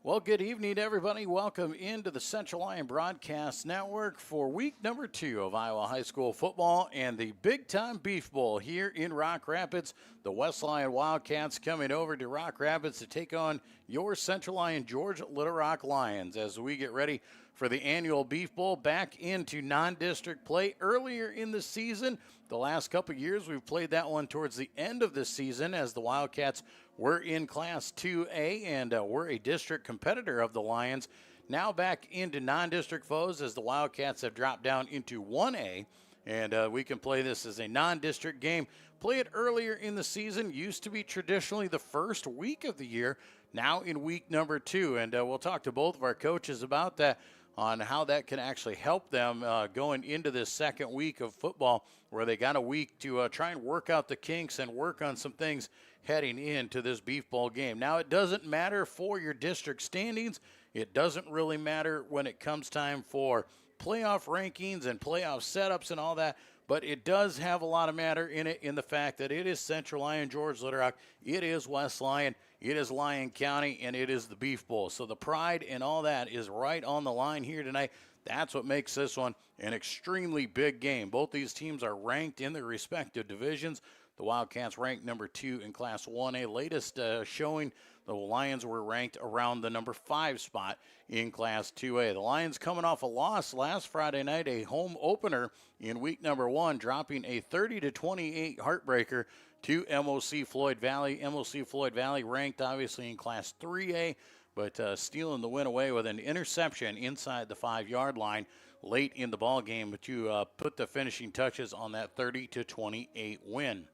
Well, good evening, everybody. Welcome into the Central Lyon Broadcast Network for week number 2 of Iowa High School football and the Big Time Beef Bowl here in Rock Rapids. The West Lyon Wildcats coming over to Rock Rapids to take on your Central Lyon George Little Rock Lions as we get ready for the annual Beef Bowl back into non-district play earlier in the season. The last couple of years, we've played that one towards the end of the season as the Wildcats were in Class 2A and were a district competitor of the Lions. Now back into non-district foes as the Wildcats have dropped down into 1A. And we can play this as a non-district game. Play it earlier in the season. Used to be traditionally the first week of the year. Now in week number 2. And we'll talk to both of our coaches about that, on how that can actually help them going into this second week of football, where they got a week to try and work out the kinks and work on some things heading into this Beef Bowl game. Now, it doesn't matter for your district standings. It doesn't really matter when it comes time for playoff rankings and playoff setups and all that, but it does have a lot of matter in it, in the fact that it is Central Lyon, George Little Rock, it is West Lyon, it is Lyon County, and it is the Beef Bowl. So the pride and all that is right on the line here tonight. That's what makes this one an extremely big game. Both these teams are ranked in their respective divisions. The Wildcats ranked number 2 in Class 1A. Latest showing, the Lions were ranked around the number 5 spot in Class 2A. The Lions coming off a loss last Friday night, a home opener in week number 1, dropping a 30-28 heartbreaker to MOC Floyd Valley. MOC Floyd Valley ranked obviously in Class 3A, but stealing the win away with an interception inside the 5-yard line late in the ball game to put the finishing touches on that 30-28 win.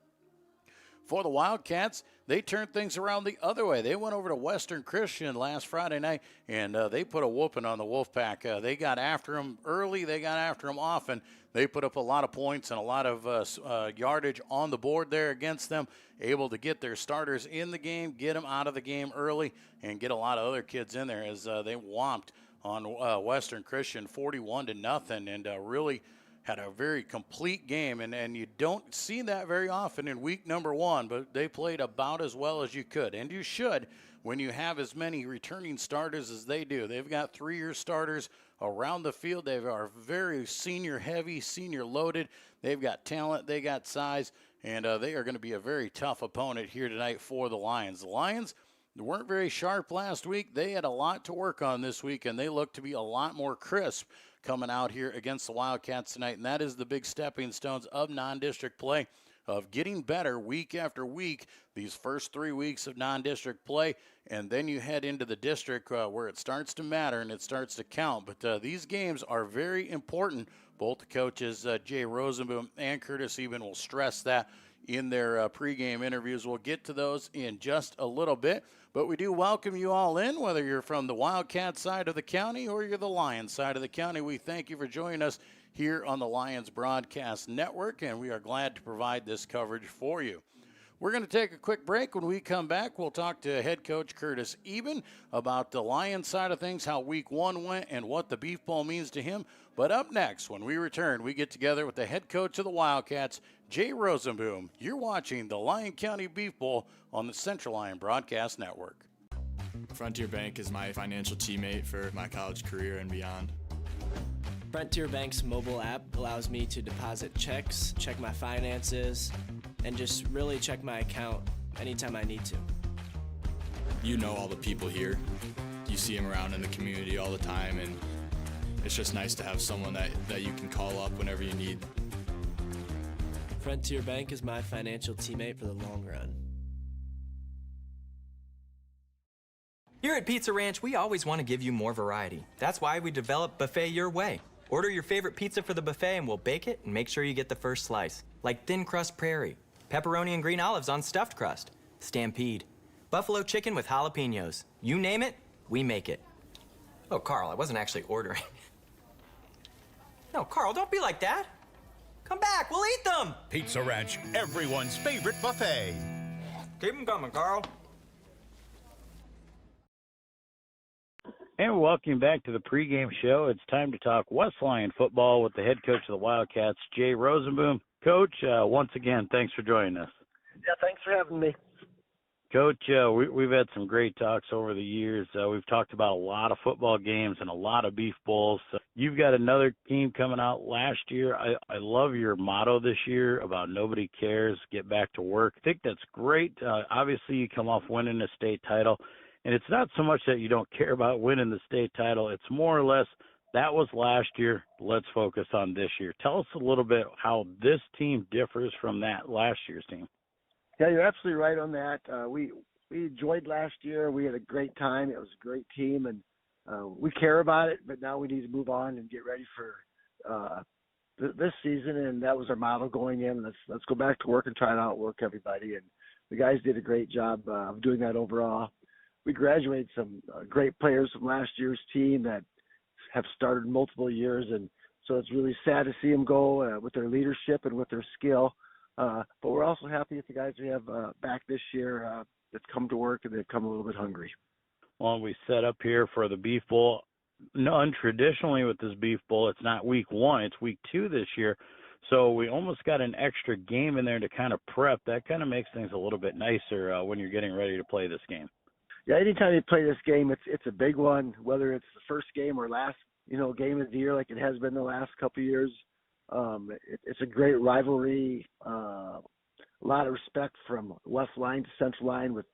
For the Wildcats, they turned things around the other way. They went over to Western Christian last Friday night, and they put a whooping on the Wolfpack. They got after them early. They got after them often. They put up a lot of points and a lot of yardage on the board there against them, able to get their starters in the game, get them out of the game early, and get a lot of other kids in there as they whomped on Western Christian 41-0, and really had a very complete game, and you don't see that very often in week number 1, but they played about as well as you could, and you should when you have as many returning starters as they do. They've got 3-year starters around the field. They are very senior heavy, senior loaded. They've got talent, they got size, and they are going to be a very tough opponent here tonight for the Lions. The Lions weren't very sharp last week. They had a lot to work on this week, and they look to be a lot more crisp coming out here against the Wildcats tonight, and that is the big stepping stones of non-district play, of getting better week after week, these first 3 weeks of non-district play, and then you head into the district where it starts to matter and it starts to count. But these games are very important. Both the coaches, Jay Rozeboom and Curtis Eben, will stress that in their pregame interviews. We'll get to those in just a little bit, but we do welcome you all in, whether you're from the Wildcat side of the county or you're the Lions side of the county. We thank you for joining us here on the Lions Broadcast Network, and we are glad to provide this coverage for you. We're going to take a quick break. When we come back, we'll talk to head coach Curtis Eben about the Lions side of things, how week 1 went, and what the Beef Bowl means to him. But up next, when we return, we get together with the head coach of the Wildcats, Jay Rozeboom. You're watching the Lyon County Beef Bowl on the Central Lyon Broadcast Network. Frontier Bank is my financial teammate for my college career and beyond. Frontier Bank's mobile app allows me to deposit checks, check my finances, and just really check my account anytime I need to. You know all the people here. You see them around in the community all the time, and it's just nice to have someone that you can call up whenever you need. Frontier Bank is my financial teammate for the long run. Here at Pizza Ranch, we always want to give you more variety. That's why we developed Buffet Your Way. Order your favorite pizza for the buffet and we'll bake it and make sure you get the first slice. Like thin crust prairie, pepperoni and green olives on stuffed crust, stampede, buffalo chicken with jalapenos. You name it, we make it. Oh, Carl, I wasn't actually ordering. No, Carl, don't be like that. Come back, we'll eat them. Pizza Ranch, everyone's favorite buffet. Keep them coming, Carl. And welcome back to the pregame show. It's time to talk West Lyon football with the head coach of the Wildcats, Jay Rozeboom. Coach, once again, thanks for joining us. Yeah, thanks for having me. Coach, we've had some great talks over the years. We've talked about a lot of football games and a lot of beef bowls. You've got another game coming out last year. I love your motto this year about nobody cares, get back to work. I think that's great. Obviously, you come off winning a state title, and it's not so much that you don't care about winning the state title. It's more or less that was last year. Let's focus on this year. Tell us a little bit how this team differs from that last year's team. Yeah, you're absolutely right on that. We enjoyed last year. We had a great time. It was a great team, and we care about it. But now we need to move on and get ready for this season. And that was our motto going in. Let's go back to work and try to outwork everybody. And the guys did a great job of doing that overall. We graduated some great players from last year's team that have started multiple years, and so it's really sad to see them go with their leadership and with their skill. But we're also happy with the guys we have back this year that's come to work, and they've come a little bit hungry. Well, we set up here for the Beef Bowl. Non-traditionally with this Beef Bowl, it's not week 1, it's week 2 this year. So we almost got an extra game in there to kind of prep. That kind of makes things a little bit nicer when you're getting ready to play this game. Yeah, anytime you play this game, it's a big one, whether it's the first game or last, game of the year like it has been the last couple of years. It's a great rivalry, a lot of respect from West Line to Central Line with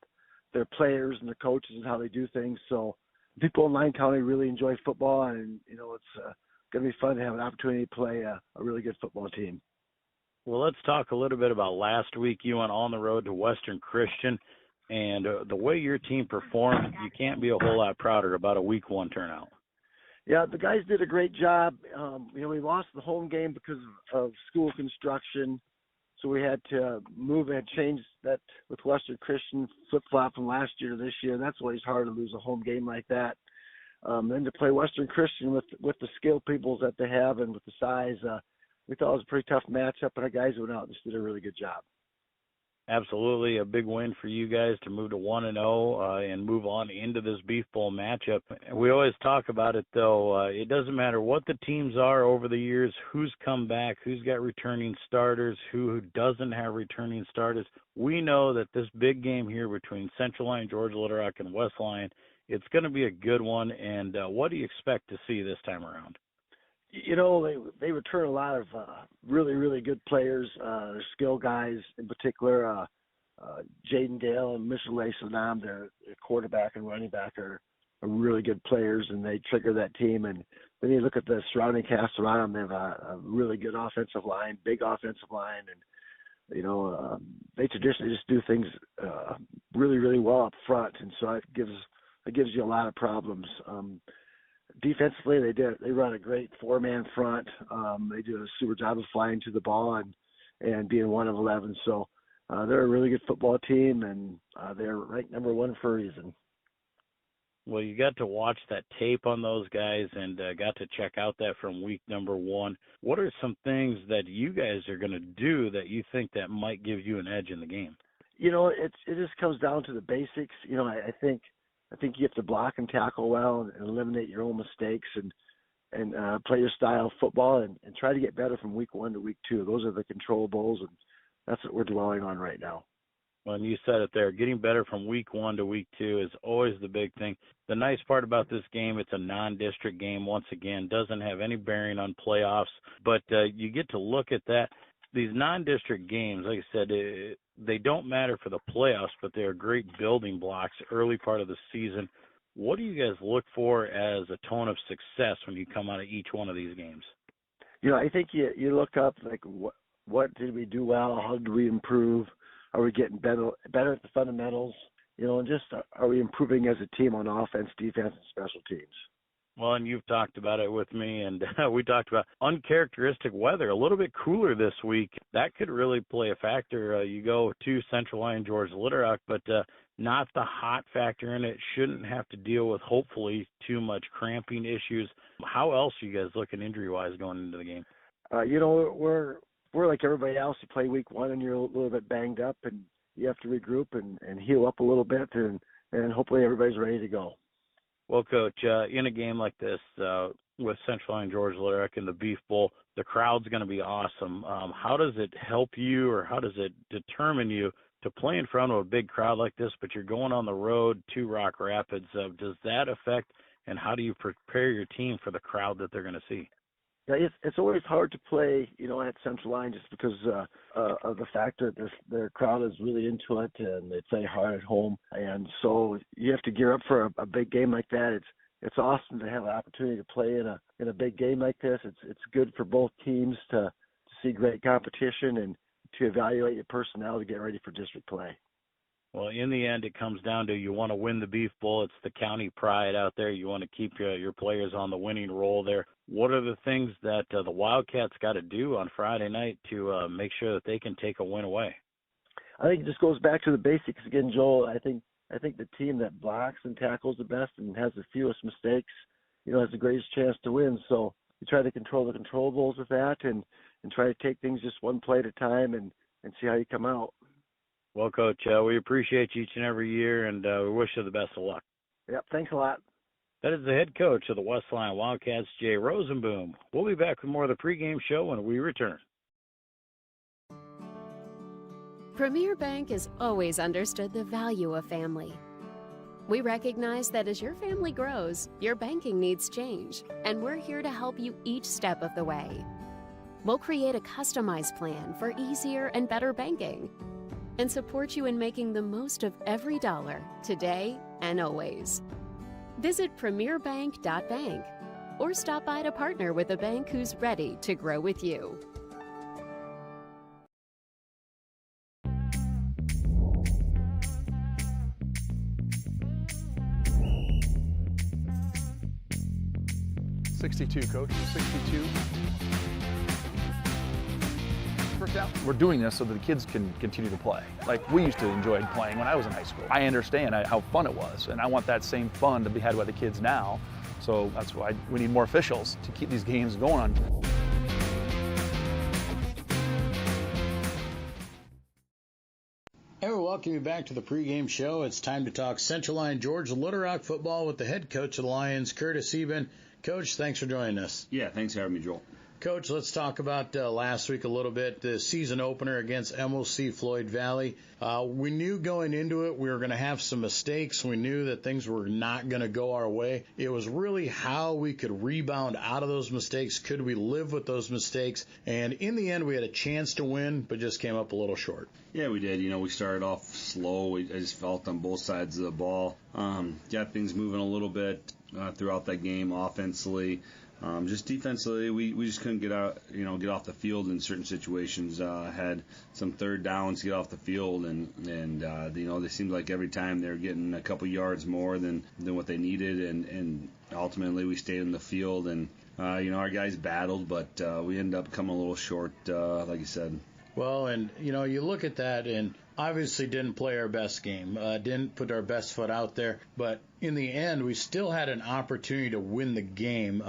their players and their coaches and how they do things. So people in Lyon County really enjoy football, and, it's going to be fun to have an opportunity to play a really good football team. Well, let's talk a little bit about last week. You went on the road to Western Christian, and the way your team performed, you can't be a whole lot prouder about a week 1 turnout. Yeah, the guys did a great job. We lost the home game because of school construction, so we had to move and change that with Western Christian, flip-flop from last year to this year. That's always hard to lose a home game like that. Then to play Western Christian with the skill people that they have and with the size, we thought it was a pretty tough matchup, and our guys went out and just did a really good job. Absolutely a big win for you guys to move to 1-0 and move on into this Beef Bowl matchup. We always talk about it, though. It doesn't matter what the teams are over the years, who's come back, who's got returning starters, who doesn't have returning starters. We know that this big game here between Central Lyon, Georgia Little Rock, and West Lyon, it's going to be a good one. And what do you expect to see this time around? They return a lot of really, really good players. Their skill guys in particular, Jaden Dale and Mitchell Lasanam, their quarterback and running back are really good players, and they trigger that team. And then you look at the surrounding cast around them, they have a really good offensive line, big offensive line, and, they traditionally just do things really, really well up front, and so it gives you a lot of problems. Defensively, they run a great 4-man front. They do a super job of flying to the ball and being 1 of 11. So they're a really good football team, and they're ranked number 1 for a reason. Well, you got to watch that tape on those guys and got to check out that from week number 1. What are some things that you guys are going to do that you think that might give you an edge in the game? It just comes down to the basics. I think you have to block and tackle well and eliminate your own mistakes and play your style of football and try to get better from week 1 to week 2. Those are the controllables, and that's what we're dwelling on right now. Well, and you said it there. Getting better from week 1 to week 2 is always the big thing. The nice part about this game, it's a non-district game, once again, doesn't have any bearing on playoffs, but you get to look at that. These non-district games, like I said, they don't matter for the playoffs, but they're great building blocks early part of the season. What do you guys look for as a tone of success when you come out of each one of these games? I think you look up, like, what did we do well? How did we improve? Are we getting better at the fundamentals? And just are we improving as a team on offense, defense, and special teams? Well, and you've talked about it with me, and we talked about uncharacteristic weather, a little bit cooler this week. That could really play a factor. You go to Central Lyon, Georgia Little Rock, but not the hot factor in it. Shouldn't have to deal with, hopefully, too much cramping issues. How else are you guys looking injury-wise going into the game? We're like everybody else. You play week 1, and you're a little bit banged up, and you have to regroup and heal up a little bit, and hopefully everybody's ready to go. Well, Coach, in a game like this with Central Lyon, Georgia Little Rock in the Beef Bowl, the crowd's going to be awesome. How does it help you, or how does it determine you to play in front of a big crowd like this, but you're going on the road to Rock Rapids. Does that affect, and how do you prepare your team for the crowd that they're going to see? Yeah, it's always hard to play, at Central Lyon just because of the fact that their crowd is really into it and they play hard at home. And so you have to gear up for a big game like that. It's awesome to have an opportunity to play in a big game like this. It's good for both teams to see great competition and to evaluate your personnel to get ready for district play. Well, in the end, it comes down to you want to win the Beef Bowl. It's the county pride out there. You want to keep your players on the winning roll there. What are the things that the Wildcats got to do on Friday night to make sure that they can take a win away? I think it just goes back to the basics again, Joel. I think the team that blocks and tackles the best and has the fewest mistakes, has the greatest chance to win. So you try to control the controllables with that and try to take things just one play at a time and see how you come out. Well, Coach, we appreciate you each and every year, and we wish you the best of luck. Yep, thanks a lot. That is the head coach of the West Lyon Wildcats, Jay Rozeboom. We'll be back with more of the pregame show when we return. Premier Bank has always understood the value of family. We recognize that as your family grows, your banking needs change, and we're here to help you each step of the way. We'll create a customized plan for easier and better banking and support you in making the most of every dollar, today and always. Visit premierbank.bank or stop by to partner with a bank who's ready to grow with you. .62, Coach, 62. We're doing this so that the kids can continue to play. Like we used to enjoy playing when I was in high school. I understand how fun it was, and I want that same fun to be had by the kids now. So that's why we need more officials to keep these games going on. Hey, we welcome you back to the pregame show. It's time to talk Central Lyon Georgia Little Rock football with the head coach of the Lions, Curtis Eben. Coach, thanks for joining us. Yeah, thanks for having me, Joel. Coach, let's talk about last week a little bit, the season opener against MOC Floyd Valley. We knew going into it we were going to have some mistakes. We knew that things were not going to go our way. It was really how we could rebound out of those mistakes. Could we live with those mistakes? And in the end, we had a chance to win, but just came up a little short. Yeah, we did. We started off slow. I just felt on both sides of the ball. Got things moving a little bit throughout that game offensively. Just defensively, we just couldn't get off the field in certain situations. Had some third downs to get off the field, and they seemed like every time they were getting a couple yards more than what they needed, and ultimately we stayed in the field, and our guys battled, but we ended up coming a little short, like you said. Well, and you look at that, and obviously didn't play our best game, didn't put our best foot out there, but in the end, we still had an opportunity to win the game.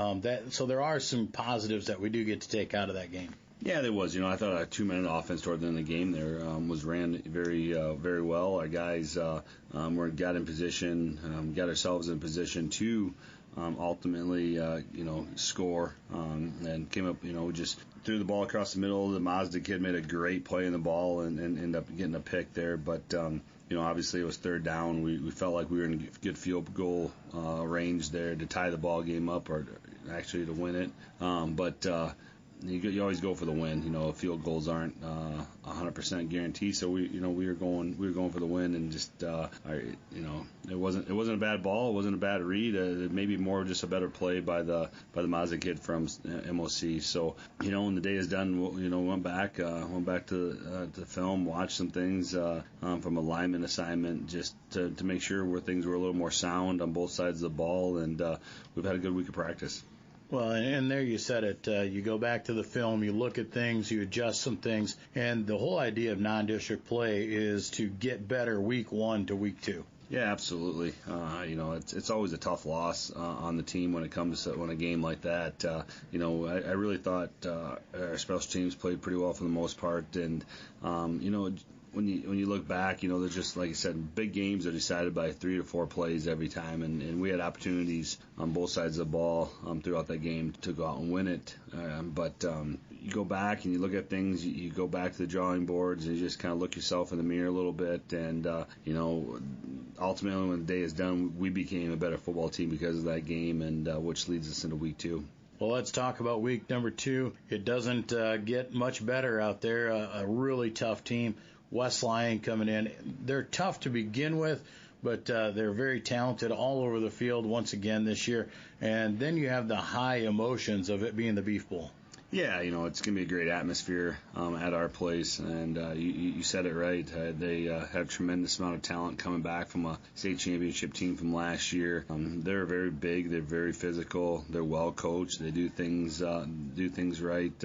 So there are some positives that we do get to take out of that game. Yeah, there was. I thought a 2-minute offense toward the end of the game there was ran very well. Our guys got in position, got ourselves in position to ultimately, score, and came up, just threw the ball across the middle. The Mazda kid made a great play in the ball and ended up getting a pick there. But, obviously it was third down. We felt like we were in good field goal range there to tie the ball game up or actually to win it. But you always go for the win. Field goals aren't 100% guaranteed. So we were going for the win, and just it wasn't a bad ball. It wasn't a bad read. Maybe more just a better play by the Mazda kid from MOC. So when the day is done, went back to the film, watched some things from a lineman assignment just to make sure where things were a little more sound on both sides of the ball, and we've had a good week of practice. Well, and there you said it. You go back to the film, you look at things, you adjust some things, and the whole idea of non-district play is to get better week 1 to week 2. Yeah, absolutely. It's always a tough loss on the team when it comes to a game like that. I really thought our special teams played pretty well for the most part, and when you look back, there's just, like I said, big games are decided by 3 to 4 plays every time, and we had opportunities on both sides of the ball throughout that game to go out and win it. But you go back and you look at things, you go back to the drawing boards and you just kind of look yourself in the mirror a little bit. And, ultimately when the day is done, we became a better football team because of that game, and which leads us into week 2. Well, let's talk about week number 2. It doesn't get much better out there. A really tough team. West Lyon coming in. They're tough to begin with, but they're very talented all over the field once again this year. And then you have the high emotions of it being the Beef Bowl. Yeah, it's going to be a great atmosphere at our place, and you said it right. They have a tremendous amount of talent coming back from a state championship team from last year. They're very big. They're very physical. They're well coached. They do things right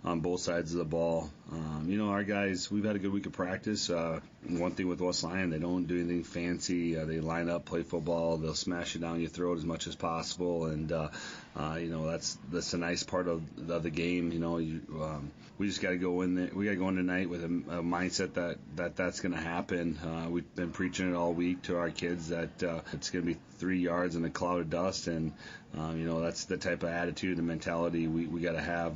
on both sides of the ball. Our guys, we've had a good week of practice. One thing with West Lyon, they don't do anything fancy. They line up, play football. They'll smash it down your throat as much as possible, and that's a nice part of the game. We just got to go in there. We got to go in tonight with a mindset that's going to happen. We've been preaching it all week to our kids that it's going to be 3 yards in a cloud of dust, and that's the type of attitude and mentality we got to have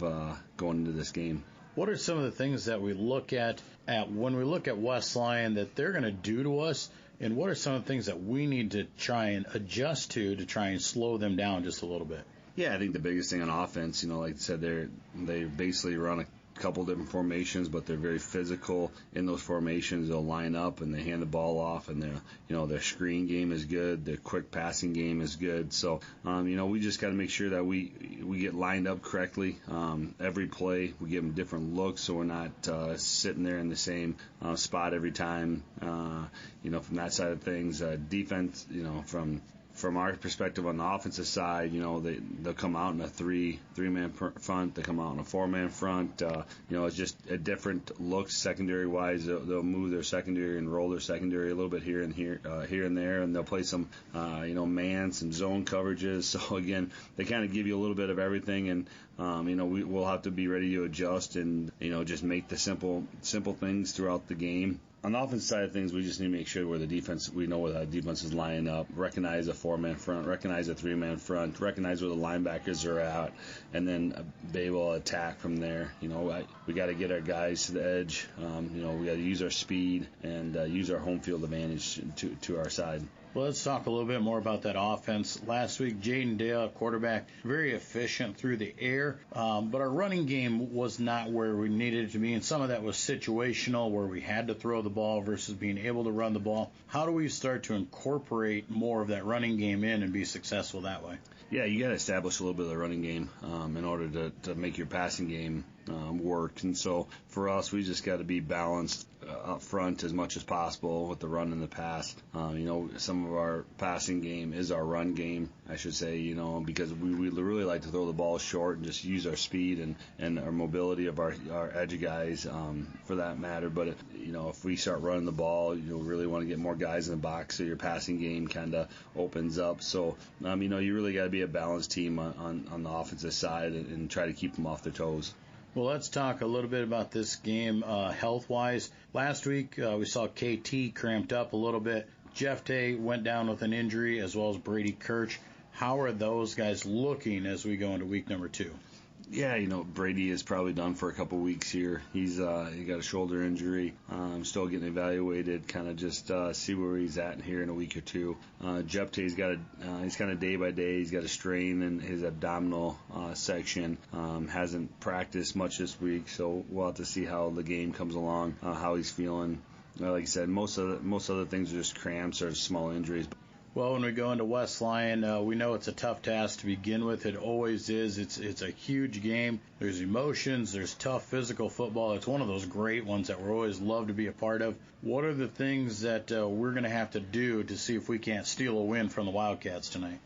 going into this game. What are some of the things that we look at when we look at West Lyon that they're going to do to us, and what are some of the things that we need to try and adjust to try and slow them down just a little bit? Yeah, I think the biggest thing on offense, like I said, they basically run a couple different formations, but they're very physical in those formations. They'll line up and they hand the ball off, and their screen game is good, their quick passing game is good. So we just got to make sure that we get lined up correctly every play. We give them different looks, so we're not sitting there in the same spot every time. From that side of things, defense, from our perspective on the offensive side, they'll come out in a three-man front. They come out in a 4-man front. It's just a different look secondary-wise. They'll move their secondary and roll their secondary a little bit here and there, and they'll play some, man, some zone coverages. So again, they kind of give you a little bit of everything, and we'll have to be ready to adjust and just make the simple things throughout the game. On the offensive side of things, we just need to make sure we know where the defense is lining up, recognize a 4-man front, recognize a 3-man front, recognize where the linebackers are at, and then be able to attack from there. We got to get our guys to the edge. We got to use our speed and use our home field advantage to our side. Well, let's talk a little bit more about that offense. Last week, Jaden Dale, quarterback, very efficient through the air, but our running game was not where we needed it to be, and some of that was situational, where we had to throw the ball versus being able to run the ball. How do we start to incorporate more of that running game in and be successful that way? Yeah, you got to establish a little bit of the running game in order to make your passing game work. And so for us, we just got to be balanced up front as much as possible with the run and the pass. Some of our passing game is our run game, I should say, because we really like to throw the ball short and just use our speed and our mobility of our edge guys for that matter. But, if we start running the ball, really want to get more guys in the box so your passing game kind of opens up. So, you really got to be a balanced team on the offensive side and try to keep them off their toes. Well, let's talk a little bit about this game health-wise. Last week, we saw KT cramped up a little bit. Jeff Tay went down with an injury, as well as Brady Kirch. How are those guys looking as we go into week number 2? Yeah, Brady is probably done for a couple weeks here. He got a shoulder injury. Still getting evaluated, kind of just see where he's at here in a week or two. Jeff Tay's he's kind of day by day. He's got a strain in his abdominal section. Hasn't practiced much this week, so we'll have to see how the game comes along, how he's feeling. Like I said, most of the things are just cramps or small injuries. Well, when we go into West Lyon, we know it's a tough task to begin with. It always is. It's a huge game. There's emotions. There's tough physical football. It's one of those great ones that we're always love to be a part of. What are the things that we're going to have to do to see if we can't steal a win from the Wildcats tonight?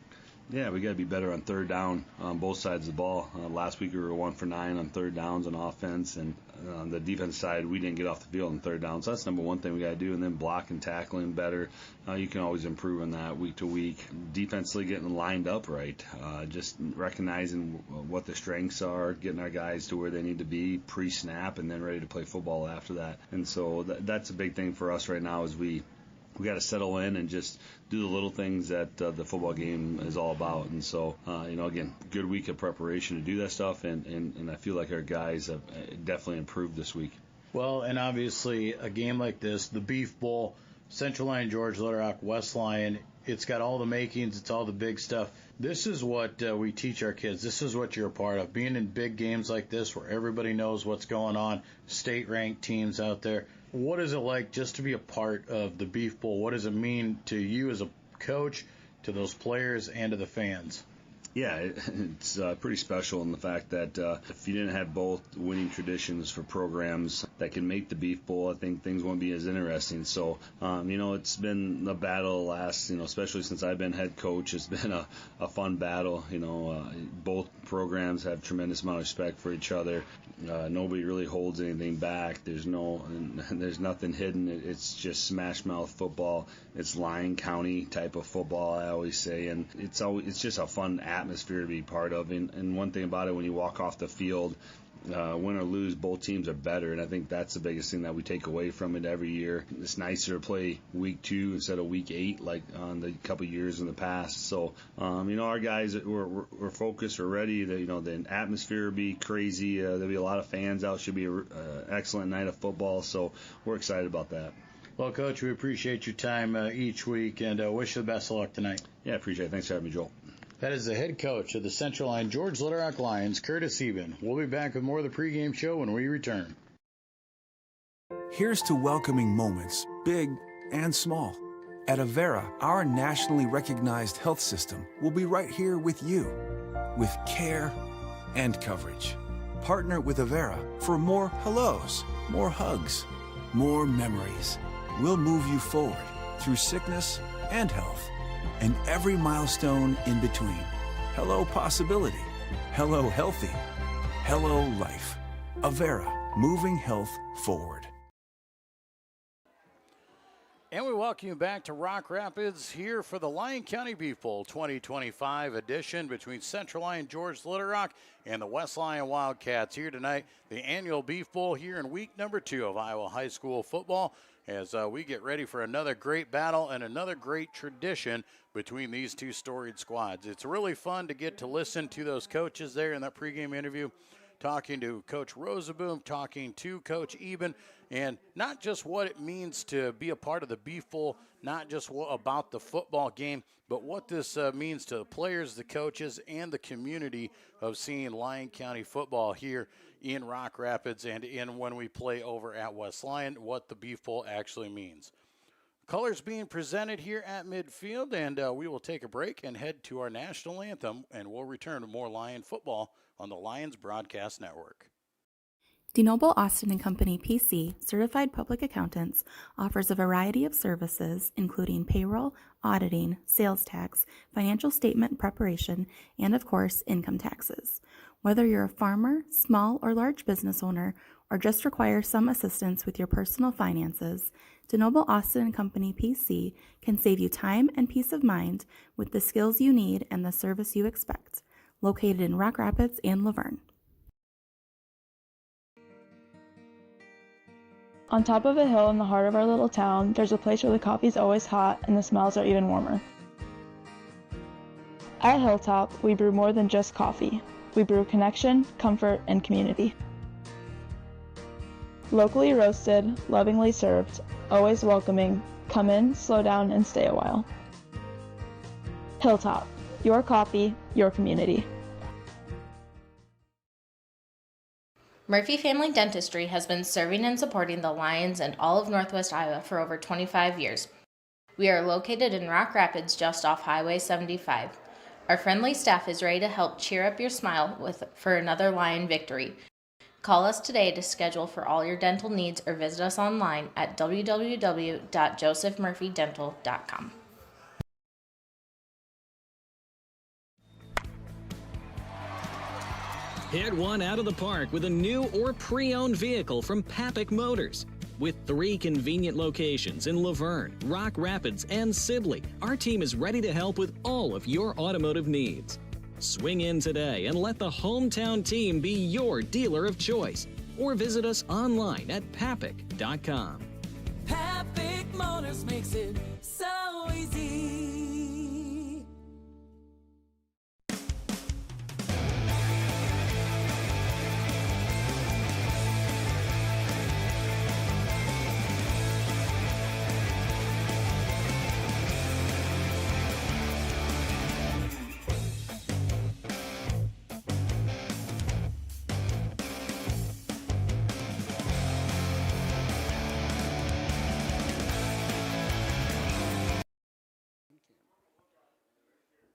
Yeah, we got to be better on third down on both sides of the ball. Last week we were 1 for 9 on third downs on offense, and on the defense side we didn't get off the field on third down. So that's number one thing we got to do, and then block and tackling better. You can always improve on that week to week. Defensively getting lined up right, just recognizing what the strengths are, getting our guys to where they need to be pre-snap, and then ready to play football after that. And so that's a big thing for us right now as we we got to settle in and just do the little things that the football game is all about. And so, again, good week of preparation to do that stuff, and I feel like our guys have definitely improved this week. Well, and obviously a game like this, the Beef Bowl, Central Lyon, George Little Rock, West Lyon, it's got all the makings, it's all the big stuff. This is what we teach our kids. This is what you're a part of. Being in big games like this where everybody knows what's going on, state-ranked teams out there. What is it like just to be a part of the Beef Bowl? What does it mean to you as a coach, to those players, and to the fans? Yeah, it's pretty special in the fact that if you didn't have both winning traditions for programs that can make the Beef Bowl, I think things won't be as interesting. So, it's been a battle last, especially since I've been head coach. It's been a fun battle. Both programs have tremendous amount of respect for each other. Nobody really holds anything back. There's nothing hidden. It's just smash mouth football. It's Lyon County type of football, I always say, and it's just a fun atmosphere to be part of. And one thing about it, when you walk off the field, win or lose, both teams are better, and I think that's the biggest thing that we take away from it every year. It's nicer to play week 2 instead of week 8 like on the couple years in the past. So, our guys, we're focused, we're ready. The atmosphere will be crazy. There'll be a lot of fans out. Should be an excellent night of football, so we're excited about that. Well, Coach, we appreciate your time each week, and wish you the best of luck tonight. Yeah, appreciate it. Thanks for having me, Joel. That is the head coach of the Central Lyon George Little Rock Lions, Curtis Eben. We'll be back with more of the pregame show when we return. Here's to welcoming moments, big and small. At Avera, our nationally recognized health system will be right here with you, with care and coverage. Partner with Avera for more hellos, more hugs, more memories. We'll move you forward through sickness and health, and every milestone in between. Hello possibility. Hello healthy. Hello life. Avera, moving health forward. And we welcome you back to Rock Rapids here for the Lyon County Beef Bowl 2025 edition between Central Lyon, George Little Rock, and the West Lyon Wildcats here tonight. The annual Beef Bowl here in week number 2 of Iowa High School football, as we get ready for another great battle and another great tradition between these two storied squads. It's really fun to get to listen to those coaches there in that pregame interview, talking to Coach Rozeboom, talking to Coach Eben, and not just what it means to be a part of the Beef Bowl, not just about the football game, but what this means to the players, the coaches, and the community of seeing Lyon County football here in Rock Rapids and in when we play over at West Lyon, what the Beef Bowl actually means. Colors being presented here at midfield, and we will take a break and head to our national anthem, and we'll return to more Lyon football on the Lions Broadcast Network. DeNoble Austin & Company PC, certified public accountants, offers a variety of services including payroll, auditing, sales tax, financial statement preparation, and of course, income taxes. Whether you're a farmer, small or large business owner, or just require some assistance with your personal finances, DeNoble Austin & Company PC can save you time and peace of mind with the skills you need and the service you expect. Located in Rock Rapids and Laverne. On top of a hill in the heart of our little town, there's a place where the coffee's always hot and the smells are even warmer. At Hilltop, we brew more than just coffee. We brew connection, comfort, and community. Locally roasted, lovingly served, always welcoming. Come in, slow down, and stay a while. Hilltop, your coffee, your community. Murphy Family Dentistry has been serving and supporting the Lions and all of Northwest Iowa for over 25 years. We are located in Rock Rapids just off Highway 75. Our friendly staff is ready to help cheer up your smile for another Lion victory. Call us today to schedule for all your dental needs or visit us online at www.josephmurphydental.com. Hit one out of the park with a new or pre-owned vehicle from Papik Motors. With 3 convenient locations in Laverne, Rock Rapids, and Sibley, our team is ready to help with all of your automotive needs. Swing in today and let the hometown team be your dealer of choice, or visit us online at papik.com. Papic Motors makes it so easy.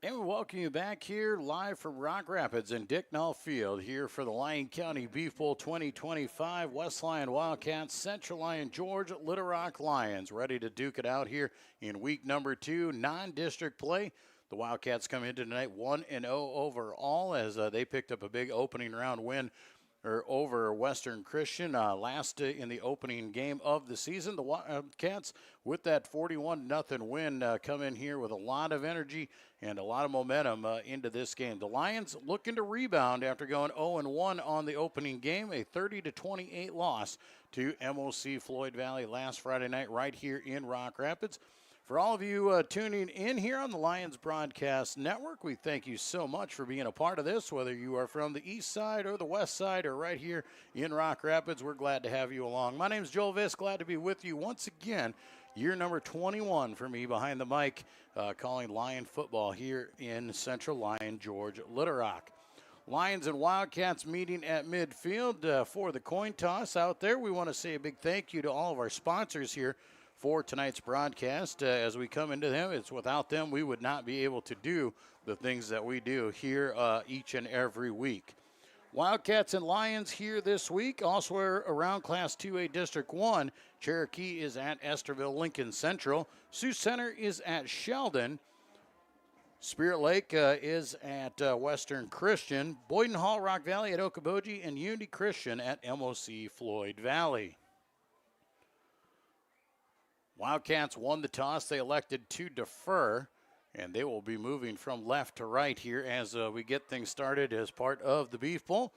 And we welcome you back here live from Rock Rapids and Dicknall Field here for the Lyon County Beef Bowl 2025. West Lyon Wildcats, Central Lyon George Little Rock Lions ready to duke it out here in week number 2, non-district play. The Wildcats come into tonight 1-0 overall as they picked up a big opening round win over Western Christian last in the opening game of the season. The Wildcats, with that 41-0 win, come in here with a lot of energy and a lot of momentum into this game. The Lions looking to rebound after going 0-1 on the opening game, a 30-28 loss to MOC Floyd Valley last Friday night right here in Rock Rapids. For all of you tuning in here on the Lions Broadcast Network, we thank you so much for being a part of this, whether you are from the east side or the west side or right here in Rock Rapids. We're glad to have you along. My name is Joel Viss, glad to be with you once again. Year number 21 for me behind the mic, calling Lion football here in Central Lyon, George Little Rock. Lions and Wildcats meeting at midfield for the coin toss out there. We want to say a big thank you to all of our sponsors here for tonight's broadcast. As we come into them, it's without them we would not be able to do the things that we do here each and every week. Wildcats and Lions here this week. Also around Class 2A District 1, Cherokee is at Esterville Lincoln Central. Sioux Center is at Sheldon. Spirit Lake is at Western Christian. Boyden Hall, Rock Valley at Okoboji, and Unity Christian at MOC Floyd Valley. Wildcats won the toss. They elected to defer, and they will be moving from left to right here as we get things started as part of the Beef Bowl.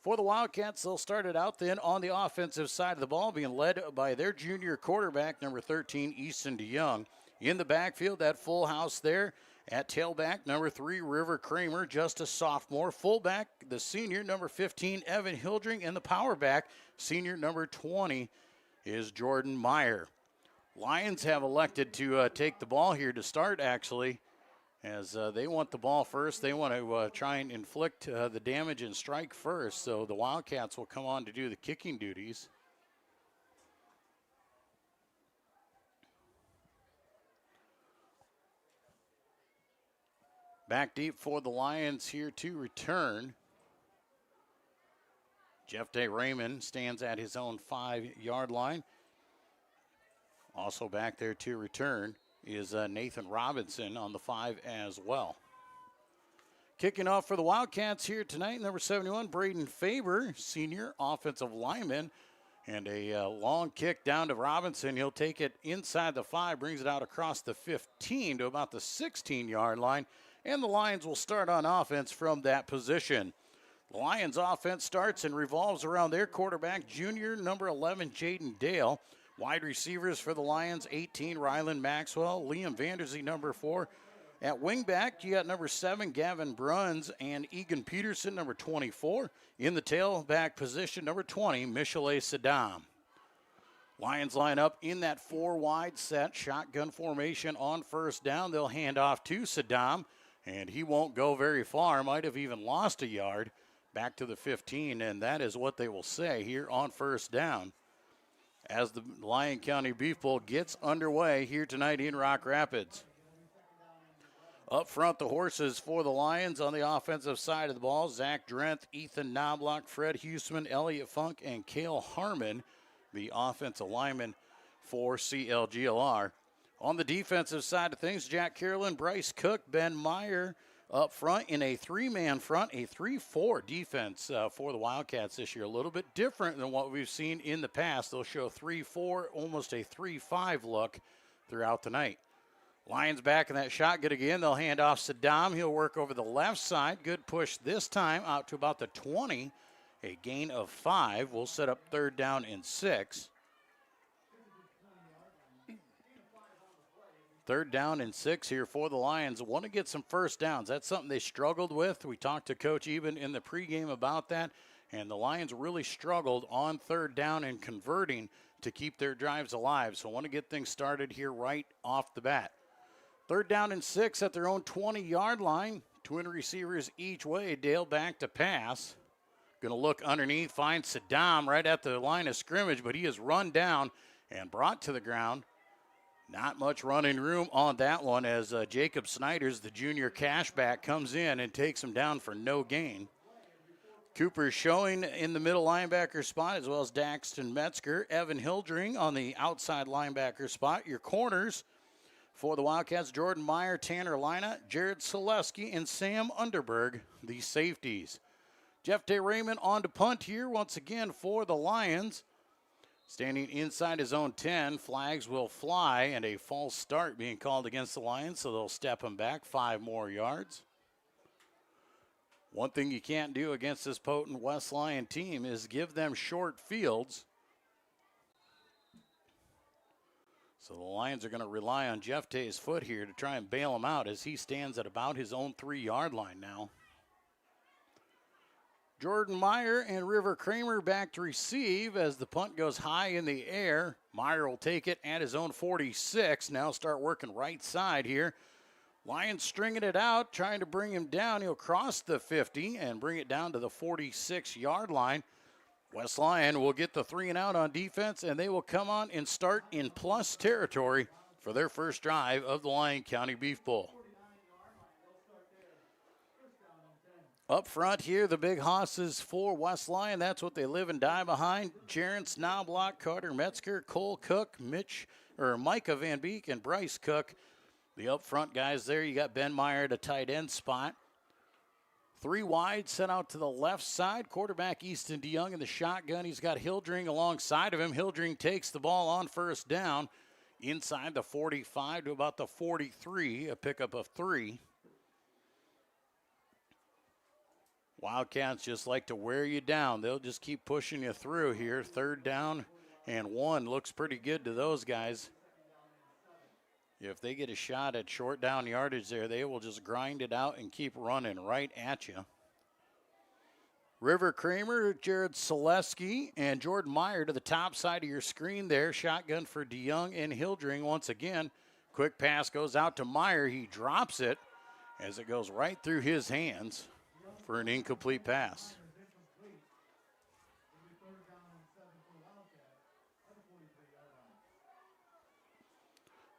For the Wildcats, they'll start it out then on the offensive side of the ball, being led by their junior quarterback, number 13, Easton DeYoung. In the backfield, that full house there. At tailback, number 3, River Kramer, just a sophomore. Fullback, the senior, number 15, Evan Hildring. And the power back, senior, number 20, is Jordan Meyer. Lions have elected to take the ball here to start, actually, as they want the ball first. They want to try and inflict the damage and strike first. So the Wildcats will come on to do the kicking duties. Back deep for the Lions here to return. Jeff Day Raymond stands at his own 5-yard line. Also back there to return is Nathan Robinson on the 5 as well. Kicking off for the Wildcats here tonight, number 71, Braden Faber, senior offensive lineman. And a long kick down to Robinson. He'll take it inside the 5, brings it out across the 15 to about the 16-yard line. And the Lions will start on offense from that position. The Lions offense starts and revolves around their quarterback, junior number 11, Jaden Dale. Wide receivers for the Lions, 18, Ryland Maxwell. Liam Vanderzee, number 4. At wingback, you got number 7, Gavin Bruns, and Egan Peterson, number 24. In the tailback position, number 20, Michele Saddam. Lions line up in that 4-wide set, shotgun formation on first down. They'll hand off to Saddam, and he won't go very far. Might have even lost a yard back to the 15, and that is what they will say here on first down as the Lyon County Beef Bowl gets underway here tonight in Rock Rapids. Up front, the horses for the Lions on the offensive side of the ball, Zach Drenth, Ethan Knobloch, Fred Huseman, Elliott Funk, and Cale Harmon, the offensive lineman for CLGLR. On the defensive side of things, Jack Carolyn, Bryce Cook, Ben Meyer up front in a 3-man front, a 3-4 defense for the Wildcats this year. A little bit different than what we've seen in the past. They'll show 3-4, almost a 3-5 look throughout the night. Lions back in that shotgun again. They'll hand off Saddam. He'll work over the left side. Good push this time out to about the 20. A gain of 5. We'll set up 3rd down and 6. 3rd down and 6 here for the Lions. Want to get some first downs. That's something they struggled with. We talked to Coach Eben in the pregame about that, and the Lions really struggled on 3rd down and converting to keep their drives alive. So want to get things started here right off the bat. 3rd down and 6 at their own 20-yard line. Twin receivers each way. Dale back to pass. Going to look underneath, find Saddam right at the line of scrimmage, but he is run down and brought to the ground. Not much running room on that one as Jacob Snyders, the junior cashback, comes in and takes him down for no gain. Cooper showing in the middle linebacker spot, as well as Daxton Metzger. Evan Hildring on the outside linebacker spot. Your corners for the Wildcats, Jordan Meyer, Tanner Lina, Jared Selesky, and Sam Underberg, the safeties. Jeff Day Raymond on to punt here once again for the Lions. Standing inside his own 10, flags will fly, and a false start being called against the Lions, so they'll step him back 5 more yards. One thing you can't do against this potent West Lyon team is give them short fields. So the Lions are going to rely on Jeff Day's foot here to try and bail him out as he stands at about his own 3-yard line now. Jordan Meyer and River Kramer back to receive as the punt goes high in the air. Meyer will take it at his own 46. Now start working right side here. Lions stringing it out, trying to bring him down. He'll cross the 50 and bring it down to the 46-yard line. West Lyon will get the 3 and out on defense, and they will come on and start in plus territory for their first drive of the Lyon County Beef Bowl. Up front here, the big hosses for West Lyon. That's what they live and die behind. Jaron Snoblock, Carter Metzger, Cole Cook, Micah Van Beek, and Bryce Cook. The up front guys there. You got Ben Meyer at a tight end spot. 3 wide, set out to the left side. Quarterback Easton DeYoung in the shotgun. He's got Hildring alongside of him. Hildring takes the ball on first down inside the 45 to about the 43, a pickup of 3. Wildcats just like to wear you down. They'll just keep pushing you through here. 3rd down and 1 looks pretty good to those guys. If they get a shot at short down yardage there, they will just grind it out and keep running right at you. River Kramer, Jared Selesky, and Jordan Meyer to the top side of your screen there. Shotgun for DeYoung and Hildring once again. Quick pass goes out to Meyer. He drops it as it goes right through his hands for an incomplete pass.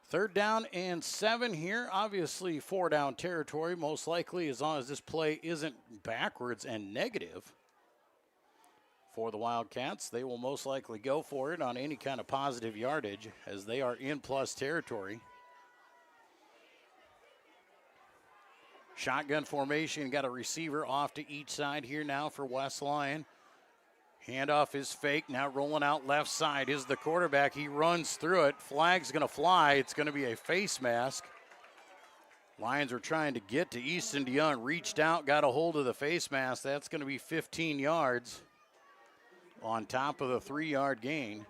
Third down and 7 here. Obviously 4-down territory, most likely, as long as this play isn't backwards and negative for the Wildcats. They will most likely go for it on any kind of positive yardage as they are in plus territory. Shotgun formation, got a receiver off to each side here now for West Lyon. Handoff is fake, now rolling out left side is the quarterback. He runs through it, flag's gonna fly. It's gonna be a face mask. Lions are trying to get to Easton DeYoung, reached out, got a hold of the face mask. That's gonna be 15 yards on top of the 3-yard gain.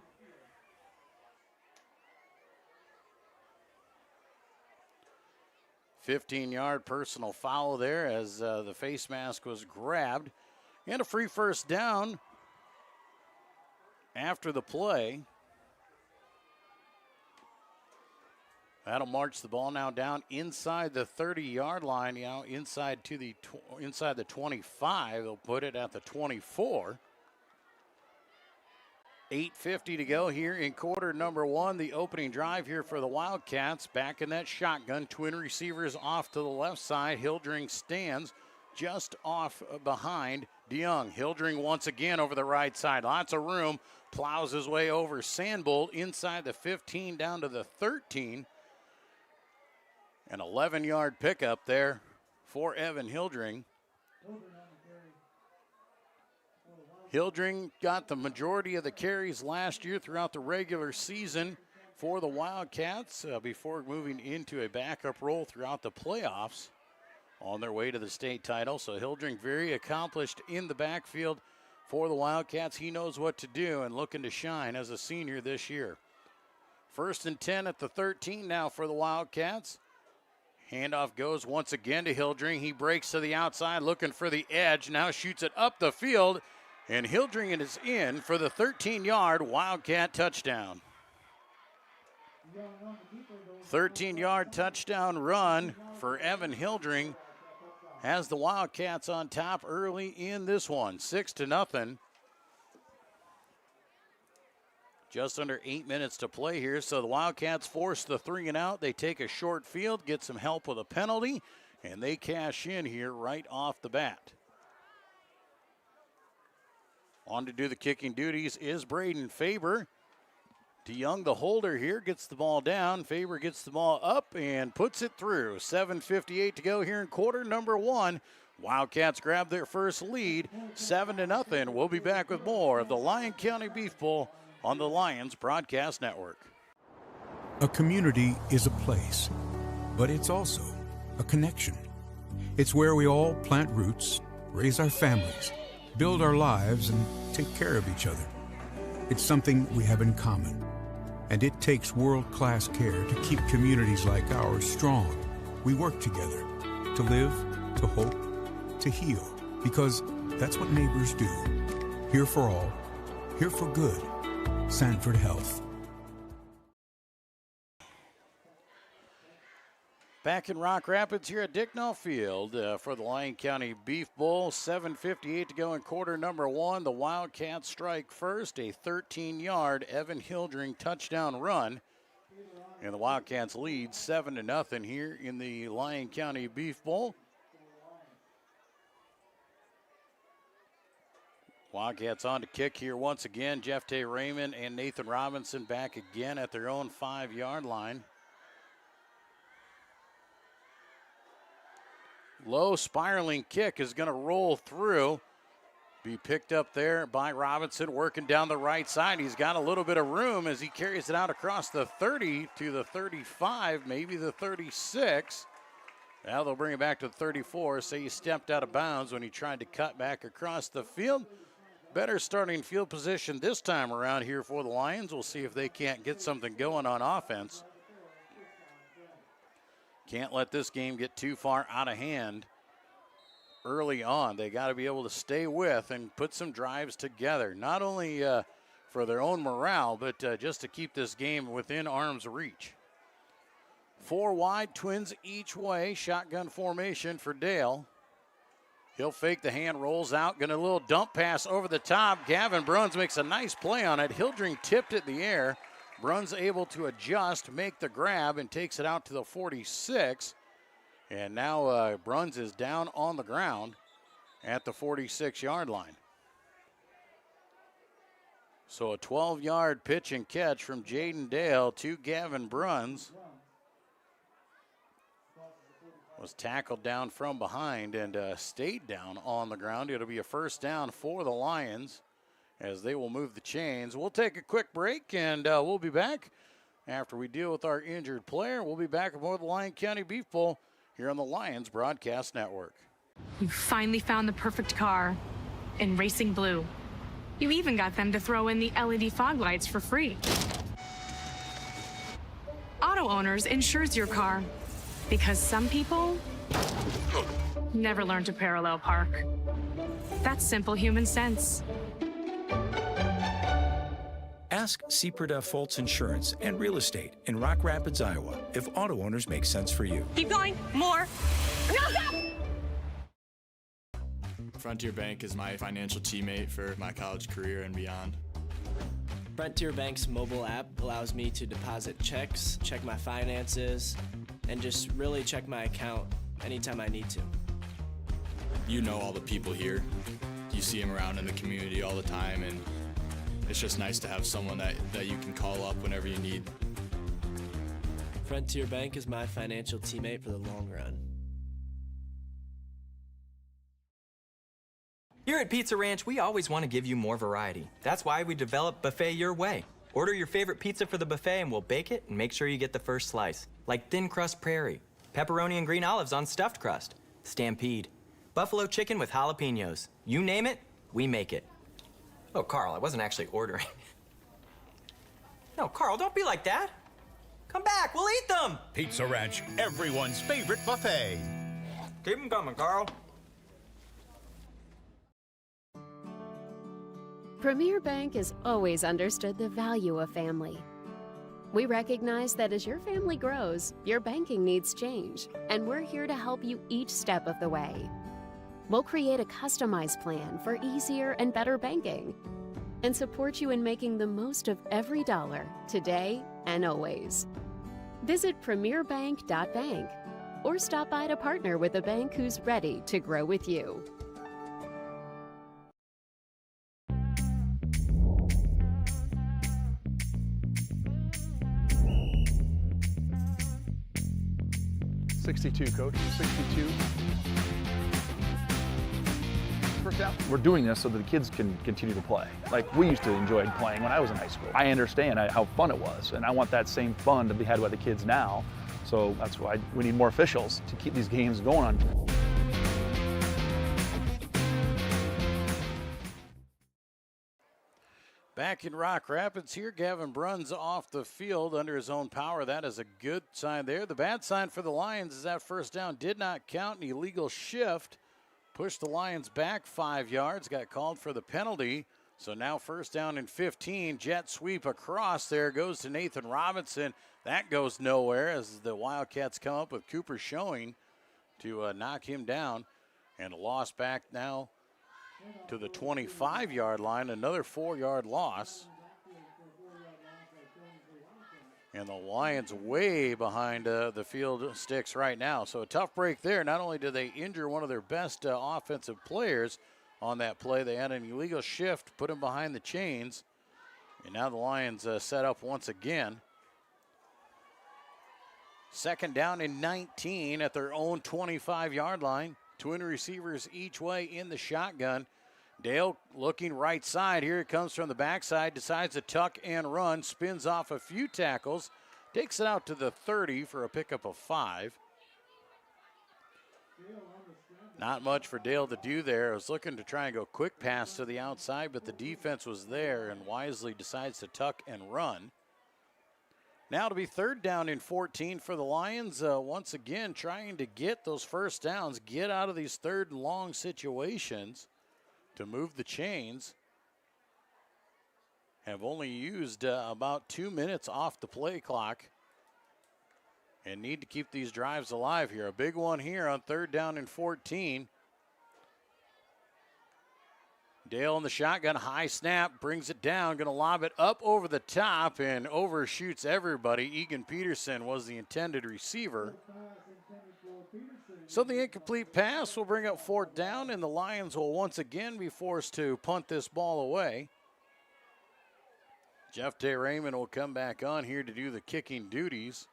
$15-yard personal foul there as the face mask was grabbed. And a free first down after the play. That'll march the ball now down inside the 30-yard line, inside the 25. They'll put it at the 24. 8:50 to go here in quarter number 1. The opening drive here for the Wildcats. Back in that shotgun. Twin receivers off to the left side. Hildring stands just off behind DeYoung. Hildring once again over the right side. Lots of room. Plows his way over Sandbolt inside the 15 down to the 13. An 11-yard pickup there for Evan Hildring. Hildring got the majority of the carries last year throughout the regular season for the Wildcats before moving into a backup role throughout the playoffs on their way to the state title. So Hildring very accomplished in the backfield for the Wildcats. He knows what to do and looking to shine as a senior this year. 1st and 10 at the 13 now for the Wildcats. Handoff goes once again to Hildring. He breaks to the outside looking for the edge. Now shoots it up the field. And Hildring is in for the 13-yard Wildcat touchdown. 13-yard touchdown run for Evan Hildring has the Wildcats on top early in this one, 6-0. Just under 8 minutes to play here, so the Wildcats force the 3 and out. They take a short field, get some help with a penalty, and they cash in here right off the bat. On to do the kicking duties is Braden Faber. DeYoung, the holder here, gets the ball down. Faber gets the ball up and puts it through. 7:58 to go here in quarter number 1. Wildcats grab their first lead, 7-0. We'll be back with more of the Lyon County Beef Bowl on the Lions Broadcast Network. A community is a place, but it's also a connection. It's where we all plant roots, raise our families, build our lives, and take care of each other. It's something we have in common, and it takes world-class care to keep communities like ours strong. We work together to live, to hope, to heal, because that's what neighbors do. Here for all, here for good. Sanford Health. Back in Rock Rapids here at Dicknall Field for the Lyon County Beef Bowl. 7:58 to go in quarter number 1. The Wildcats strike first, a 13-yard Evan Hildring touchdown run. And the Wildcats lead 7-0 here in the Lyon County Beef Bowl. Wildcats on to kick here once again. Jeff Tay Raymond and Nathan Robinson back again at their own 5-yard line. Low spiraling kick is going to roll through. Be picked up there by Robinson working down the right side. He's got a little bit of room as he carries it out across the 30 to the 35, maybe the 36. Now they'll bring it back to the 34. Say he stepped out of bounds when he tried to cut back across the field. Better starting field position this time around here for the Lions. We'll see if they can't get something going on offense. Can't let this game get too far out of hand early on. They got to be able to stay with and put some drives together, not only for their own morale, but just to keep this game within arm's reach. 4 wide, Twins each way, shotgun formation for Dale. He'll fake the hand, rolls out, gonna a little dump pass over the top. Gavin Bruns makes a nice play on it. Hildring tipped it in the air. Bruns able to adjust, make the grab, and takes it out to the 46. And now Bruns is down on the ground at the 46-yard line. So a 12-yard pitch and catch from Jaden Dale to Gavin Bruns. Was tackled down from behind and stayed down on the ground. It'll be a first down for the Lions as they will move the chains. We'll take a quick break and we'll be back after we deal with our injured player. We'll be back with more of the Lyon County Beef Bowl here on the Lions Broadcast Network. You finally found the perfect car in racing blue. You even got them to throw in the LED fog lights for free. Auto Owners insures your car because some people never learn to parallel park. That's simple human sense. Ask Seaperda Foltz Insurance and Real Estate in Rock Rapids, Iowa, if Auto Owners make sense for you. Keep going, more. No, stop! Frontier Bank is my financial teammate for my college career and beyond. Frontier Bank's mobile app allows me to deposit checks, check my finances, and just really check my account anytime I need to. You know all the people here. You see them around in the community all the time, and it's just nice to have someone that you can call up whenever you need. Frontier Bank is my financial teammate for the long run. Here at Pizza Ranch, we always want to give you more variety. That's why we developed Buffet Your Way. Order your favorite pizza for the buffet and we'll bake it and make sure you get the first slice. Like thin crust prairie, pepperoni and green olives on stuffed crust, stampede, buffalo chicken with jalapenos. You name it, we make it. Oh, Carl, I wasn't actually ordering. No, Carl, don't be like that. Come back, we'll eat them! Pizza Ranch, everyone's favorite buffet. Keep them coming, Carl. Premier Bank has always understood the value of family. We recognize that as your family grows, your banking needs change, and we're here to help you each step of the way. We'll create a customized plan for easier and better banking and support you in making the most of every dollar today and always. Visit premierbank.bank or stop by to partner with a bank who's ready to grow with you. .62, Coach. 62. First down. We're doing this so that the kids can continue to play. Like we used to enjoy playing when I was in high school. I understand how fun it was, and I want that same fun to be had by the kids now. So that's why we need more officials to keep these games going on. Back in Rock Rapids here, Gavin Bruns off the field under his own power. That is a good sign there. The bad sign for the Lions is that first down did not count. An illegal shift pushed the Lions back 5 yards, got called for the penalty. So now first down and 15. Jet sweep across there, goes to Nathan Robinson. That goes nowhere as the Wildcats come up with Cooper Showing to knock him down. And a loss back now to the 25-yard line, another 4-yard loss. And the Lions way behind the field sticks right now. So a tough break there. Not only did they injure one of their best offensive players on that play, they had an illegal shift, put him behind the chains. And now the Lions set up once again. Second down and 19 at their own 25-yard line. Twin receivers each way in the shotgun. Dale looking right side. Here it comes from the backside. Decides to tuck and run. Spins off a few tackles. Takes it out to the 30 for a pickup of 5. Not much for Dale to do there. I was looking to try and go quick pass to the outside, but the defense was there and wisely decides to tuck and run. Now to be third down and 14 for the Lions. Once again, trying to get those first downs, get out of these third and long situations to move the chains. Have only used about 2 minutes off the play clock and need to keep these drives alive here. A big one here on third down and 14. Dale in the shotgun, high snap, brings it down, going to lob it up over the top and overshoots everybody. Egan Peterson was the intended receiver. So the incomplete pass will bring up fourth down, and the Lions will once again be forced to punt this ball away. Jeff Tay Raymond will come back on here to do the kicking duties.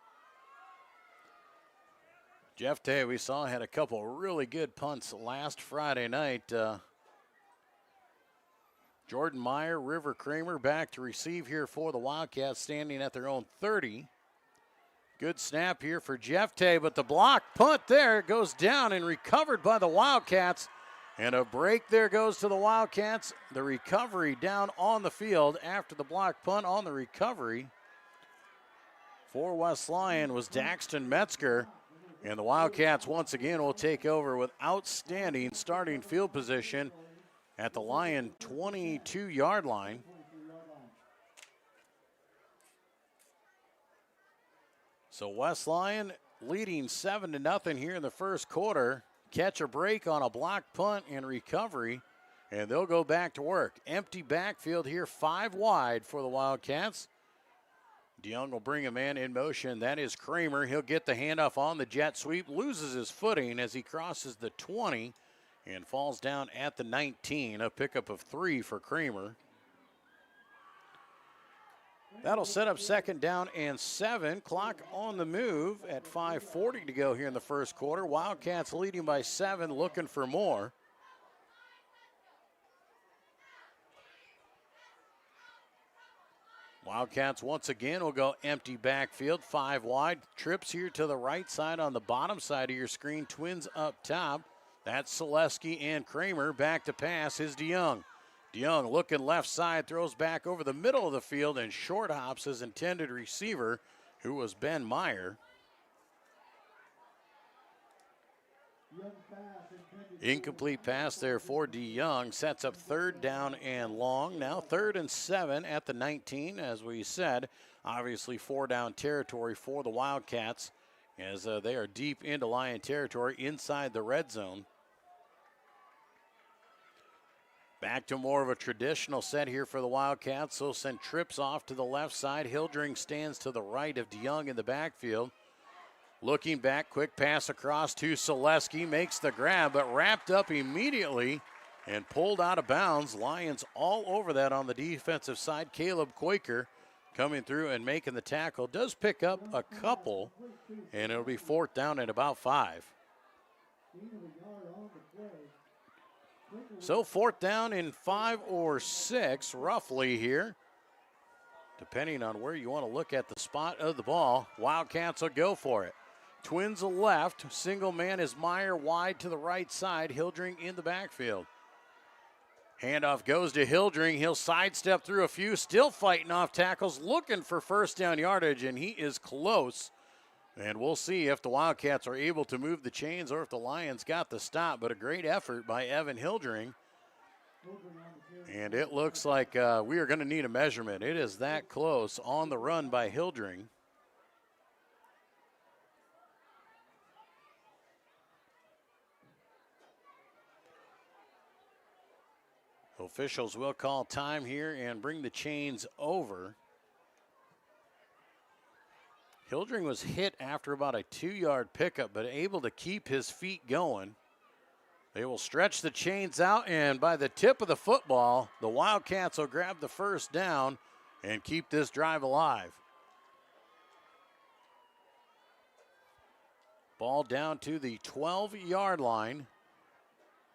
Jeff Tay, we saw, had a couple really good punts last Friday night. Jordan Meyer, River Kramer back to receive here for the Wildcats, standing at their own 30. Good snap here for Jeff Tay, but the block punt there goes down and recovered by the Wildcats. And a break there goes to the Wildcats. The recovery down on the field after the block punt on the recovery for West Lyon was Daxton Metzger. And the Wildcats once again will take over with outstanding starting field position at the Lyon 22-yard line. So West Lyon leading 7-0 here in the first quarter. Catch a break on a block punt and recovery, and they'll go back to work. Empty backfield here, 5 wide for the Wildcats. DeYoung will bring a man in motion. That is Kramer. He'll get the handoff on the jet sweep, loses his footing as he crosses the 20 and falls down at the 19. A pickup of 3 for Kramer. That'll set up second down and 7. Clock on the move at 5:40 to go here in the first quarter. Wildcats leading by 7, looking for more. Wildcats once again will go empty backfield, 5 wide. Trips here to the right side on the bottom side of your screen. Twins up top. That's Selesky and Kramer. Back to pass is DeYoung. DeYoung looking left side, throws back over the middle of the field and short hops his intended receiver who was Ben Meyer. Incomplete pass there for DeYoung. Sets up 3rd down and long. Now 3rd and 7 at the 19. As we said, obviously 4-down territory for the Wildcats as they are deep into Lion territory inside the red zone. Back to more of a traditional set here for the Wildcats. They'll send trips off to the left side. Hildring stands to the right of DeYoung in the backfield. Looking back, quick pass across to Selesky, makes the grab, but wrapped up immediately and pulled out of bounds. Lions all over that on the defensive side. Caleb Quaker coming through and making the tackle. Does pick up a couple, and it'll be 4th down at about 5. So 4th down in 5 or 6, roughly here, depending on where you want to look at the spot of the ball. Wildcats will go for it. Twins left, single man is Meyer wide to the right side. Hildring in the backfield. Handoff goes to Hildring. He'll sidestep through a few, still fighting off tackles, looking for 1st down yardage, and he is close. And we'll see if the Wildcats are able to move the chains or if the Lions got the stop, but a great effort by Evan Hildring. And it looks like we are going to need a measurement. It is that close on the run by Hildring. Officials will call time here and bring the chains over. Hildring was hit after about a 2-yard pickup, but able to keep his feet going. They will stretch the chains out, and by the tip of the football, the Wildcats will grab the 1st down and keep this drive alive. Ball down to the 12-yard line.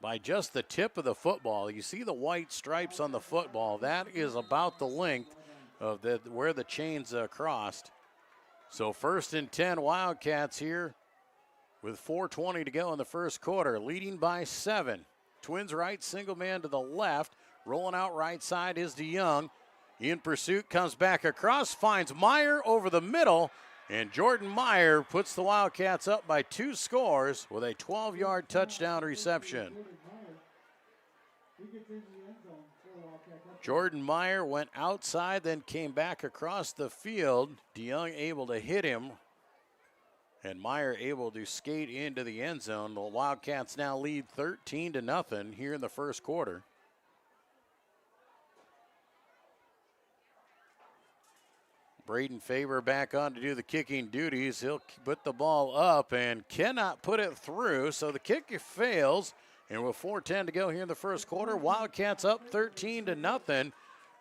By just the tip of the football. You see the white stripes on the football. That is about the length of where the chains crossed. So 1st and 10 Wildcats here with 4:20 to go in the first quarter, leading by 7. Twins right, single man to the left. Rolling out right side is DeYoung. In pursuit, comes back across, finds Meyer over the middle, and Jordan Meyer puts the Wildcats up by 2 scores with a 12-yard touchdown reception. Jordan Meyer went outside, then came back across the field. DeYoung able to hit him, and Meyer able to skate into the end zone. The Wildcats now lead 13-0 here in the first quarter. Braden Faber back on to do the kicking duties. He'll put the ball up and cannot put it through, so the kick fails. And with 4:10 to go here in the first quarter, Wildcats up 13-0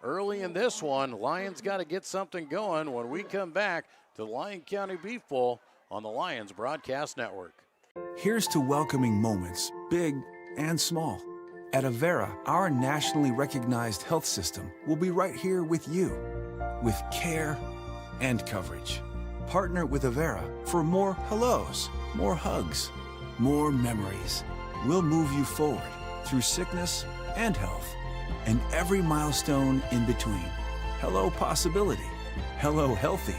early in this one. Lions got to get something going when we come back to the Lyon County Beef Bowl on the Lions Broadcast Network. Here's to welcoming moments, big and small. At Avera, our nationally recognized health system will be right here with you, with care and coverage. Partner with Avera for more hellos, more hugs, more memories. We'll move you forward through sickness and health, and every milestone in between. Hello possibility. Hello healthy.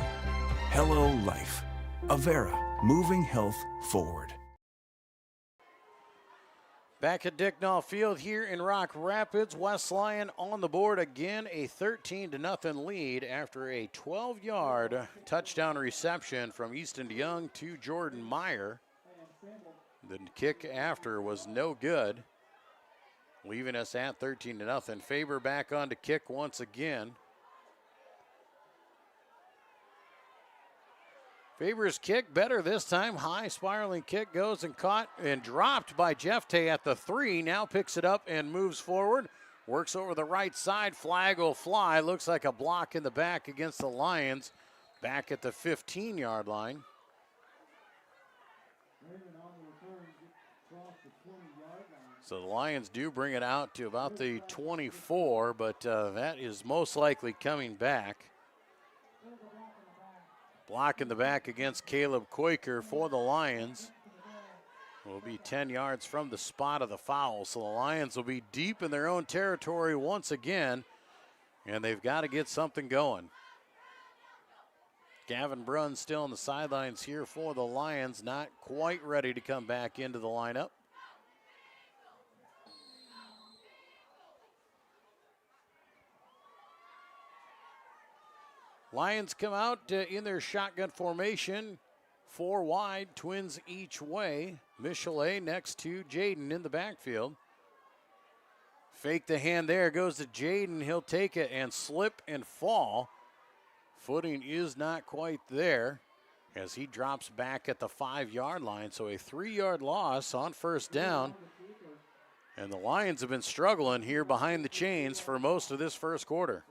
Hello life. Avera, moving health forward. Back at Dicknall Field here in Rock Rapids, West Lyon on the board again, a 13-0 lead after a 12-yard touchdown reception from Easton DeYoung to Jordan Meyer. The kick after was no good, leaving us at 13-0. Faber back on to kick once again. Faber's kick better this time. High spiraling kick goes and caught and dropped by Jeff Tay at the 3. Now picks it up and moves forward. Works over the right side. Flag will fly. Looks like a block in the back against the Lions. Back at the 15-yard line. So the Lions do bring it out to about the 24, but that is most likely coming back. Block in the back against Caleb Quaker for the Lions. Will be 10 yards from the spot of the foul. So the Lions will be deep in their own territory once again, and they've got to get something going. Gavin Brunn still on the sidelines here for the Lions, not quite ready to come back into the lineup. Lions come out in their shotgun formation. 4 wide, twins each way. Michelet next to Jaden in the backfield. Fake the hand there, goes to Jaden. He'll take it and slip and fall. Footing is not quite there as he drops back at the 5-yard line. So a 3-yard loss on first down. And the Lions have been struggling here behind the chains for most of this first quarter.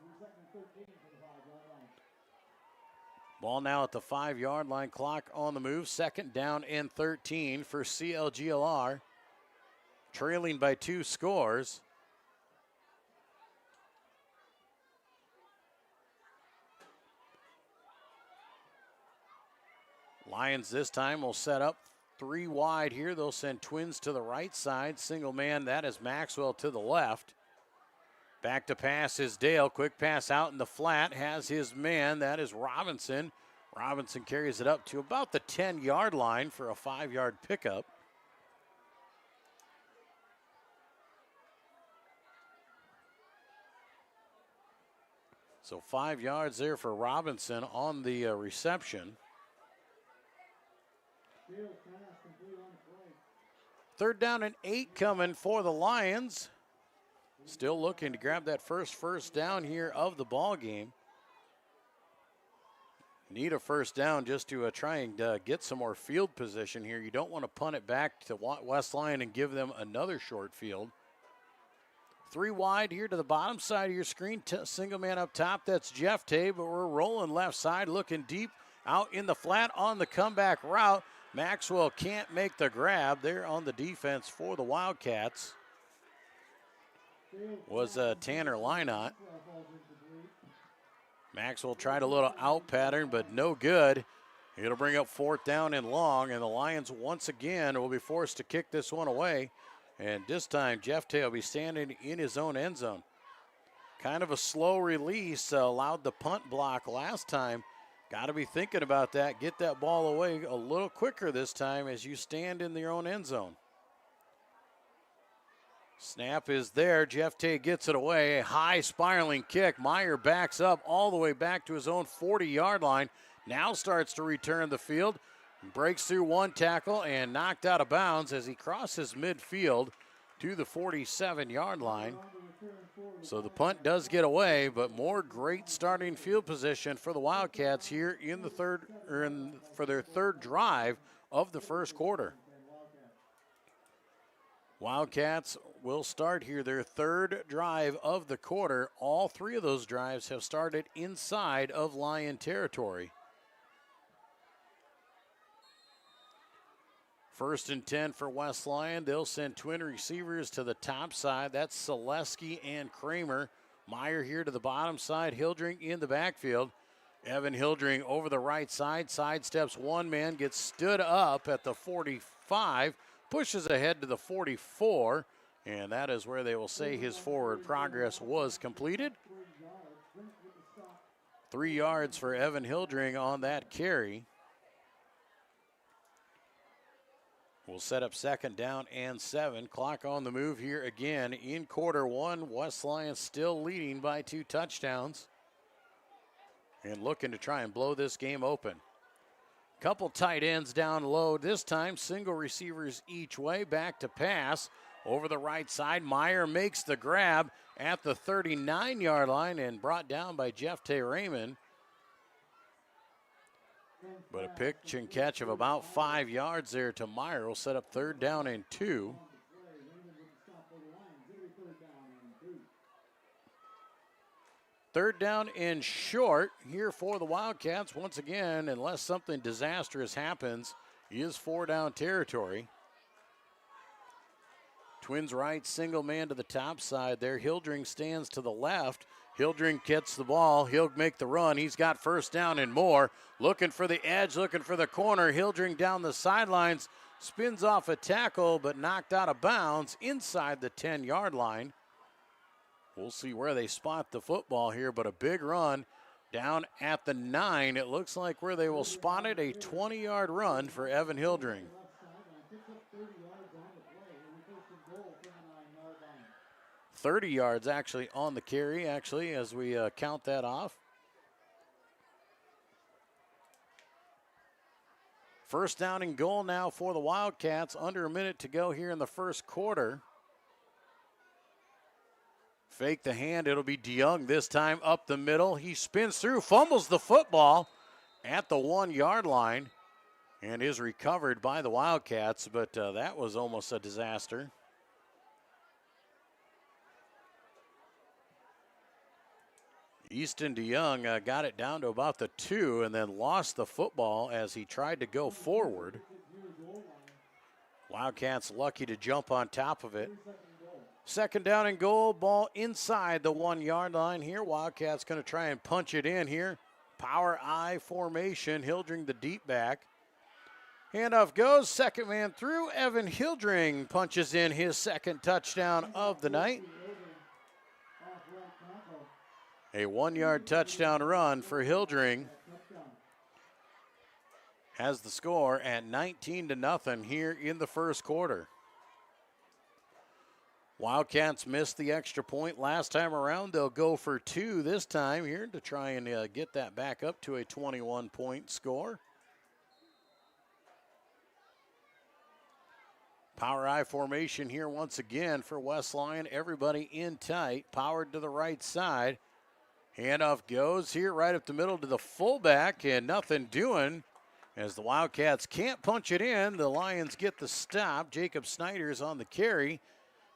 Ball now at the 5-yard line, clock on the move. 2nd down and 13 for CLGLR. Trailing by 2 scores. Lions this time will set up 3 wide here. They'll send twins to the right side. Single man, that is Maxwell to the left. Back to pass is Dale. Quick pass out in the flat. Has his man. That is Robinson. Robinson carries it up to about the 10-yard line for a 5-yard pickup. So 5 yards there for Robinson on the reception. 3rd down and 8 coming for the Lions. Still looking to grab that first down here of the ball game. Need a first down just to try and get some more field position here. You don't want to punt it back to West Lyon and give them another short field. 3 wide here to the bottom side of your screen. Single man up top, that's Jeff Tay, but we're rolling left side, looking deep out in the flat on the comeback route. Maxwell can't make the grab there on the defense for the Wildcats. Was Tanner Lynott. Maxwell tried a little out pattern, but no good. It'll bring up 4th down and long, and the Lions once again will be forced to kick this one away. And this time, Jeff Tay will be standing in his own end zone. Kind of a slow release, allowed the punt block last time. Got to be thinking about that. Get that ball away a little quicker this time as you stand in your own end zone. Snap is there. Jeff Tay gets it away. A high spiraling kick. Meyer backs up all the way back to his own 40-yard line. Now starts to return the field. Breaks through 1 tackle and knocked out of bounds as he crosses midfield to the 47-yard line. So the punt does get away, but more great starting field position for the Wildcats here in the for their 3rd drive of the first quarter. Wildcats will start here their 3rd drive of the quarter. All 3 of those drives have started inside of Lyon territory. 1st and 10 for West Lyon. They'll send twin receivers to the top side. That's Selesky and Kramer. Meyer here to the bottom side. Hildring in the backfield. Evan Hildring over the right side. Sidesteps 1 man. Gets stood up at the 45. Pushes ahead to the 44. And that is where they will say his forward progress was completed. 3 yards for Evan Hildring on that carry. We'll set up 2nd down and 7. Clock on the move here again in quarter 1. West Lyon still leading by 2 touchdowns. And looking to try and blow this game open. Couple tight ends down low. This time single receivers each way. Back to pass over the right side. Meyer makes the grab at the 39-yard line and brought down by Jeff Tay Raymond. But a pitch and catch of about 5 yards there to Meyer will set up 3rd down and 2. Third down and short here for the Wildcats. Once again, unless something disastrous happens, is 4-down territory. Twins right, single man to the top side there. Hildring stands to the left. Hildring gets the ball. He'll make the run. He's got 1st down and more. Looking for the edge, looking for the corner. Hildring down the sidelines. Spins off a tackle, but knocked out of bounds inside the 10-yard line. We'll see where they spot the football here, but a big run Down at the 9, it looks like where they will spot it, a 20-yard run for Evan Hildring. 30 yards actually on the carry, as we count that off. First down and goal now for the Wildcats. Under a minute to go here in the first quarter. Fake the hand. It'll be DeYoung this time up the middle. He spins through, fumbles the football at the 1-yard line, and is recovered by the Wildcats, but that was almost a disaster. Easton DeYoung got it down to about the 2 and then lost the football as he tried to go forward. Wildcats lucky to jump on top of it. Second down and goal, ball inside the 1-yard line here. Wildcats going to try and punch it in here. Power I formation, Hildring the deep back. Handoff goes, second man through. Evan Hildring punches in his second touchdown of the night. A 1-yard touchdown run for Hildring. Has the score at 19-0 here in the first quarter. Wildcats missed the extra point last time around. They'll go for 2 this time here to try and get that back up to a 21-point score. Power I formation here once again for West Lyon. Everybody in tight, powered to the right side. Handoff goes here right up the middle to the fullback, and nothing doing as the Wildcats can't punch it in. The Lions get the stop. Jacob Snyder's on the carry.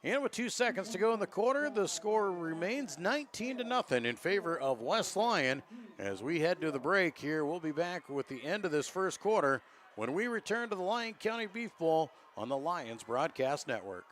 And with 2 seconds to go in the quarter, the score remains 19-0 in favor of West Lyon. As we head to the break here, we'll be back with the end of this first quarter when we return to the Lyon County Beef Bowl on the Lions Broadcast Network.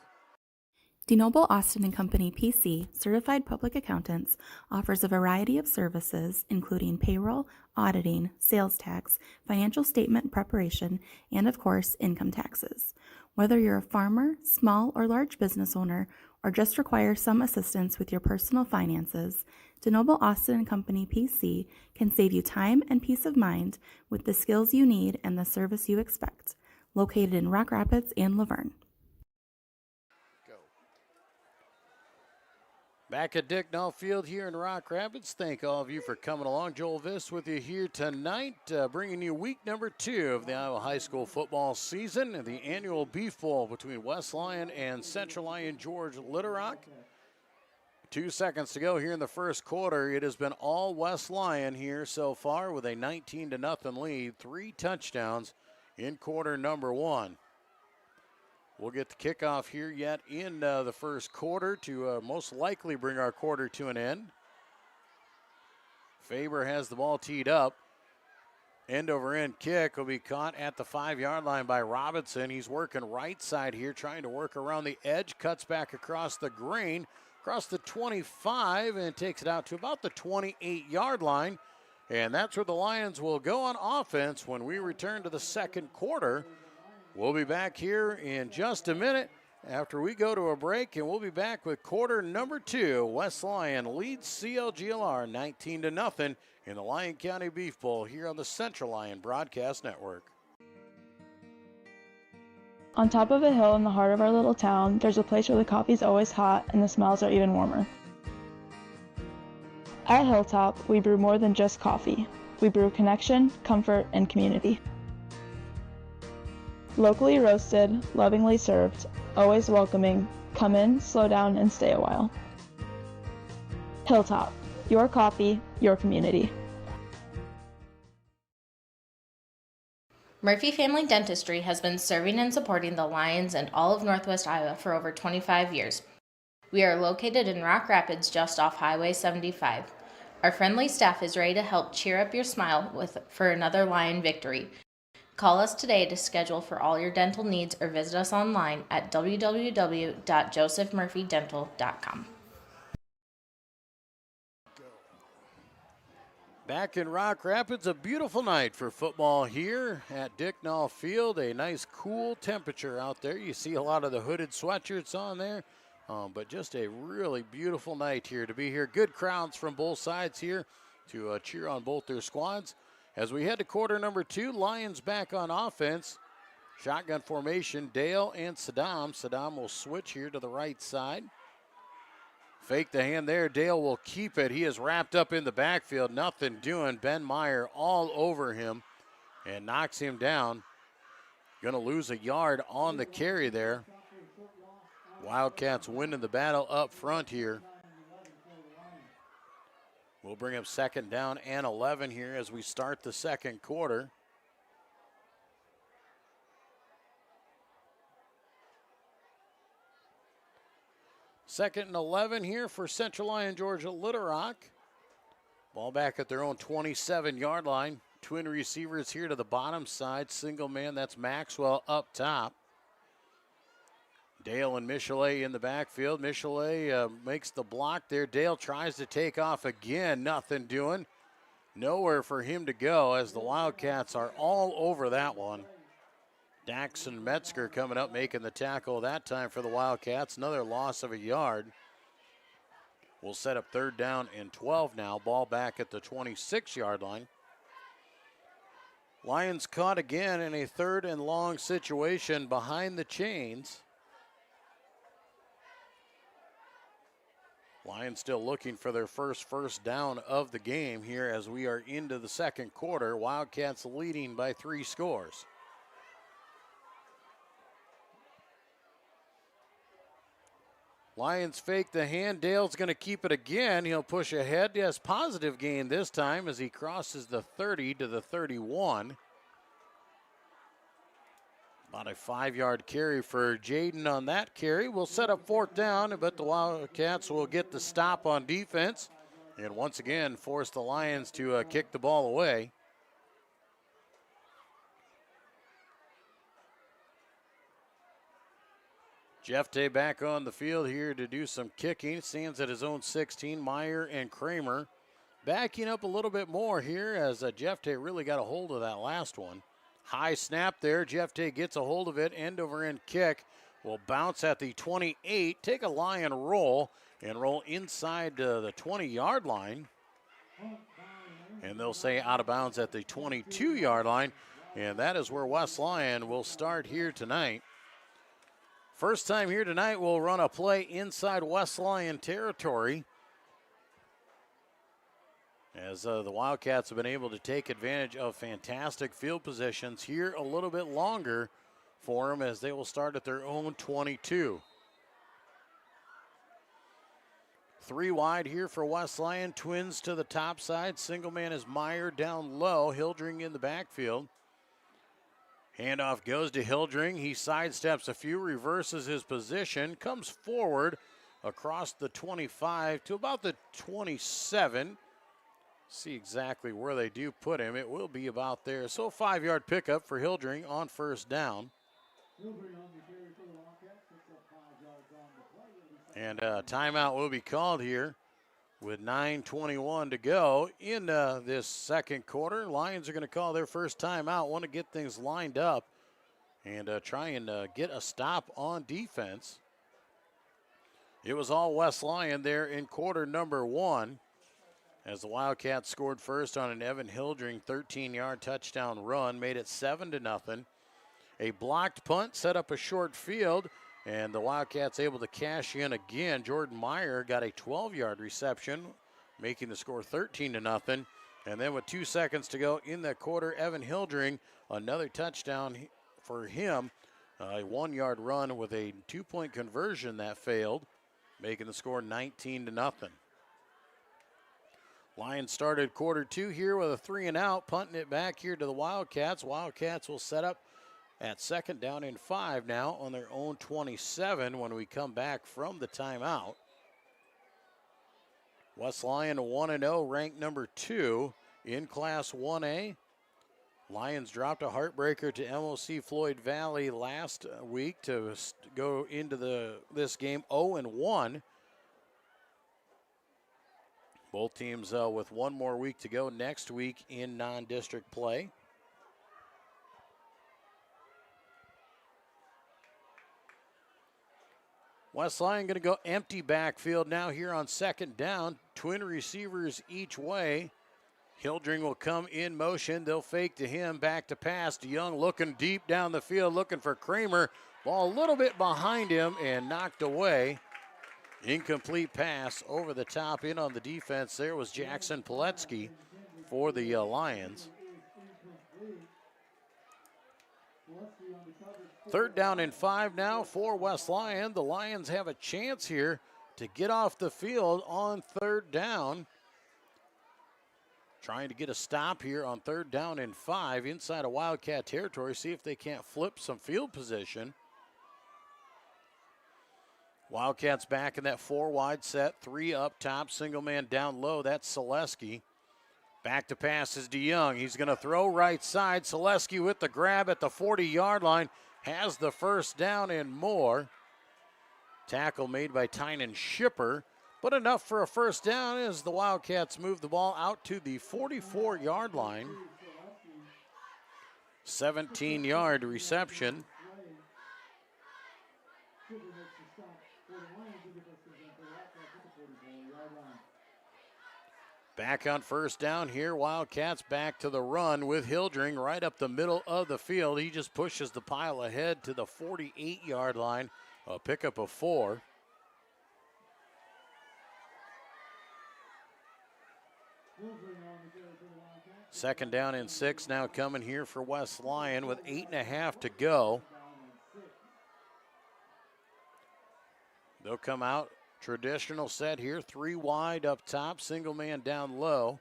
DeNoble Austin & Company PC, certified public accountants, offers a variety of services including payroll, auditing, sales tax, financial statement preparation, and of course, income taxes. Whether you're a farmer, small or large business owner, or just require some assistance with your personal finances, DeNoble Austin & Company PC can save you time and peace of mind with the skills you need and the service you expect. Located in Rock Rapids and Laverne. Back at Dicknall Field here in Rock Rapids. Thank all of you for coming along. Joel Viss with you here tonight, bringing you week number 2 of the Iowa High School football season and the annual Beef Bowl between West Lyon and Central Lyon George Little Rock. 2 seconds to go here in the first quarter. It has been all West Lyon here so far with a 19-0 lead, 3 touchdowns in quarter number 1. We'll get the kickoff here yet in the first quarter to most likely bring our quarter to an end. Faber has the ball teed up. End over end kick will be caught at the 5-yard line by Robinson. He's working right side here, trying to work around the edge, cuts back across the grain, across the 25, and takes it out to about the 28-yard line. And that's where the Lions will go on offense when we return to the second quarter. We'll be back here in just a minute after we go to a break, and we'll be back with quarter number 2. West Lyon leads CLGLR 19-0 in the Lyon County Beef Bowl here on the Central Lyon Broadcast Network. On top of a hill in the heart of our little town, there's a place where the coffee's always hot and the smells are even warmer. At Hilltop, we brew more than just coffee. We brew connection, comfort, and community. Locally roasted, lovingly served, always welcoming. Come in, slow down, and stay a while. Hilltop, your coffee, your community. Murphy Family Dentistry has been serving and supporting the Lions and all of Northwest Iowa for over 25 years. We are located in Rock Rapids just off Highway 75. Our friendly staff is ready to help cheer up your smile for another Lion victory. Call us today to schedule for all your dental needs or visit us online at www.josephmurphydental.com. Back in Rock Rapids, a beautiful night for football here at Dicknall Field. A nice cool temperature out there. You see a lot of the hooded sweatshirts on there, but just a really beautiful night here to be here. Good crowds from both sides here to cheer on both their squads. As we head to quarter number 2, Lions back on offense. Shotgun formation, Dale and Saddam. Saddam will switch here to the right side. Fake the hand there. Dale will keep it. He is wrapped up in the backfield. Nothing doing. Ben Meyer all over him and knocks him down. Going to lose a yard on the carry there. Wildcats winning the battle up front here. We'll bring up second down and 11 here as we start the second quarter. Second and 11 here for Central Lyon, Georgia Little Rock. Ball back at their own 27-yard line. Twin receivers here to the bottom side. Single man, that's Maxwell up top. Dale and Michelet in the backfield. Michelet makes the block there. Dale tries to take off again. Nothing doing. Nowhere for him to go as the Wildcats are all over that one. Daxon Metzger coming up making the tackle that time for the Wildcats. Another loss of a yard. We'll set up third down and 12 now. Ball back at the 26-yard line. Lions caught again in a third and long situation behind the chains. Lions still looking for their first down of the game here as we are into the second quarter. Wildcats leading by 3 scores. Lions fake the hand. Dale's going to keep it again. He'll push ahead. He has positive gain this time as he crosses the 30 to the 31. About a 5-yard carry for Jaden on that carry. We'll set up fourth down, but the Wildcats will get the stop on defense and once again force the Lions to kick the ball away. Jeff Day back on the field here to do some kicking. Stands at his own 16. Meyer and Kramer backing up a little bit more here as Jeff Day really got a hold of that last one. High snap there. Jeff Day gets a hold of it. End over end kick will bounce at the 28. Take a Lion roll and roll inside the 20-yard line. And they'll say out of bounds at the 22-yard line. And that is where West Lyon will start here tonight. First time here tonight, we'll run a play inside West Lyon territory. As the Wildcats have been able to take advantage of fantastic field positions here a little bit longer for them as they will start at their own 22. 3 wide here for West Lyon. Twins to the top side. Single man is Meyer down low. Hildring in the backfield. Handoff goes to Hildring. He sidesteps a few, reverses his position, comes forward across the 25 to about the 27. See exactly where they do put him. It will be about there. So 5-yard pickup for Hildring on first down. And timeout will be called here with 9:21 to go in this second quarter. Lions are going to call their first timeout. Want to get things lined up and try and get a stop on defense. It was all West Lyon there in quarter number 1 as the Wildcats scored first on an Evan Hildring 13-yard touchdown run, made it 7-0. A blocked punt set up a short field, and the Wildcats able to cash in again. Jordan Meyer got a 12-yard reception, making the score 13-0. And then with 2 seconds to go in that quarter, Evan Hildring, another touchdown for him. A 1-yard run with a 2-point conversion that failed, making the score 19-0. Lions started quarter 2 here with a 3-and-out, punting it back here to the Wildcats. Wildcats will set up at second down and 5 now on their own 27 when we come back from the timeout. West Lyon 1-0, ranked number 2 in Class 1A. Lions dropped a heartbreaker to MOC Floyd Valley last week to go into this game 0-1. Both teams with one more week to go next week in non-district play. West Lyon going to go empty backfield now here on second down. Twin receivers each way. Hildring will come in motion. They'll fake to him, back to pass. DeYoung looking deep down the field, looking for Kramer. Ball a little bit behind him and knocked away. Incomplete pass over the top. In on the defense there was Jackson Piletsky for the Lions. 3rd down and 5 now for West Lyon. The Lions have a chance here to get off the field on 3rd down. Trying to get a stop here on 3rd down and 5 inside of Wildcat territory. See if they can't flip some field position. Wildcats back in that 4 wide set, 3 up top, single man down low. That's Selesky. Back to pass is DeYoung. He's going to throw right side. Selesky with the grab at the 40-yard line. Has the first down and more. Tackle made by Tynan Shipper. But enough for a first down as the Wildcats move the ball out to the 44-yard line. 17-yard reception. Back on first down here. Wildcats back to the run with Hildring right up the middle of the field. He just pushes the pile ahead to the 48-yard line. A pickup of 4. Second down and 6 now coming here for West Lyon with 8.5 to go. They'll come out. Traditional set here, 3 wide up top, single man down low.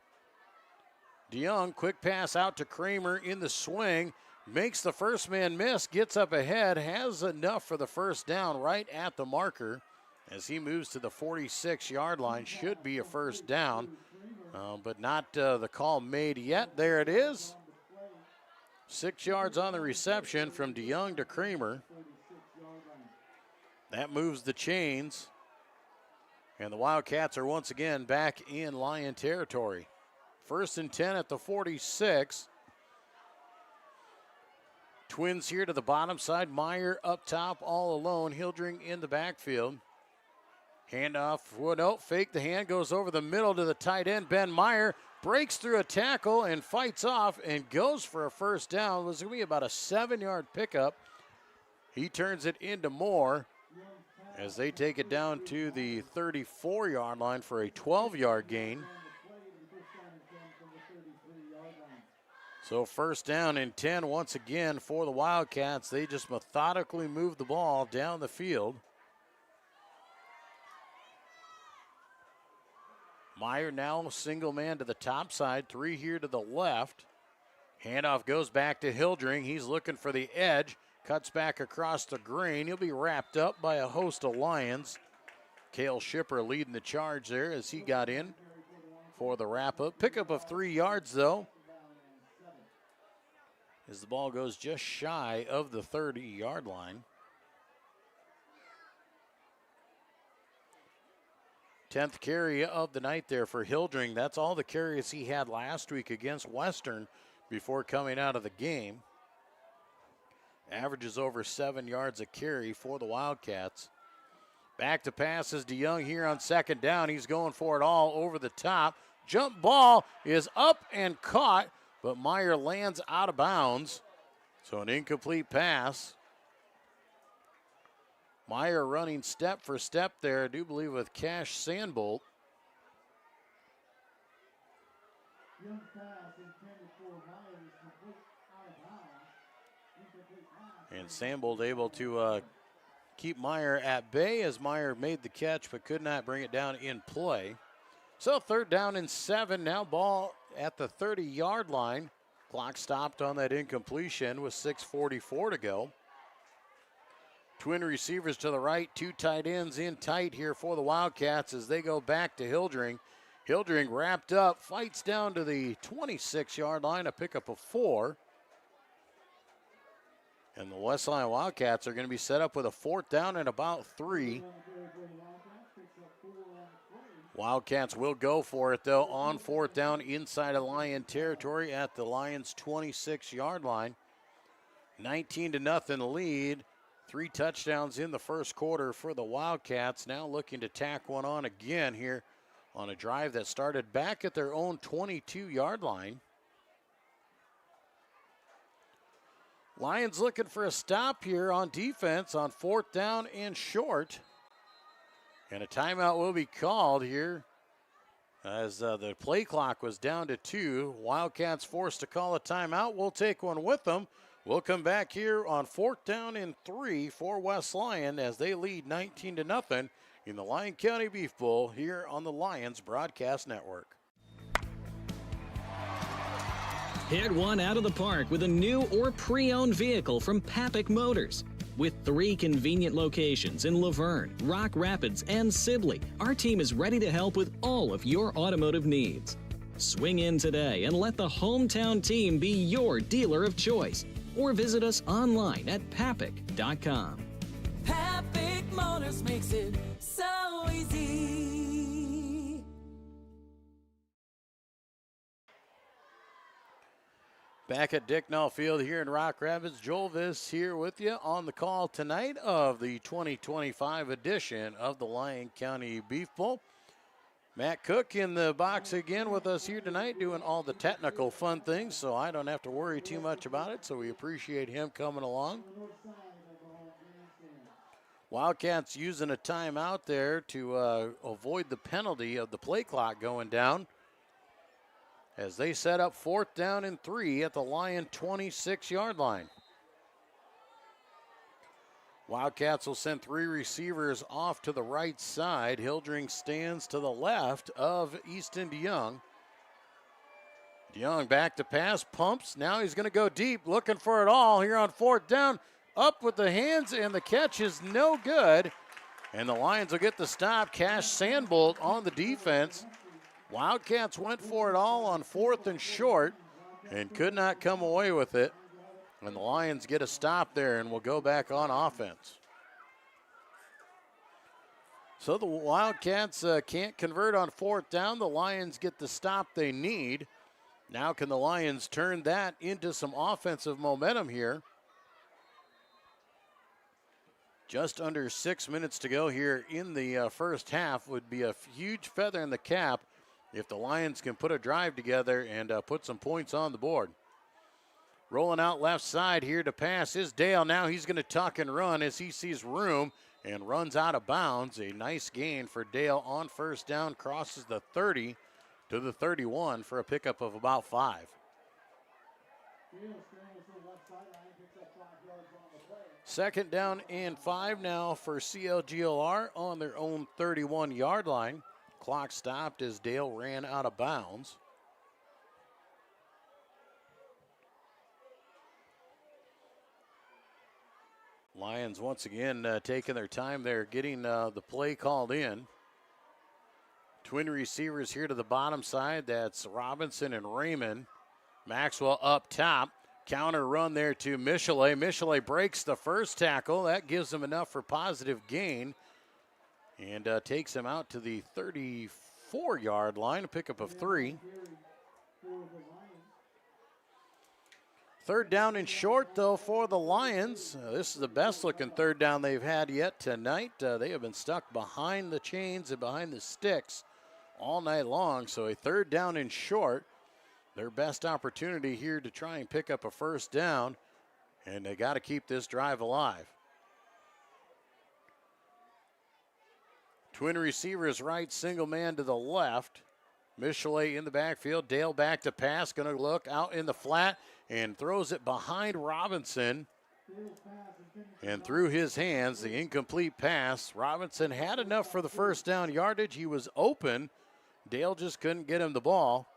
DeYoung, quick pass out to Kramer in the swing, makes the first man miss, gets up ahead, has enough for the first down right at the marker as he moves to the 46-yard line. Should be a first down, but not the call made yet. There it is. 6 yards on the reception from DeYoung to Kramer. That moves the chains. And the Wildcats are once again back in Lyon territory. 1st and 10 at the 46. Twins here to the bottom side. Meyer up top all alone. Hildring in the backfield. Handoff. No, fake the hand. Goes over the middle to the tight end. Ben Meyer breaks through a tackle and fights off and goes for a first down. It was going to be about a 7-yard pickup. He turns it into more as they take it down to the 34-yard line for a 12-yard gain. So 1st down and 10 once again for the Wildcats. They just methodically move the ball down the field. Meyer now single man to the top side, 3 here to the left. Handoff goes back to Hildring. He's looking for the edge. Cuts back across the green. He'll be wrapped up by a host of Lions. Cale Shipper leading the charge there as he got in for the wrap-up. Pickup of 3 yards, though, as the ball goes just shy of the 30-yard line. 10th carry of the night there for Hildring. That's all the carries he had last week against Western before coming out of the game. Averages over 7 yards a carry for the Wildcats. Back to pass is DeYoung here on 2nd down. He's going for it all over the top. Jump ball is up and caught, but Meyer lands out of bounds. So an incomplete pass. Meyer running step for step there, I do believe, with Cash Sandbolt. And Sandbolt able to keep Meyer at bay as Meyer made the catch but could not bring it down in play. So 3rd down and 7. Now ball at the 30-yard line. Clock stopped on that incompletion with 6:44 to go. Twin receivers to the right, 2 tight ends in tight here for the Wildcats as they go back to Hildring. Hildring wrapped up, fights down to the 26-yard line, a pickup of 4. And the West Lyon Wildcats are going to be set up with a 4th down and about 3. Wildcats will go for it, though, on 4th down inside of Lyon territory at the Lions' 26-yard line. 19-0 lead. 3 touchdowns in the first quarter for the Wildcats. Now looking to tack one on again here on a drive that started back at their own 22-yard line. Lions looking for a stop here on defense on 4th down and short. And a timeout will be called here as the play clock was down to 2. Wildcats forced to call a timeout. We'll take one with them. We'll come back here on 4th down and 3 for West Lyon as they lead 19-0 in the Lyon County Beef Bowl here on the Lions Broadcast Network. Hit one out of the park with a new or pre-owned vehicle from Papik Motors. With 3 convenient locations in Laverne, Rock Rapids, and Sibley, our team is ready to help with all of your automotive needs. Swing in today and let the hometown team be your dealer of choice. Or visit us online at papik.com. Papik Motors makes it so easy. Back at Dicknall Field here in Rock Rapids, Joel Viss here with you on the call tonight of the 2025 edition of the Lyon County Beef Bowl. Matt Cook in the box again with us here tonight doing all the technical fun things, so I don't have to worry too much about it, so we appreciate him coming along. Wildcats using a timeout there to avoid the penalty of the play clock going down as they set up 4th down and 3 at the Lyon 26-yard line. Wildcats will send 3 receivers off to the right side. Hildring stands to the left of Easton DeYoung. DeYoung back to pass, pumps. Now he's going to go deep, looking for it all here on 4th down. Up with the hands, and the catch is no good. And the Lions will get the stop. Cash Sandbolt on the defense. Wildcats went for it all on 4th and short and could not come away with it. And the Lions get a stop there and will go back on offense. So the Wildcats can't convert on 4th down. The Lions get the stop they need. Now can the Lions turn that into some offensive momentum here? Just under 6 minutes to go here in the first half. Would be a huge feather in the cap if the Lions can put a drive together and put some points on the board. Rolling out left side here to pass is Dale. Now he's going to tuck and run as he sees room and runs out of bounds. A nice gain for Dale on 1st down. Crosses the 30 to the 31 for a pickup of about 5. 2nd down and 5 now for CLGLR on their own 31-yard line. Clock stopped as Dale ran out of bounds. Lions once again taking their time there, getting the play called in. Twin receivers here to the bottom side. That's Robinson and Raymond. Maxwell up top. Counter run there to Michelet. Michelet breaks the first tackle. That gives him enough for positive gain. And takes him out to the 34-yard line, a pickup of 3. 3rd down and short, though, for the Lions. This is the best-looking 3rd down they've had yet tonight. They have been stuck behind the chains and behind the sticks all night long. So a 3rd down and short, their best opportunity here to try and pick up a 1st down. And they got to keep this drive alive. Twin receivers right, single man to the left. Michelet in the backfield. Dale back to pass. Going to look out in the flat and throws it behind Robinson. And through his hands, the incomplete pass. Robinson had enough for the 1st down yardage. He was open. Dale just couldn't get him the ball.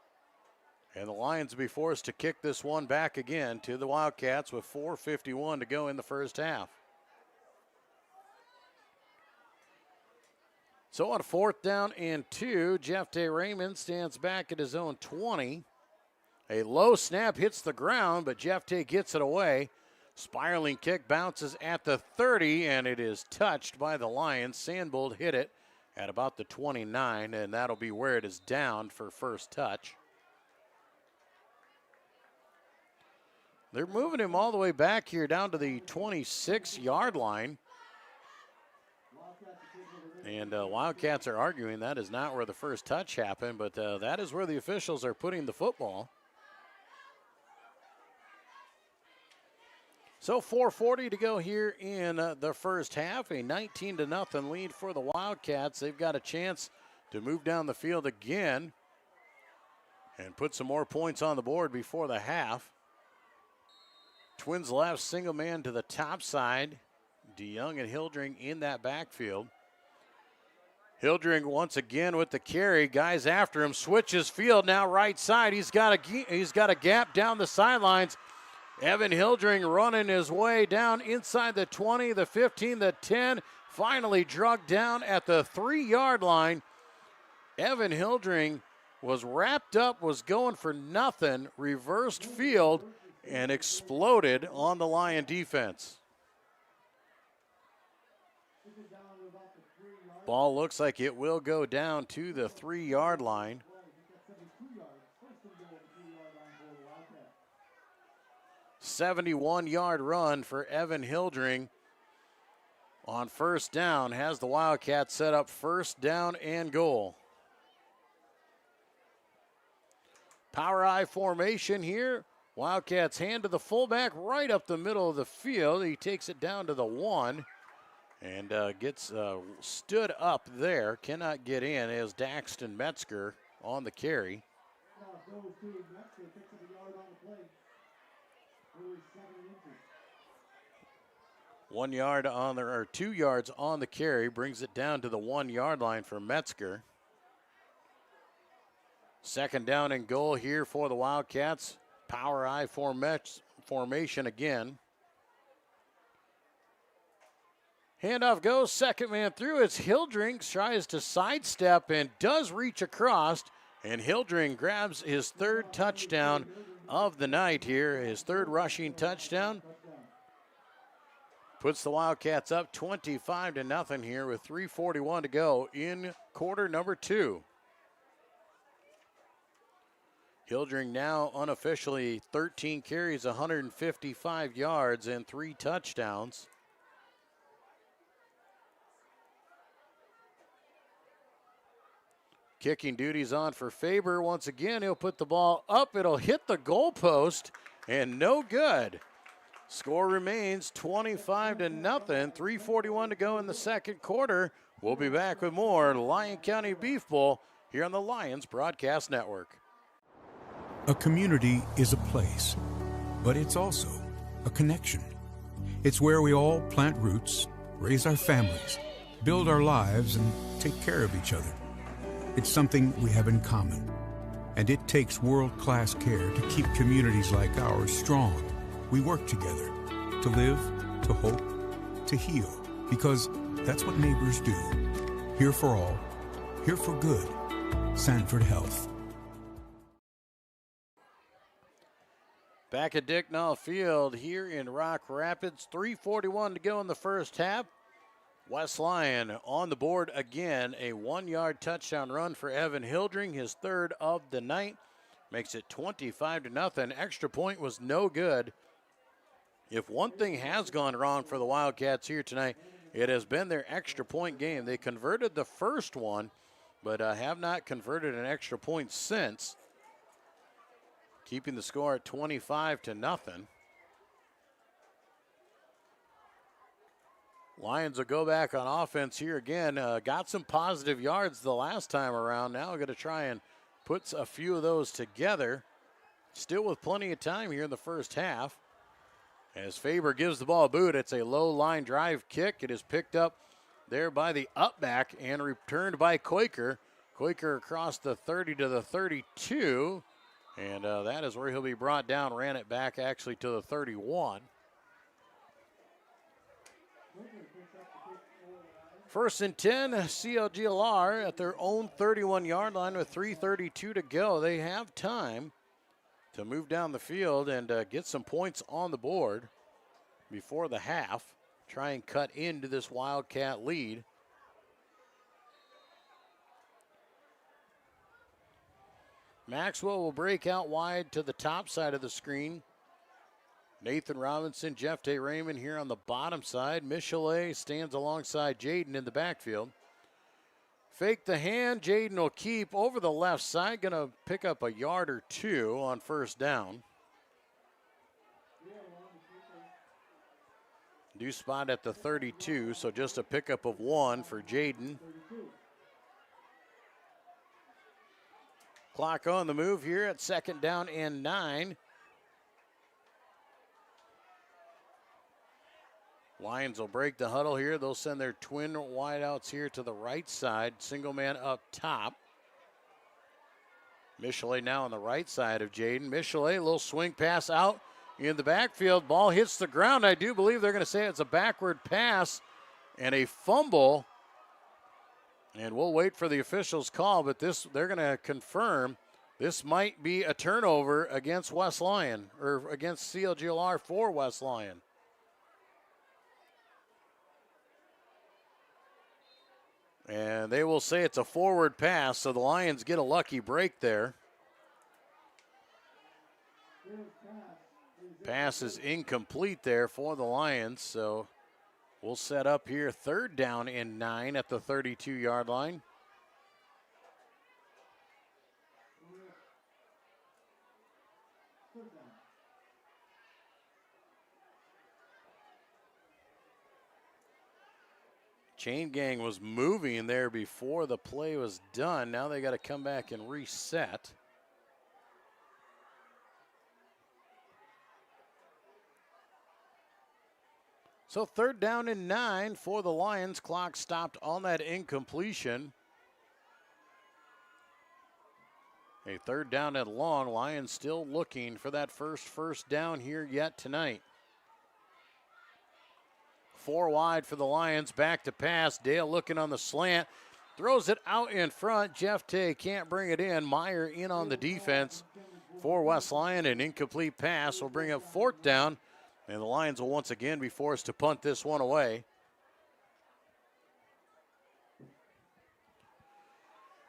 And the Lions will be forced to kick this one back again to the Wildcats with 4:51 to go in the first half. So on 4th down and 2, Jeff Day Raymond stands back at his own 20. A low snap hits the ground, but Jeff Day gets it away. Spiraling kick bounces at the 30, and it is touched by the Lions. Sandbolt hit it at about the 29, and that'll be where it is down for first touch. They're moving him all the way back here down to the 26-yard line. And Wildcats are arguing that is not where the first touch happened, but that is where the officials are putting the football. So 4:40 to go here in the first half. A 19-0 lead for the Wildcats. They've got a chance to move down the field again and put some more points on the board before the half. Twins left, single man to the top side. DeYoung and Hildring in that backfield. Hildring once again with the carry. Guys after him. Switches field now right side. He's got a gap down the sidelines. Evan Hildring running his way down inside the 20, the 15, the 10. Finally drugged down at the 3-yard line. Evan Hildring was wrapped up, was going for nothing, reversed field, and exploded on the Lion defense. Ball looks like it will go down to the 3-yard line. "71-yard run for Evan Hildring on first down. Has the Wildcats set up first down and goal. Power I formation here. Wildcats hand to the fullback right up the middle of the field. He takes it down to the 1 and gets stood up there. Cannot get in as Daxton Metzger on the carry. 1 yard on the, or 2 yards on the carry, brings it down to the 1-yard line for Metzger. Second down and goal here for the Wildcats. Power I formation again. Handoff goes, second man through. It's Hildring, tries to sidestep and does reach across. And Hildring grabs his third touchdown of the night here, his third rushing touchdown. Puts the Wildcats up 25-0 here with 3:41 to go in quarter number 2. Hildring now unofficially 13 carries, 155 yards, and 3 touchdowns. Kicking duties on for Faber. Once again, he'll put the ball up. It'll hit the goalpost, and no good. Score remains 25-0. 3:41 to go in the second quarter. We'll be back with more Lyon County Beef Bowl here on the Lions Broadcast Network. A community is a place, but it's also a connection. It's where we all plant roots, raise our families, build our lives, and take care of each other. It's something we have in common, and it takes world-class care to keep communities like ours strong. We work together to live, to hope, to heal, because that's what neighbors do. Here for all, here for good. Sanford Health. Back at Dicknall Field here in Rock Rapids. 3:41 to go in the first half. West Lyon on the board again. A 1-yard touchdown run for Evan Hildring, his third of the night. Makes it 25-0. Extra point was no good. If one thing has gone wrong for the Wildcats here tonight, it has been their extra point game. They converted the first one, but have not converted an extra point since. Keeping the score at 25-0. Lions will go back on offense here again. Got some positive yards the last time around. Now we're going to try and put a few of those together. Still with plenty of time here in the first half. As Faber gives the ball a boot, it's a low line drive kick. It is picked up there by the upback and returned by Quaker. Quaker across the 30 to the 32. And that is where he'll be brought down. Ran it back actually to the 31. First and 10, CLGLR at their own 31-yard line with 3:32 to go. They have time to move down the field and get some points on the board before the half. Try and cut into this Wildcat lead. Maxwell will break out wide to the top side of the screen. Nathan Robinson, Jeff Tay Raymond here on the bottom side. Michelet stands alongside Jaden in the backfield. Fake the hand. Jaden will keep over the left side. Going to pick up a yard or two on first down. New spot at the 32, so just a pickup of 1 for Jaden. Clock on the move here at 2nd down and 9. Lions will break the huddle here. They'll send their twin wideouts here to the right side. Single man up top. Michelet now on the right side of Jaden. Michelet, a little swing pass out in the backfield. Ball hits the ground. I do believe they're going to say it's a backward pass and a fumble. And we'll wait for the officials' call, but they're going to confirm this might be a turnover against West Lyon, or against CLGLR for West Lyon. And they will say it's a forward pass, so the Lions get a lucky break there. Pass is incomplete there for the Lions, so we'll set up here 3rd down and 9 at the 32-yard line. Chain gang was moving there before the play was done. Now they got to come back and reset. So 3rd down and 9 for the Lions. Clock stopped on that incompletion. A 3rd down and long. Lions still looking for that first down here yet tonight. 4 wide for the Lions. Back to pass. Dale looking on the slant. Throws it out in front. Jeff Tay can't bring it in. Meyer in on the defense for West Lyon. An incomplete pass will bring up 4th down. And the Lions will once again be forced to punt this one away.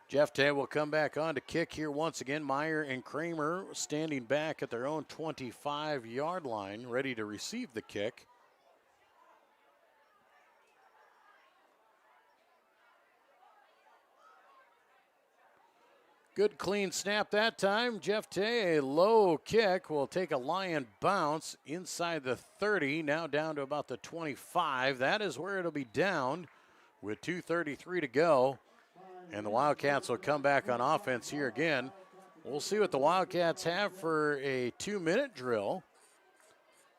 Jeff Tay will come back on to kick here once again. Meyer and Kramer standing back at their own 25-yard line, ready to receive the kick. Good clean snap that time. Jeff Tay, a low kick, will take a Lion bounce inside the 30, now down to about the 25. That is where it'll be down with 2:33 to go. And the Wildcats will come back on offense here again. We'll see what the Wildcats have for a 2-minute drill.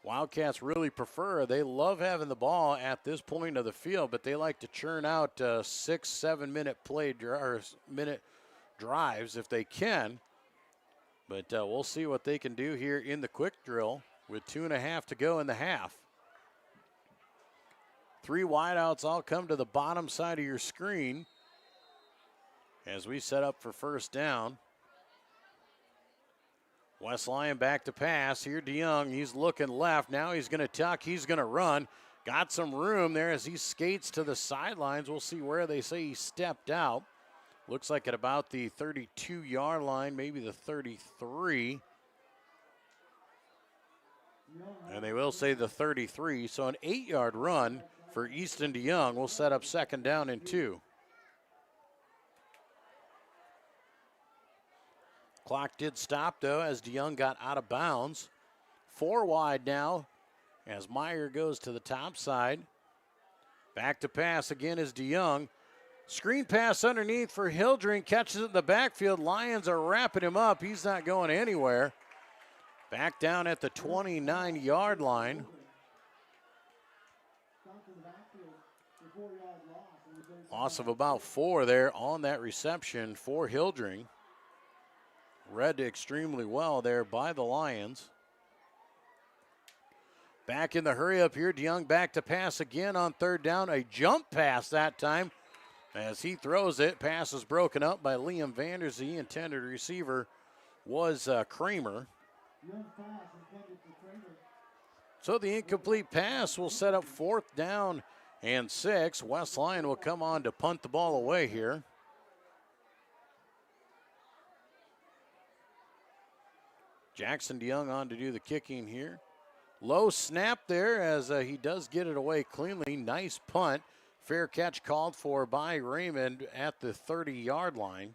Wildcats really prefer, they love having the ball at this point of the field, but they like to churn out 6-7 minute minute drives if they can. But we'll see what they can do here in the quick drill with 2.5 to go in the half. 3 wideouts all come to the bottom side of your screen as we set up for first down. West Lyon back to pass. Here DeYoung, he's looking left. Now he's going to tuck, he's going to run. Got some room there as he skates to the sidelines. We'll see where they say he stepped out. Looks like at about the 32-yard line, maybe the 33. And they will say the 33. So an 8-yard run for Easton DeYoung will set up 2nd down and 2. Clock did stop, though, as DeYoung got out of bounds. 4 wide now as Meyer goes to the top side. Back to pass again is DeYoung. Screen pass underneath for Hildring, catches it in the backfield. Lions are wrapping him up. He's not going anywhere. Back down at the 29-yard line. Loss of about 4 there on that reception for Hildring. Read extremely well there by the Lions. Back in the hurry up here. DeYoung back to pass again on 3rd down. A jump pass that time. As he throws it, pass is broken up by Liam Vanderzee. Intended receiver was Kramer. So the incomplete pass will set up 4th down and 6. West Lyon will come on to punt the ball away here. Jackson DeYoung on to do the kicking here. Low snap there as he does get it away cleanly. Nice punt. Fair catch called for by Raymond at the 30-yard line.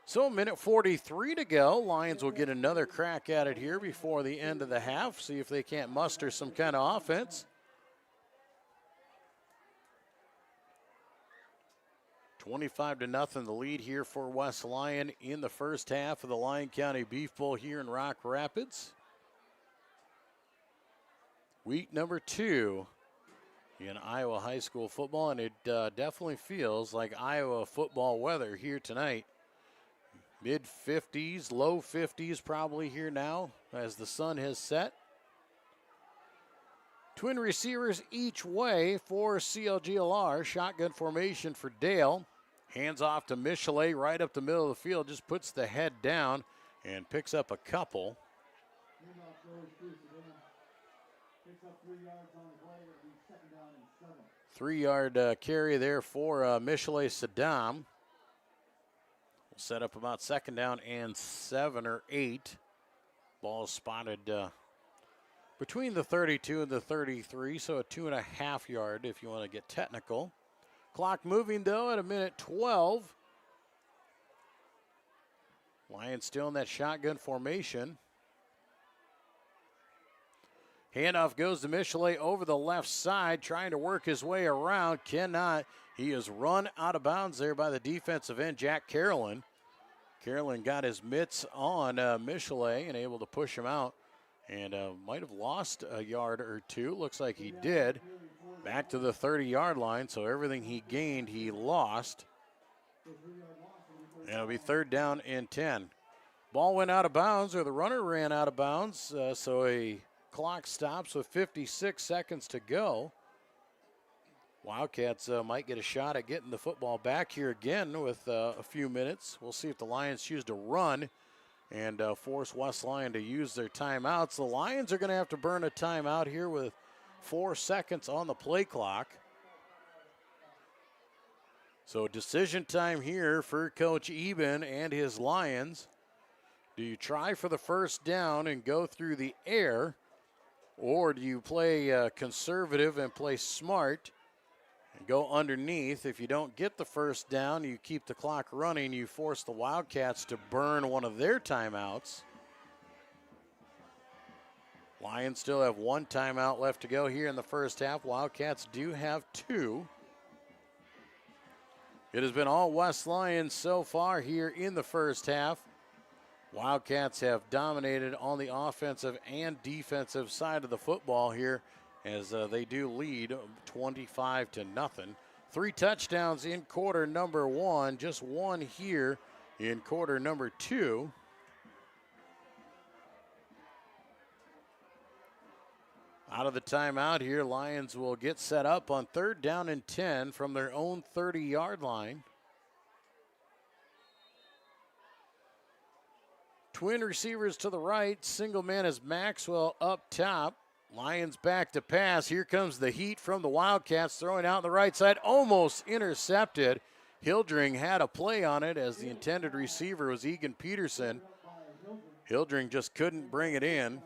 So a minute 43 to go. Lions will get another crack at it here before the end of the half. See if they can't muster some kind of offense. 25-0 the lead here for West Lyon in the first half of the Lyon County Beef Bowl here in Rock Rapids. Week number 2 in Iowa high school football, and it definitely feels like Iowa football weather here tonight. Mid-50s, low 50s probably here now as the sun has set. Twin receivers each way for CLGLR. Shotgun formation for Dale. Hands off to Michelet right up the middle of the field. Just puts the head down and picks up a couple. 3-yard carry there for Michelet Saddam. Set up about 2nd down and 7 or 8. Ball spotted between the 32 and the 33, so a 2.5 yard if you want to get technical. Clock moving though at a minute 12. Lions still in that shotgun formation. Handoff goes to Michelet over the left side, trying to work his way around. Cannot. He is run out of bounds there by the defensive end, Jack Carolyn. Carolyn got his mitts on Michelet and able to push him out, and might have lost a yard or two. Looks like he did. Back to the 30-yard line, so everything he gained, he lost. And it'll be 3rd down and 10. Ball went out of bounds, or the runner ran out of bounds, so a clock stops with 56 seconds to go. Wildcats might get a shot at getting the football back here again with a few minutes. We'll see if the Lions choose to run and force West Lyon to use their timeouts. The Lions are going to have to burn a timeout here with 4 seconds on the play clock. So decision time here for Coach Eben and his Lions. Do you try for the first down and go through the air, or do you play conservative and play smart and go underneath? If you don't get the first down, you keep the clock running. You force the Wildcats to burn one of their timeouts. Lions still have 1 timeout left to go here in the first half. Wildcats do have 2. It has been all West Lions so far here in the first half. Wildcats have dominated on the offensive and defensive side of the football here as they do lead 25-0. 3 touchdowns in quarter number 1, just 1 here in quarter number 2. Out of the timeout here, Lions will get set up on 3rd down and 10 from their own 30-yard line. Twin receivers to the right. Single man is Maxwell up top. Lions back to pass. Here comes the heat from the Wildcats, throwing out the right side. Almost intercepted. Hildring had a play on it as the intended receiver was Egan Peterson. Hildring just couldn't bring it in.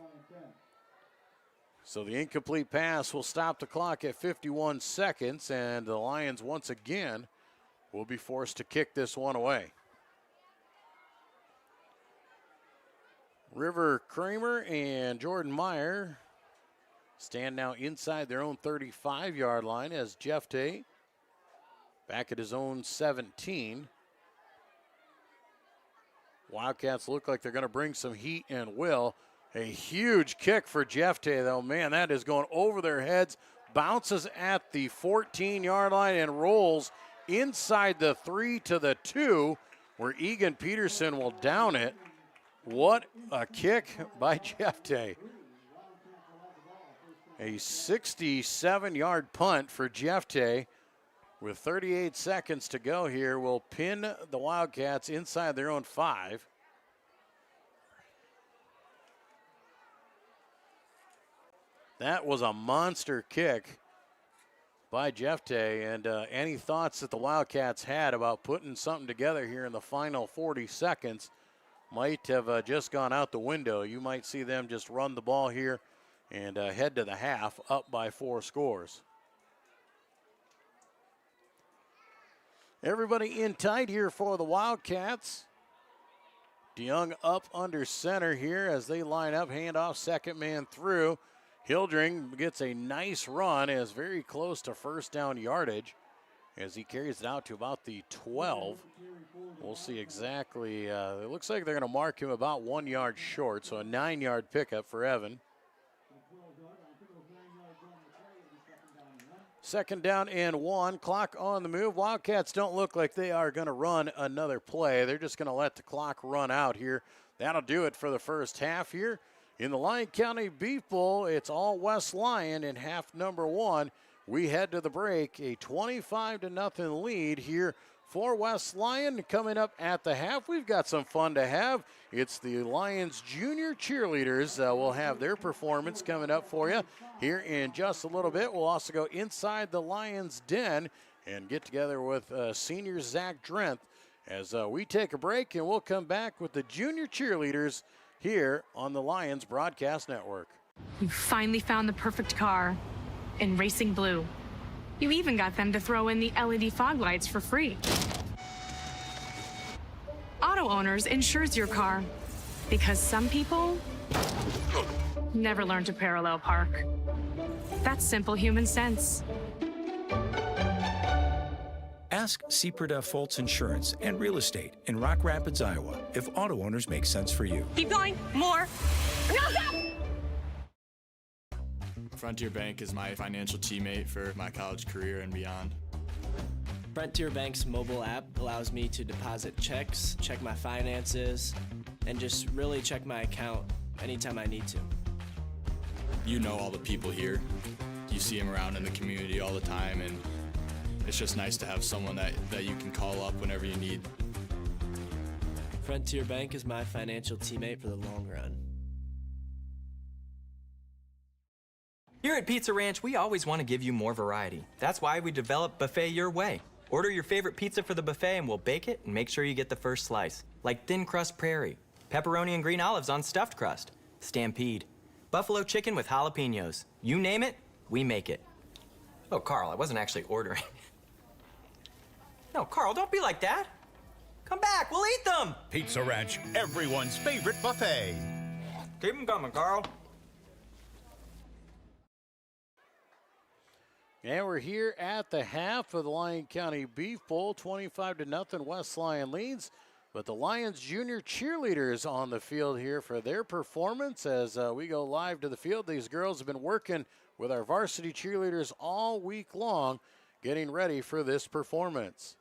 So the incomplete pass will stop the clock at 51 seconds, and the Lions once again will be forced to kick this one away. River Kramer and Jordan Meyer stand now inside their own 35-yard line as Jeff Tate back at his own 17. Wildcats look like they're going to bring some heat and will. A huge kick for Jeff Tate, though. Man, that is going over their heads. Bounces at the 14-yard line and rolls inside the 3 to the 2, where Egan Peterson will down it. What a kick by Jeff Tate. A 67-yard punt for Jeff Tate with 38 seconds to go here will pin the Wildcats inside their own 5. That was a monster kick by Jeff Tate, and any thoughts that the Wildcats had about putting something together here in the final 40 seconds might have just gone out the window. You might see them just run the ball here and head to the half up by 4 scores. Everybody in tight here for the Wildcats. DeYoung up under center here as they line up, handoff, second man through. Hildring gets a nice run, is very close to first down yardage as he carries it out to about the 12. We'll see exactly. It looks like they're going to mark him about 1 yard short, so a 9-yard pickup for Evan. Second down and 1, clock on the move. Wildcats don't look like they are going to run another play. They're just going to let the clock run out here. That'll do it for the first half here. In the Lyon County Beef Bowl, it's all West Lyon in half number 1. We head to the break, a 25-0 lead here for West Lyon. Coming up at the half, we've got some fun to have. It's the Lions junior cheerleaders. We'll have their performance coming up for you here in just a little bit. We'll also go inside the Lions den and get together with senior Zach Drenth as we take a break, and we'll come back with the junior cheerleaders here on the Lions Broadcast Network. You finally found the perfect car in racing blue. You even got them to throw in the LED fog lights for free. Auto Owners insures your car because some people never learn to parallel park. That's simple human sense. Ask Seaperda Foltz Insurance and Real Estate in Rock Rapids, Iowa, if Auto Owners make sense for you. Keep going. More. No, stop! Frontier Bank is my financial teammate for my college career and beyond. Frontier Bank's mobile app allows me to deposit checks, check my finances, and just really check my account anytime I need to. You know all the people here. You see them around in the community all the time, and it's just nice to have someone that you can call up whenever you need. Frontier Bank is my financial teammate for the long run. Here at Pizza Ranch, we always want to give you more variety. That's why we developed Buffet Your Way. Order your favorite pizza for the buffet and we'll bake it and make sure you get the first slice. Like thin crust prairie, pepperoni and green olives on stuffed crust, stampede, buffalo chicken with jalapenos. You name it, we make it. Oh, Carl, I wasn't actually ordering. No, Carl, don't be like that. Come back, we'll eat them. Pizza Ranch, everyone's favorite buffet. Keep them coming, Carl. And we're here at the half of the Lyon County Beef Bowl. 25-0 West Lyon leads. But the Lions junior cheerleaders on the field here for their performance as we go live to the field. These girls have been working with our varsity cheerleaders all week long, getting ready for this performance.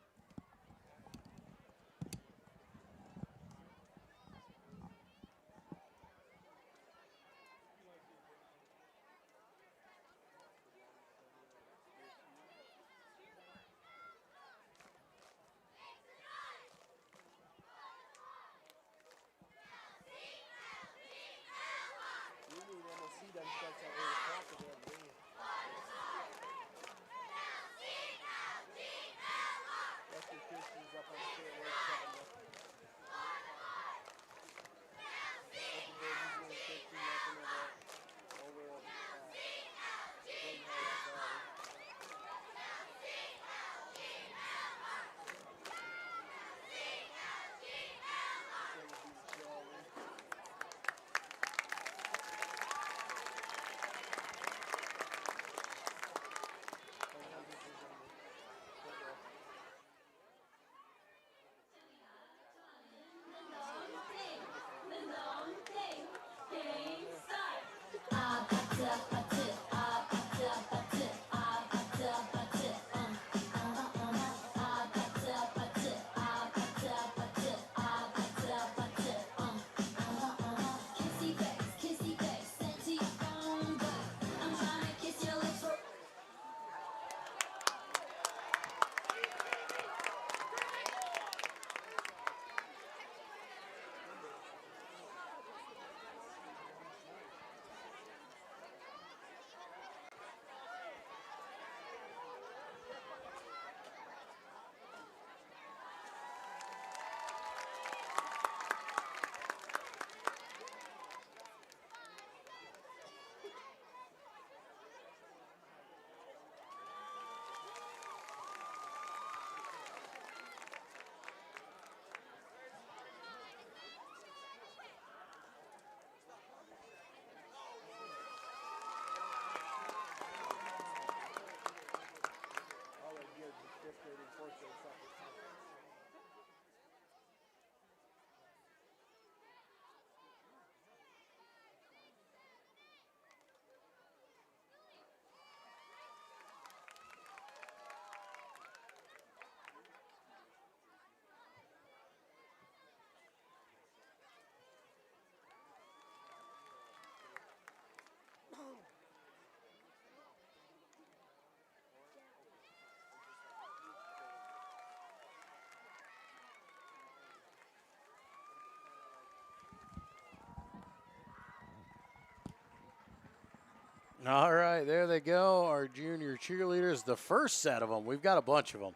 All right, there they go, our junior cheerleaders. The first set of them. We've got a bunch of them.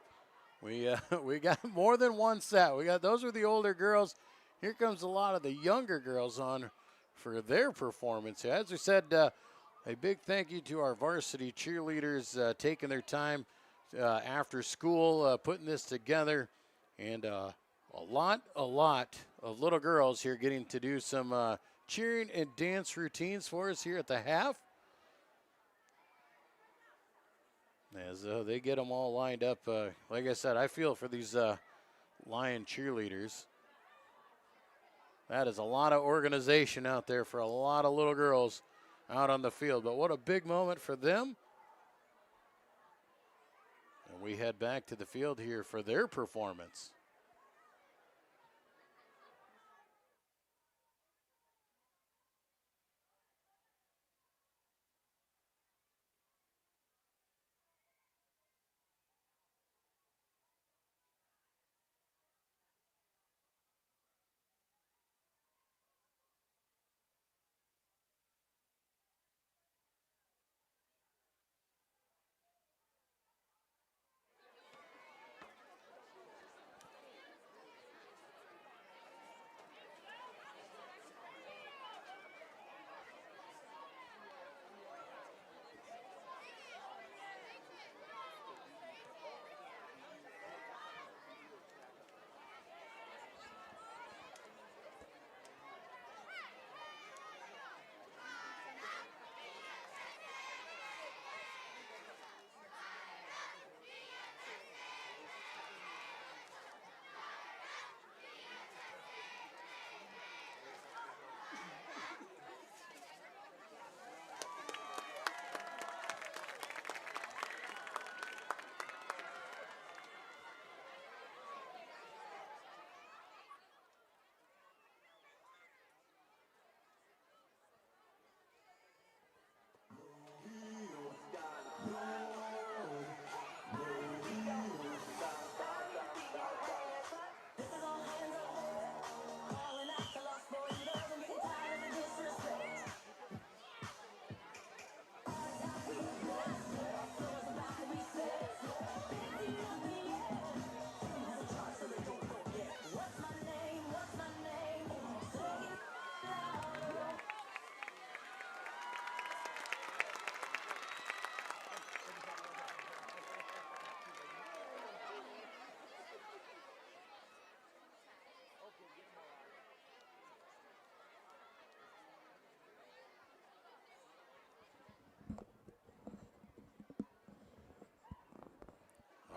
We got more than one set. Those are the older girls. Here comes a lot of the younger girls on for their performance. As we said, a big thank you to our varsity cheerleaders taking their time after school, putting this together, and a lot of little girls here getting to do some cheering and dance routines for us here at the half. As they get them all lined up. Like I said, I feel for these Lyon cheerleaders. That is a lot of organization out there for a lot of little girls out on the field. But what a big moment for them. And we head back to the field here for their performance.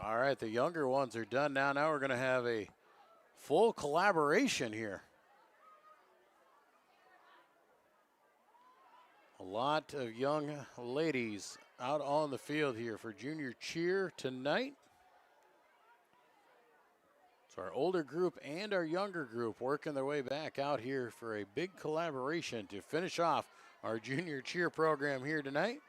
All right, the younger ones are done now. Now we're going to have a full collaboration here. A lot of young ladies out on the field here for junior cheer tonight. So our older group and our younger group working their way back out here for a big collaboration to finish off our junior cheer program here tonight.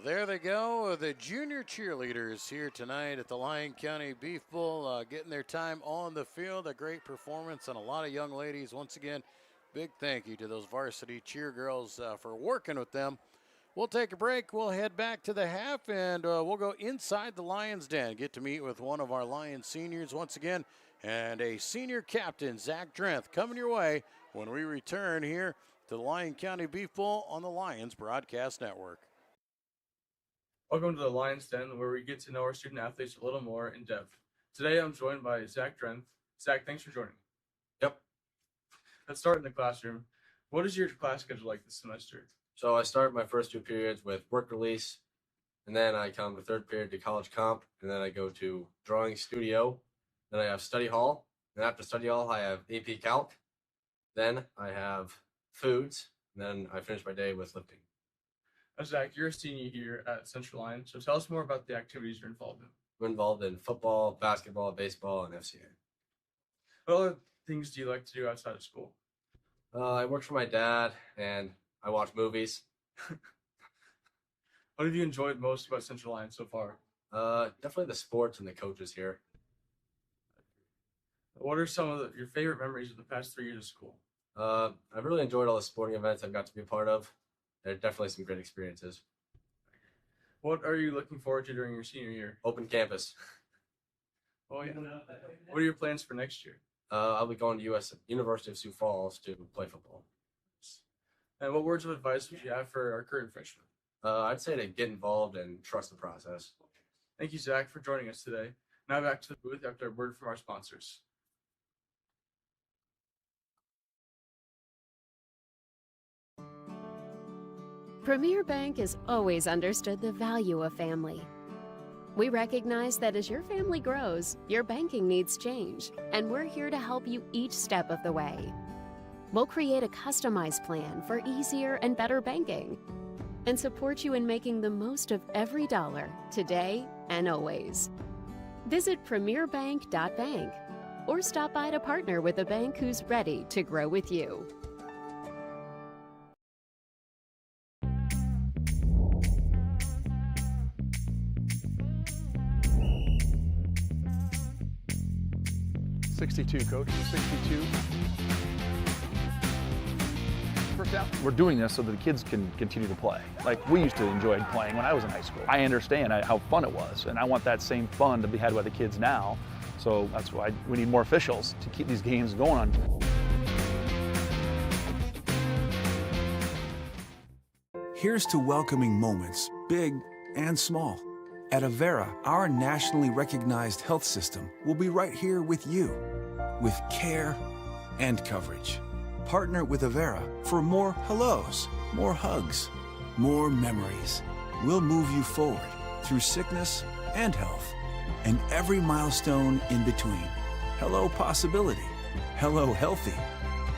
there they go, the junior cheerleaders here tonight at the Lyon County Beef Bowl, getting their time on the field. A great performance and a lot of young ladies. Once again, big thank you to those varsity cheer girls for working with them. We'll take a break. We'll head back to the half, and we'll go inside the Lions Den. Get to meet with one of our Lions seniors once again, and a senior captain, Zach Drenth, coming your way when we return here to the Lyon County Beef Bowl on the Lions Broadcast Network. Welcome to the Lions Den, where we get to know our student athletes a little more in depth. Today I'm joined by Zach Drenth. Zach, thanks for joining me. Yep. Let's start in the classroom. What is your class schedule like this semester? So I start my first 2 periods with work release, and then I come to 3rd period to college comp, and then I go to drawing studio. Then I have study hall, and after study hall I have AP Calc. Then I have foods, and then I finish my day with lifting. Zach, you're a senior here at Central Lyon, so tell us more about the activities you're involved in. I'm involved in football, basketball, baseball, and FCA. What other things do you like to do outside of school? I work for my dad, and I watch movies. What have you enjoyed most about Central Lyon so far? Definitely the sports and the coaches here. What are some of your favorite memories of the past 3 years of school? I've really enjoyed all the sporting events I've got to be a part of. There are definitely some great experiences. What are you looking forward to during your senior year? Open campus. Oh, yeah. What are your plans for next year? I'll be going to University of Sioux Falls to play football. And what words of advice would you have for our current freshmen? I'd say to get involved and trust the process. Thank you, Zach, for joining us today. Now back to the booth after a word from our sponsors. Premier Bank has always understood the value of family. We recognize that as your family grows, your banking needs change, and we're here to help you each step of the way. We'll create a customized plan for easier and better banking and support you in making the most of every dollar, today and always. Visit premierbank.bank or stop by to partner with a bank who's ready to grow with you. .62, Coach. 62. First down. We're doing this so that the kids can continue to play. Like we used to enjoy playing when I was in high school. I understand how fun it was, and I want that same fun to be had by the kids now. So that's why we need more officials to keep these games going on. Here's to welcoming moments, big and small. At Avera, our nationally recognized health system will be right here with you, with care and coverage. Partner with Avera for more hellos, more hugs, more memories. We'll move you forward through sickness and health, and every milestone in between. Hello possibility, hello healthy,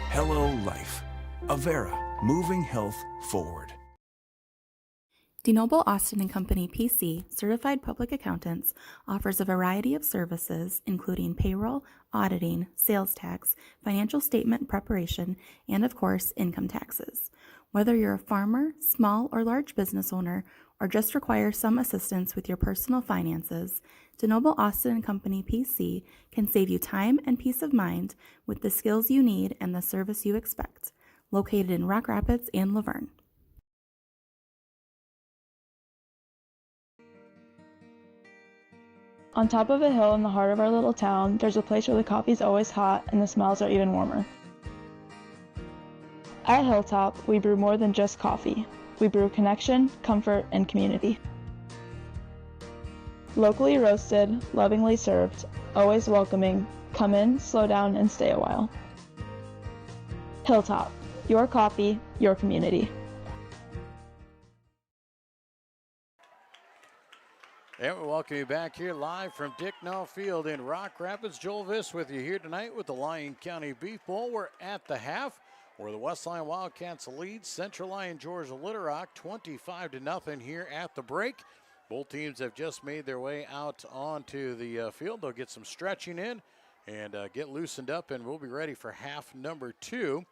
hello life. Avera, moving health forward. DeNoble Austin & Company PC, certified public accountants, offers a variety of services including payroll, auditing, sales tax, financial statement preparation, and of course, income taxes. Whether you're a farmer, small or large business owner, or just require some assistance with your personal finances, DeNoble Austin & Company PC can save you time and peace of mind with the skills you need and the service you expect. Located in Rock Rapids and Laverne. On top of a hill in the heart of our little town, there's a place where the coffee's always hot and the smells are even warmer. At Hilltop, we brew more than just coffee. We brew connection, comfort, and community. Locally roasted, lovingly served, always welcoming. Come in, slow down, and stay a while. Hilltop, your coffee, your community. And we welcome you back here live from Dicknall Field in Rock Rapids. Joel Viss with you here tonight with the Lyon County Beef Bowl. We're at the half where the West Lyon Wildcats lead Central Lyon Georgia Little Rock 25-0 here at the break. Both teams have just made their way out onto the field. They'll get some stretching in and get loosened up, and we'll be ready for half number 2.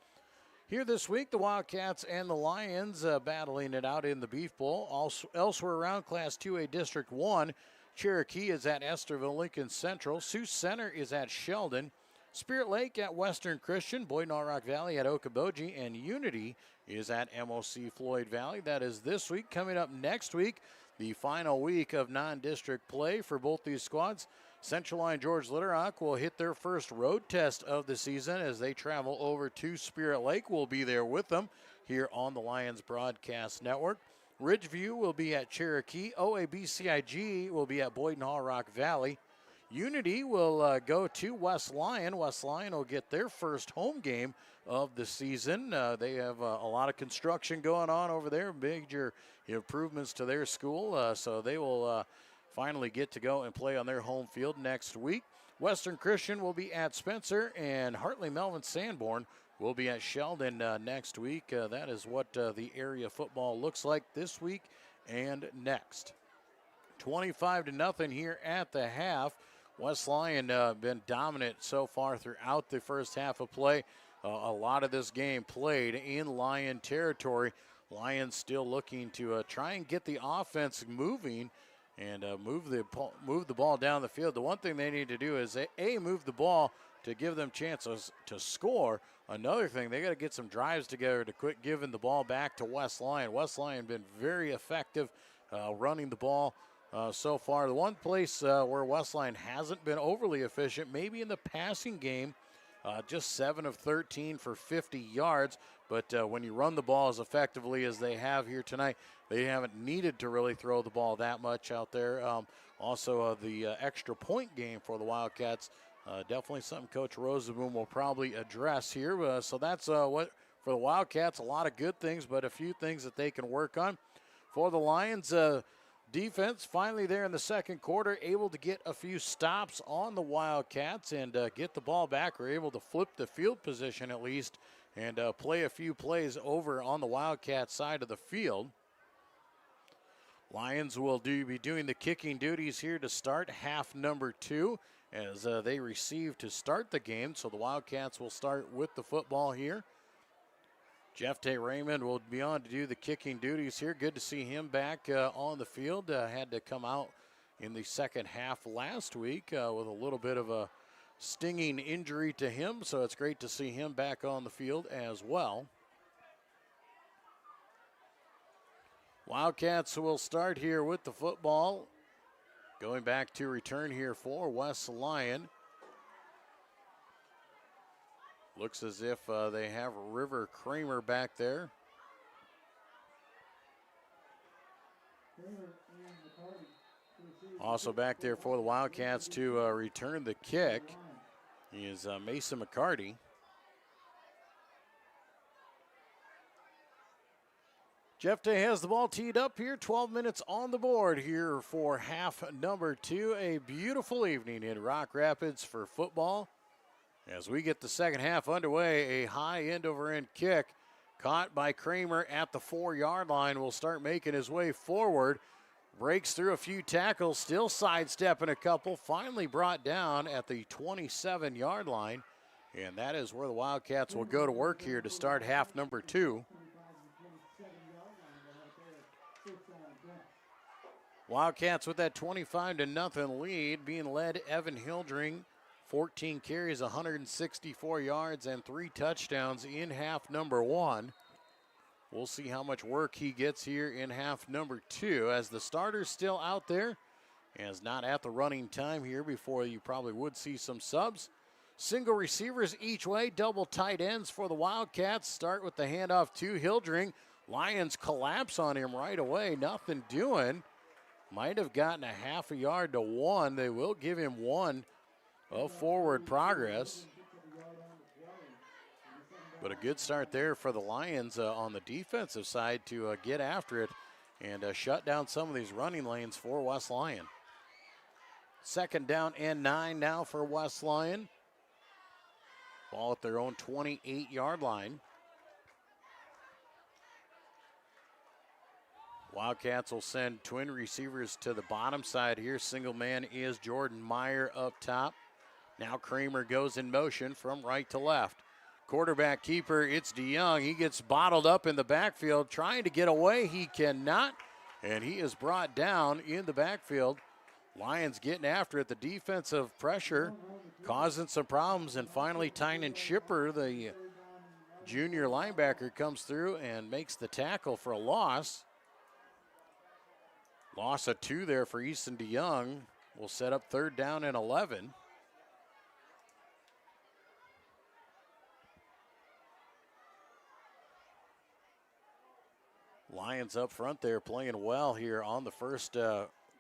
Here this week, the Wildcats and the Lions battling it out in the Beef Bowl. Also, elsewhere around Class 2A District 1, Cherokee is at Esterville Lincoln Central. Sioux Center is at Sheldon. Spirit Lake at Western Christian. Boyd and Rock Valley at Okoboji. And Unity is at MOC Floyd Valley. That is this week. Coming up next week, the final week of non-district play for both these squads. Central Lyon George Little will hit their first road test of the season as they travel over to Spirit Lake. We'll be there with them here on the Lions Broadcast Network. Ridgeview will be at Cherokee. OABCIG will be at Boyd and Rock Valley. Unity will go to West Lyon. West Lyon will get their first home game of the season. They have a lot of construction going on over there, major improvements to their school, so they will finally get to go and play on their home field next week. Western Christian will be at Spencer, and Hartley Melvin Sanborn will be at Sheldon next week. That is what the area football looks like this week and next. 25-0 here at the half. West Lyon been dominant so far throughout the first half of play. A lot of this game played in Lyon territory. Lions still looking to try and get the offense moving and move the ball down the field. The one thing they need to do is move the ball to give them chances to score. Another thing, they got to get some drives together to quit giving the ball back to West Lyon. West Lyon been very effective running the ball so far. The one place where West Lyon hasn't been overly efficient, maybe in the passing game, just 7 of 13 for 50 yards. But when you run the ball as effectively as they have here tonight, they haven't needed to really throw the ball that much out there. Also, the extra point game for the Wildcats, definitely something Coach Rozeboom will probably address here. So that's what for the Wildcats, a lot of good things, but a few things that they can work on. For the Lions, defense finally there in the second quarter, able to get a few stops on the Wildcats and get the ball back. We're able to flip the field position at least and play a few plays over on the Wildcat side of the field. Lions will be doing the kicking duties here to start half number 2 as they receive to start the game. So the Wildcats will start with the football here. Jeff Tay Raymond will be on to do the kicking duties here. Good to see him back on the field. Had to come out in the second half last week with a little bit of a stinging injury to him, so it's great to see him back on the field as well. Wildcats will start here with the football. Going back to return here for West Lyon. Looks as if they have River Kramer back there. Also back there for the Wildcats to return the kick is Mason McCarty. Jeff Day has the ball teed up here. 12 minutes on the board here for half number 2. A beautiful evening in Rock Rapids for football. As we get the second half underway, a high end-over-end kick caught by Kramer at the 4-yard line will start making his way forward. Breaks through a few tackles, still sidestepping a couple. Finally brought down at the 27-yard line. And that is where the Wildcats will go to work here to start half number 2. Wildcats with that 25-0 lead, being led Evan Hildring. 14 carries, 164 yards, and 3 touchdowns in half number 1. We'll see how much work he gets here in half number 2 as the starter's still out there. As not at the running time here before you probably would see some subs. Single receivers each way, double tight ends for the Wildcats. Start with the handoff to Hildring. Lions collapse on him right away, nothing doing. Might have gotten a half a yard to 1. They will give him 1 of forward progress. But a good start there for the Lions on the defensive side to get after it and shut down some of these running lanes for West Lyon. Second down and 9 now for West Lyon. Ball at their own 28-yard line. Wildcats will send twin receivers to the bottom side here. Single man is Jordan Meyer up top. Now Kramer goes in motion from right to left. quarterback keeper, it's DeYoung. He gets bottled up in the backfield, trying to get away. He cannot, and he is brought down in the backfield. Lions getting after it. The defensive pressure causing some problems, and finally Tynan Shipper, the junior linebacker, comes through and makes the tackle for a loss. Loss of 2 there for Easton DeYoung. Will set up 3rd down and 11. Lions up front there playing well here on the first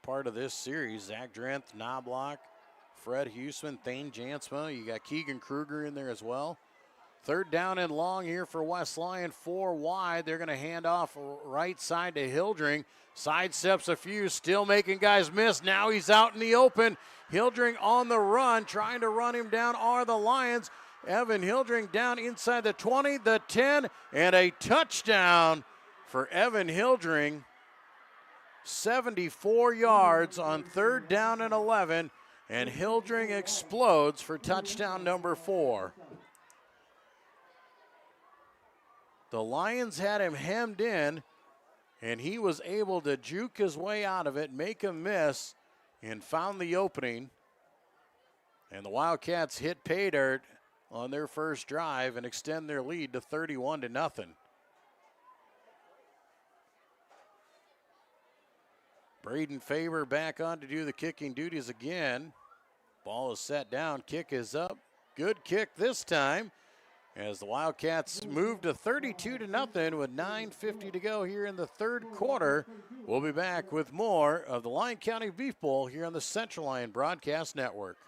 part of this series. Zach Drenth, Knobloch, Fred Huseman, Thane Jansma. You got Keegan Kruger in there as well. 3rd down and long here for West Lyon, 4 wide. They're going to hand off right side to Hildring. Sidesteps a few, still making guys miss. Now he's out in the open. Hildring on the run, trying to run him down are the Lions. Evan Hildring down inside the 20, the 10, and a touchdown for Evan Hildring. 74 yards on 3rd down and 11, and Hildring explodes for touchdown number 4. The Lions had him hemmed in, and he was able to juke his way out of it, make him miss, and found the opening. And the Wildcats hit pay dirt on their first drive and extend their lead to 31-0. Braden Faber back on to do the kicking duties again. Ball is set down, kick is up. Good kick this time, as the Wildcats move to 32-0 with 9:50 to go here in the 3rd quarter. We'll be back with more of the Lyon County Beef Bowl here on the Central Lyon Broadcast Network.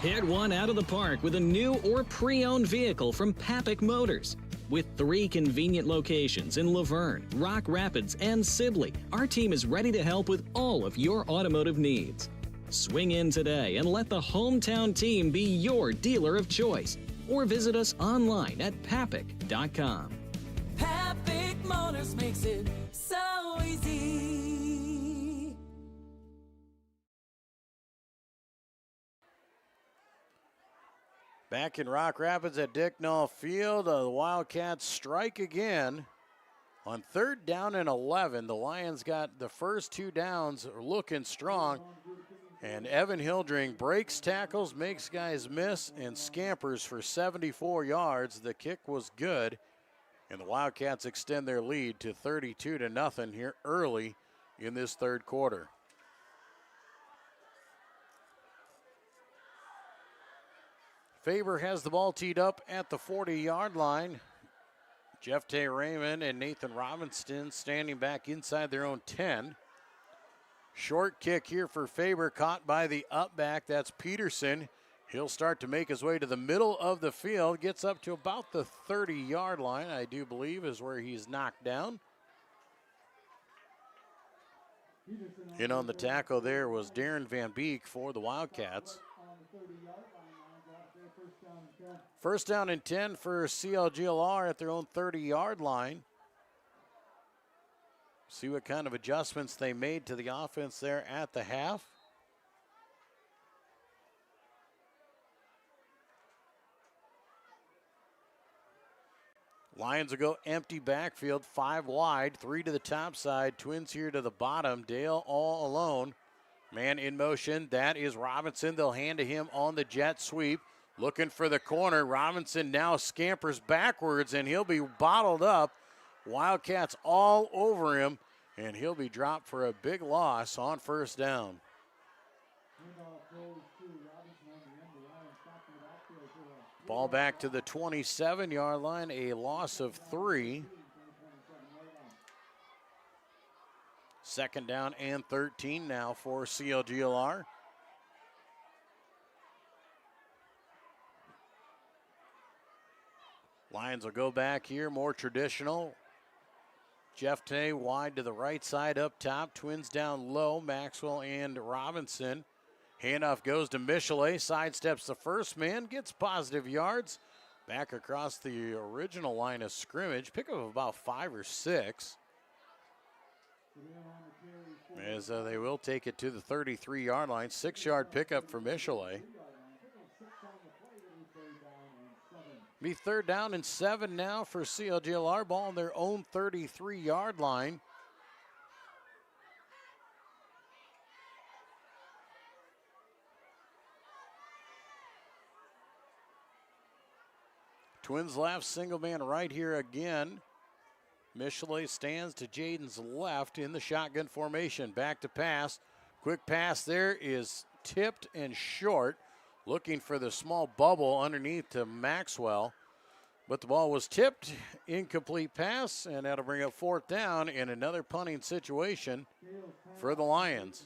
Hit one out of the park with a new or pre-owned vehicle from Papik Motors. With 3 convenient locations in Laverne, Rock Rapids, and Sibley, our team is ready to help with all of your automotive needs. Swing in today and let the hometown team be your dealer of choice, or visit us online at papik.com. Papik Motors makes it so easy. Back in Rock Rapids at Dicknall Field, the Wildcats strike again. On 3rd down and 11, the Lions got the first 2 downs looking strong. And Evan Hildring breaks tackles, makes guys miss, and scampers for 74 yards. The kick was good, and the Wildcats extend their lead to 32-0 here early in this 3rd quarter. Faber has the ball teed up at the 40-yard line. Jeff Tay Raymond and Nathan Robinson standing back inside their own 10. Short kick here for Faber, caught by the up back. That's Peterson. He'll start to make his way to the middle of the field. Gets up to about the 30-yard line, I do believe, is where he's knocked down. In on the tackle there was Darren Van Beek for the Wildcats. 1st down and 10 for CLGLR at their own 30-yard line. See what kind of adjustments they made to the offense there at the half. Lions will go empty backfield, 5 wide, 3 to the top side, Twins here to the bottom. Dale all alone. Man in motion, that is Robinson. They'll hand to him on the jet sweep. Looking for the corner. Robinson now scampers backwards, and he'll be bottled up. Wildcats all over him, and he'll be dropped for a big loss on 1st down. Ball back to the 27-yard line, a loss of 3. 2nd down and 13 now for CLGLR. Lions will go back here, more traditional. Jeff Tay wide to the right side up top. Twins down low, Maxwell and Robinson. Handoff goes to Michelet, sidesteps the first man, gets positive yards. Back across the original line of scrimmage, pick up about 5 or 6. As they will take it to the 33-yard line. 6-yard pickup for Michelet. Be 3rd down and 7 now for CLGLR. Ball on their own 33-yard line. Twins left, single man right here again. Michelet stands to Jaden's left in the shotgun formation. Back to pass. Quick pass there is tipped and short. Looking for the small bubble underneath to Maxwell. But the ball was tipped. Incomplete pass, and that'll bring up 4th down and another punting situation for the Lions.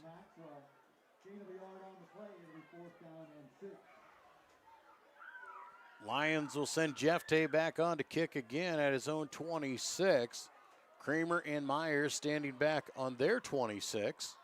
Lions will send Jeff Tay back on to kick again at his own 26. Kramer and Myers standing back on their 26.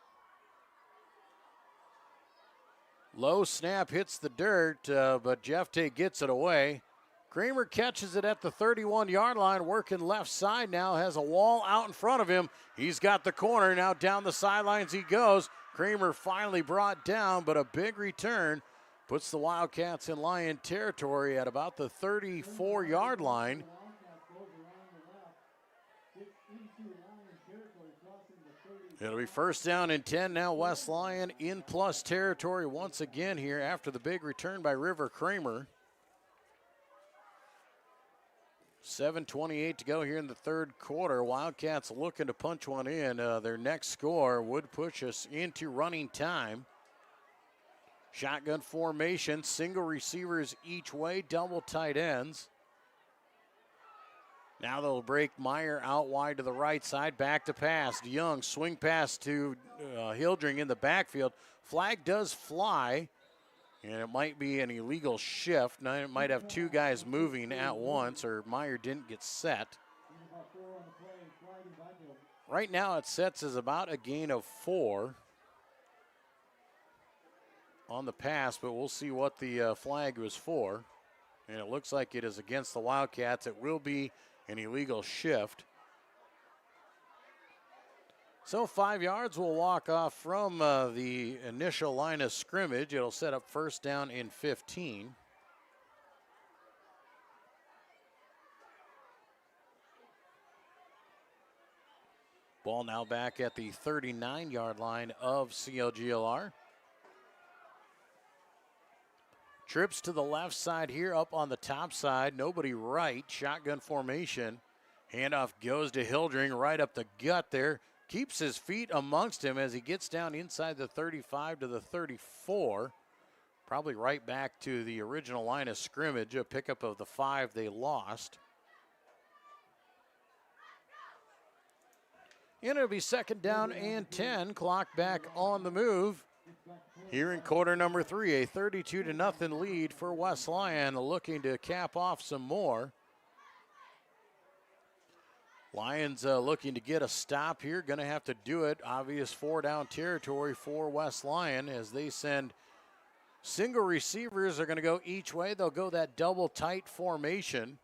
Low snap hits the dirt, but Jeff Tay gets it away. Kramer catches it at the 31-yard line, working left side now, has a wall out in front of him. He's got the corner, now down the sidelines he goes. Kramer finally brought down, but a big return puts the Wildcats in Lion territory at about the 34-yard line. It'll be 1st down and 10 now. West Lyon in plus territory once again here after the big return by River Kramer. 7:28 to go here in the 3rd quarter. Wildcats looking to punch one in. Their next score would push us into running time. Shotgun formation, single receivers each way, double tight ends. Now they'll break Meyer out wide to the right side, back to pass. DeYoung, swing pass to Hildring in the backfield. Flag does fly, and it might be an illegal shift. Now it might have 2 guys moving at once, or Meyer didn't get set. Right now it sets as about a gain of 4 on the pass, but we'll see what the flag was for. And it looks like it is against the Wildcats. It will be an illegal shift. So 5 yards will walk off from the initial line of scrimmage. It'll set up 1st down and 15. Ball now back at the 39-yard line of CLGLR. Trips to the left side here, up on the top side. Nobody right. Shotgun formation. Handoff goes to Hildring right up the gut there. Keeps his feet amongst him as he gets down inside the 35 to the 34. Probably right back to the original line of scrimmage, a pickup of the 5 they lost. And it'll be 2nd down and 10. Clock back on the move. Here in quarter number 3, a 32-0 lead for West Lyon, looking to cap off some more. Lions looking to get a stop here, going to have to do it. Obvious 4-down territory for West Lyon as they send single receivers are going to go each way. They'll go that double tight formation.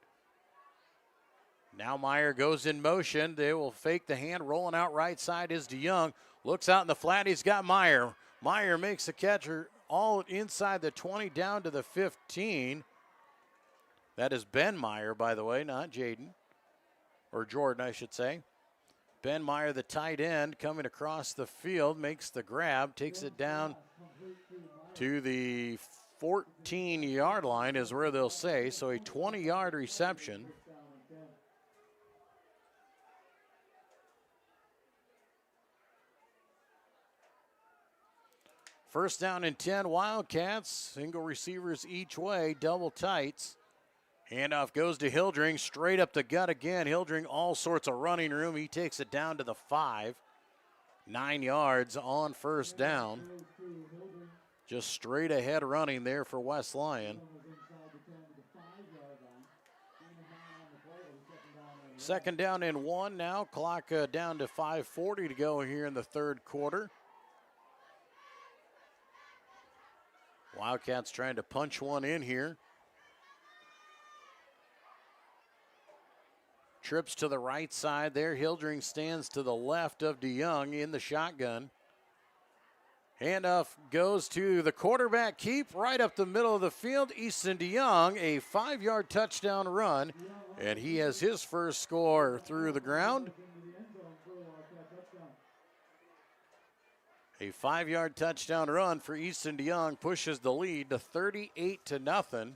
Now Meyer goes in motion. They will fake the hand. Rolling out right side is DeYoung. Looks out in the flat. He's got Meyer. Meyer makes the catcher all inside the 20 down to the 15. That is Ben Meyer, by the way, not Jaden. Or Jordan, I should say. Ben Meyer, the tight end, coming across the field, makes the grab, takes it down to the 14-yard line is where they'll say. So a 20-yard reception. First down and 10, Wildcats. Single receivers each way, double tights. Handoff goes to Hildring, straight up the gut again. Hildring, all sorts of running room. He takes it down to the 5. 9 yards on 1st down. Just straight ahead running there for West Lyon. 2nd down and 1 now. Clock down to 5:40 to go here in the 3rd quarter. Wildcats trying to punch one in here. Trips to the right side there. Hildring stands to the left of DeYoung in the shotgun. Handoff goes to the quarterback keep right up the middle of the field. Easton DeYoung, a 5-yard touchdown run, and he has his first score through the ground. A 5-yard touchdown run for Easton DeYoung pushes the lead to 38-0.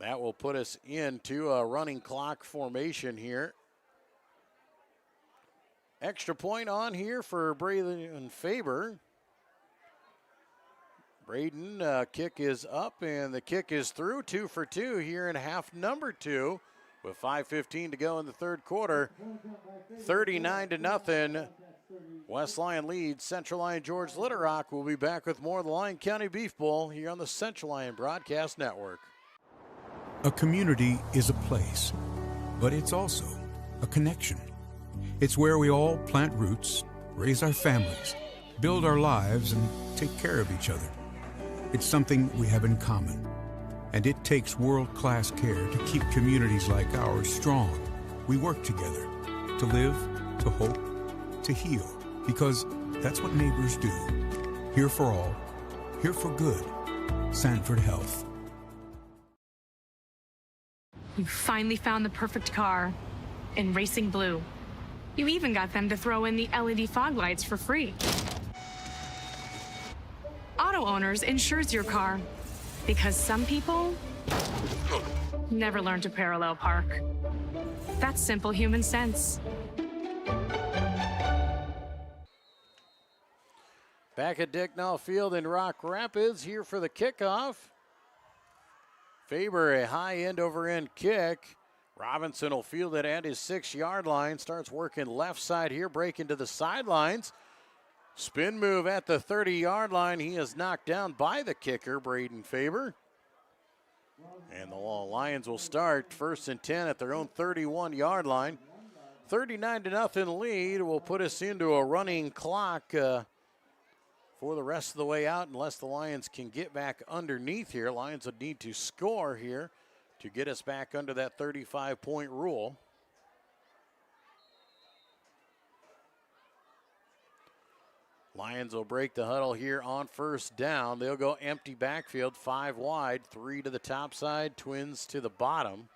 That will put us into a running clock formation here. Extra point on here for Braden Faber. Braden, kick is up, and the kick is through. 2 for 2 here in half number 2 with 5:15 to go in the third quarter. 39-0. West Lyon leads. Central Lyon George Little Rock will be back with more of the Lyon County Beef Bowl here on the Central Lyon Broadcast Network. A community is a place, but it's also a connection. It's where we all plant roots, raise our families, build our lives, and take care of each other. It's something we have in common, and it takes world-class care to keep communities like ours strong. We work together to live, to hope, to heal, because that's what neighbors do. Here for all, here for good. Sanford Health. You finally found the perfect car in racing blue. You even got them to throw in the LED fog lights for free. Auto Owners insures your car because some people never learn to parallel park. That's simple human sense. Back at Dicknall Field in Rock Rapids, here for the kickoff. Faber, a high end-over-end kick. Robinson will field it at his 6-yard line. Starts working left side here, breaking to the sidelines. Spin move at the 30-yard line. He is knocked down by the kicker, Braden Faber. And the Lions will start 1st and 10 at their own 31-yard line. 39-0 lead will put us into a running clock for the rest of the way out, unless the Lions can get back underneath here. Lions would need to score here to get us back under that 35-point rule. Lions will break the huddle here on 1st down. They'll go empty backfield, 5 wide, 3 to the top side, Twins to the bottom.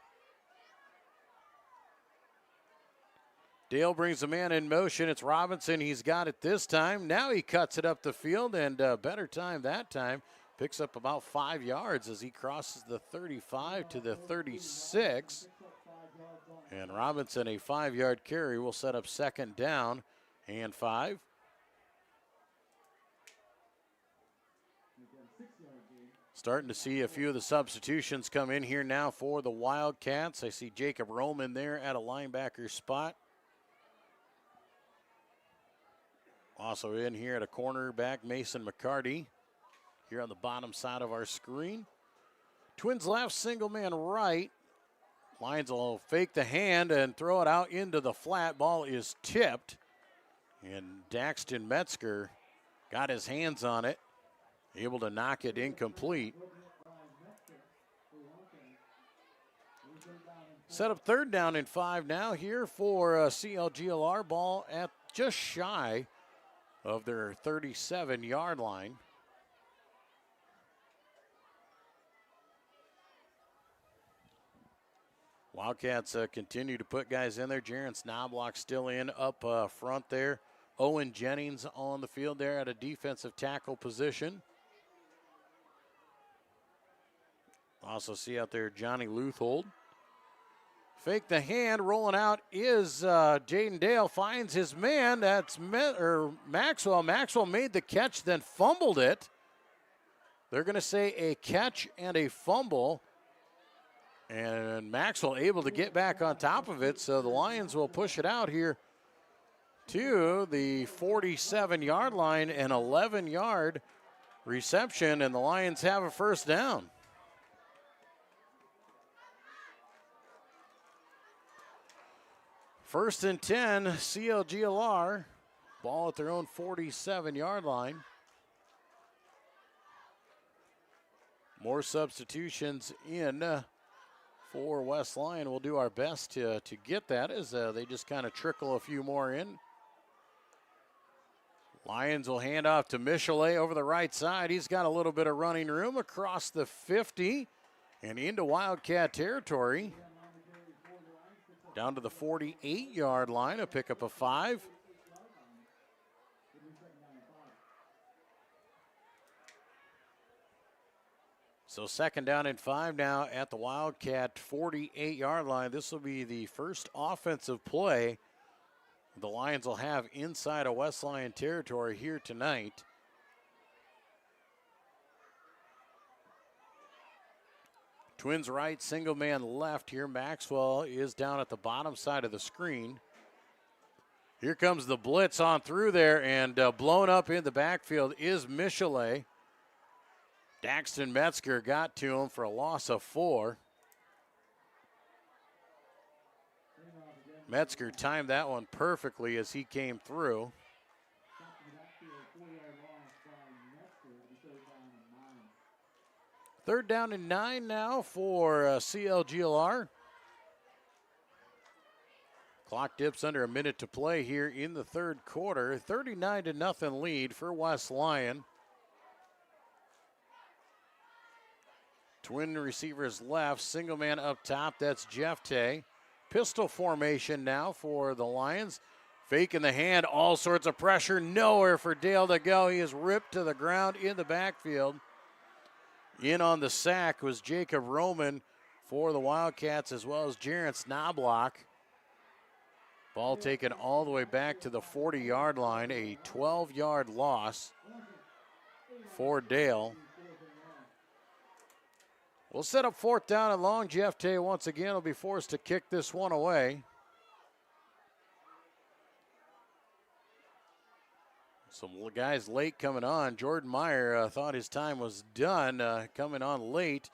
Dale brings the man in motion. It's Robinson. He's got it this time. Now he cuts it up the field, and better time that time. Picks up about 5 yards as he crosses the 35 to the 36. And Robinson, a 5-yard carry, will set up 2nd down and 5. Starting to see a few of the substitutions come in here now for the Wildcats. I see Jacob Roman there at a linebacker spot. Also in here at a cornerback, Mason McCarty. Here on the bottom side of our screen. Twins left, single man right. Lions will fake the hand and throw it out into the flat. Ball is tipped. And Daxton Metzger got his hands on it. Able to knock it incomplete. Set up 3rd down and 5 now here for CLGLR. Ball at just shy of their 37-yard line. Wildcats continue to put guys in there. Jaron Snoblock still in up front there. Owen Jennings on the field there at a defensive tackle position. Also see out there Johnny Luthold. Fake the hand, rolling out is Jaden Dale. Finds his man. That's Maxwell. Maxwell made the catch, then fumbled it. They're going to say a catch and a fumble. And Maxwell able to get back on top of it, so the Lions will push it out here to the 47-yard line, an 11-yard reception, and the Lions have a 1st down. First and 10, CLGLR. Ball at their own 47-yard line. More substitutions in for West Lyon. We'll do our best to get that as they just kind of trickle a few more in. Lions will hand off to Michelet over the right side. He's got a little bit of running room across the 50 and into Wildcat territory. Down to the 48-yard line, a pickup of 5. So 2nd down and 5 now at the Wildcat 48-yard line. This will be the first offensive play the Lions will have inside of West Lyon territory here tonight. Twins right, single man left here. Maxwell is down at the bottom side of the screen. Here comes the blitz on through there, and blown up in the backfield is Michelet. Daxton Metzger got to him for a loss of 4. Metzger timed that one perfectly as he came through. Third down and 9 now for CLGLR. Clock dips under a minute to play here in the third quarter. 39-0 lead for West Lyon. Twin receivers left, single man up top, that's Jeff Tay. Pistol formation now for the Lions. Fake in the hand, all sorts of pressure, nowhere for Dale to go. He is ripped to the ground in the backfield. In on the sack was Jacob Roman for the Wildcats, as well as Jaron Snoblock. Ball taken all the way back to the 40-yard line, a 12-yard loss for Dale. We'll set up 4th down and long. Jeff Tay once again will be forced to kick this one away. Some guys late coming on. Jordan Meyer thought his time was done coming on late.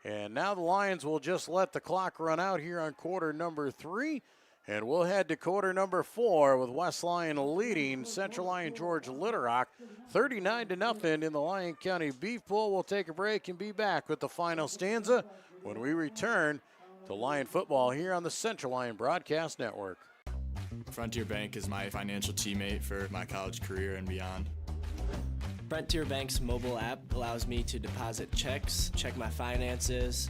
And now the Lions will just let the clock run out here on quarter number 3. And we'll head to quarter number 4 with West Lyon leading Central Lyon George Little Rock 39-0 in the Lyon County Beef Bowl. We'll take a break and be back with the final stanza when we return to Lyon football here on the Central Lyon Broadcast Network. Frontier Bank is my financial teammate for my college career and beyond. Frontier Bank's mobile app allows me to deposit checks, check my finances,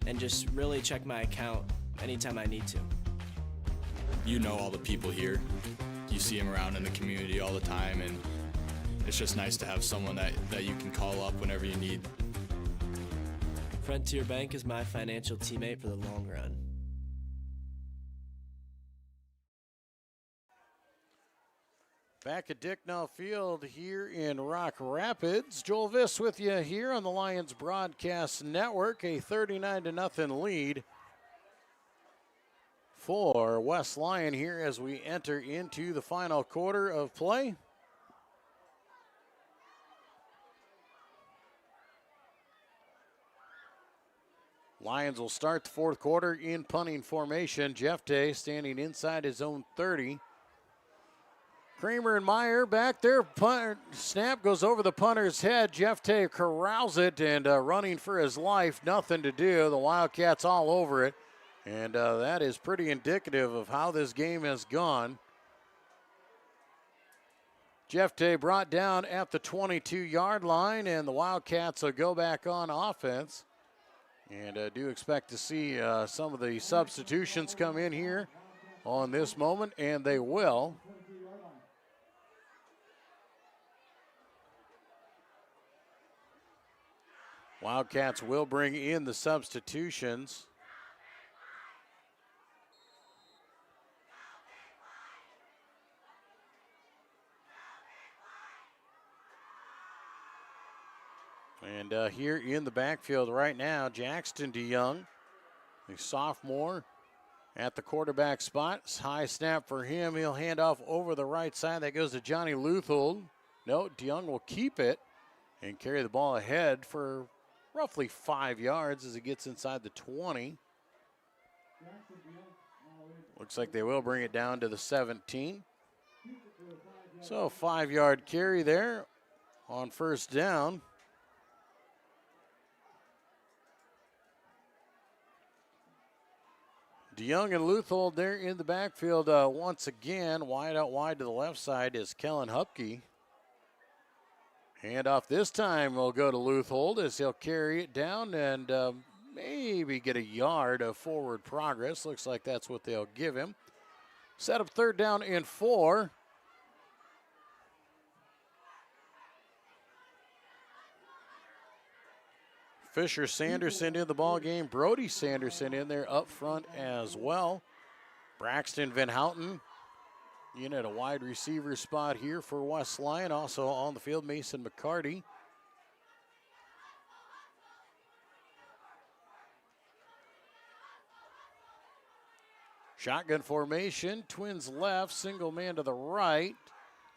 and just really check my account anytime I need to. You know all the people here. You see them around in the community all the time, and it's just nice to have someone that you can call up whenever you need. Frontier Bank is my financial teammate for the long run. Back at Dicknall Field here in Rock Rapids. Joel Viss with you here on the Lions Broadcast Network. A 39-0 lead for West Lyon here as we enter into the final quarter of play. Lions will start the fourth quarter in punting formation. Jeff Day standing inside his own 30. Kramer and Meyer back there. Snap goes over the punter's head. Jeff Tay corrals it and running for his life. Nothing to do. The Wildcats all over it. And that is pretty indicative of how this game has gone. Jeff Tay brought down at the 22-yard line, and the Wildcats will go back on offense. And I do expect to see some of the substitutions come in here on this moment, and they will. Wildcats will bring in the substitutions. And here in the backfield right now, Jackson DeYoung, the sophomore, at the quarterback spot. High snap for him. He'll hand off over the right side. That goes to Johnny Luthold. No, DeYoung will keep it and carry the ball ahead for roughly 5 yards as it gets inside the 20. Looks like they will bring it down to the 17. So 5-yard carry there on first down. DeYoung and Luthold there in the backfield once again. Wide out wide to the left side is Kellen Hupke. Handoff this time will go to Leuthold as he'll carry it down and maybe get a yard of forward progress. Looks like that's what they'll give him. Set up 3rd down and 4. Fisher Sanderson in the ball game. Brody Sanderson in there up front as well. Braxton Van Houten in at a wide receiver spot here for West Lyon. Also on the field, Mason McCarty. Shotgun formation, Twins left, single man to the right.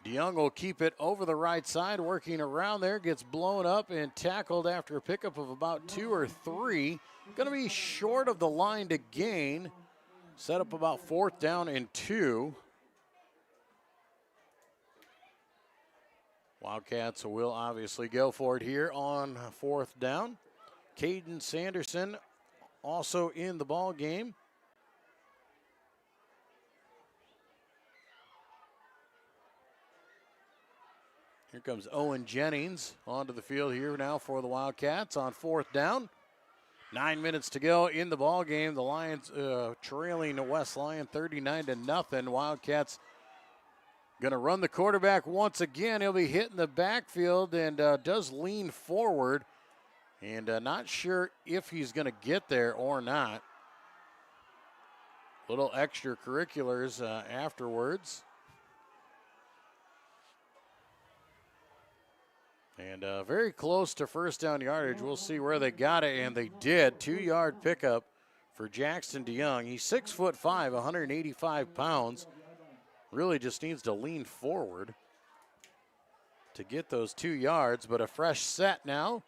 DeYoung will keep it over the right side, working around there, gets blown up and tackled after a pickup of about 2 or 3. Going to be short of the line to gain. Set up about 4th down and 2. Wildcats will obviously go for it here on 4th down. Caden Sanderson also in the ball game. Here comes Owen Jennings onto the field here now for the Wildcats on 4th down. 9 minutes to go in the ball game. The Lions trailing West Lyon 39-0. Wildcats going to run the quarterback once again. He'll be hitting the backfield and does lean forward. And not sure if he's going to get there or not. Little extracurriculars afterwards. And very close to 1st down yardage. We'll see where they got it, and they did. 2-yard pickup for Jackson DeYoung. He's 6'5", 185 pounds. Really just needs to lean forward to get those 2 yards, but a fresh set now.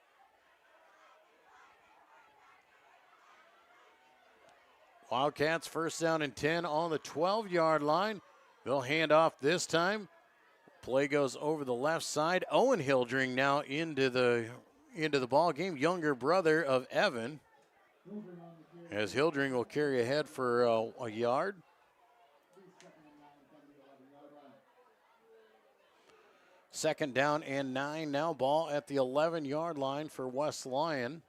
Wildcats 1st down and 10 on the 12-yard line. They'll hand off this time. Play goes over the left side. Owen Hildring now into the ball game. Younger brother of Evan. As Hildring will carry ahead for a yard. Second down and 9 now. Ball at the 11-yard line for West Lyon.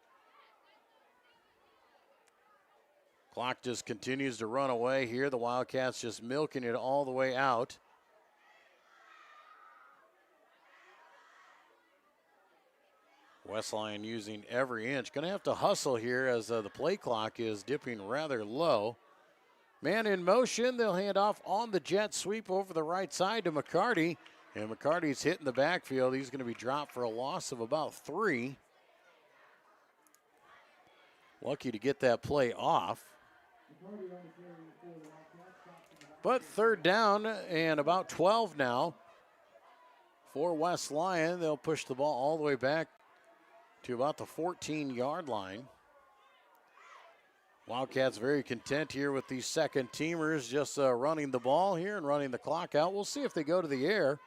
Clock just continues to run away here. The Wildcats just milking it all the way out. West Lyon using every inch. Going to have to hustle here as the play clock is dipping rather low. Man in motion. They'll hand off on the jet sweep over the right side to McCarty. And McCarty's hitting the backfield. He's going to be dropped for a loss of about 3. Lucky to get that play off. But 3rd down and about 12 now for West Lyon. They'll push the ball all the way back to about the 14-yard line. Wildcats very content here with these second teamers just running the ball here and running the clock out. We'll see if they go to the air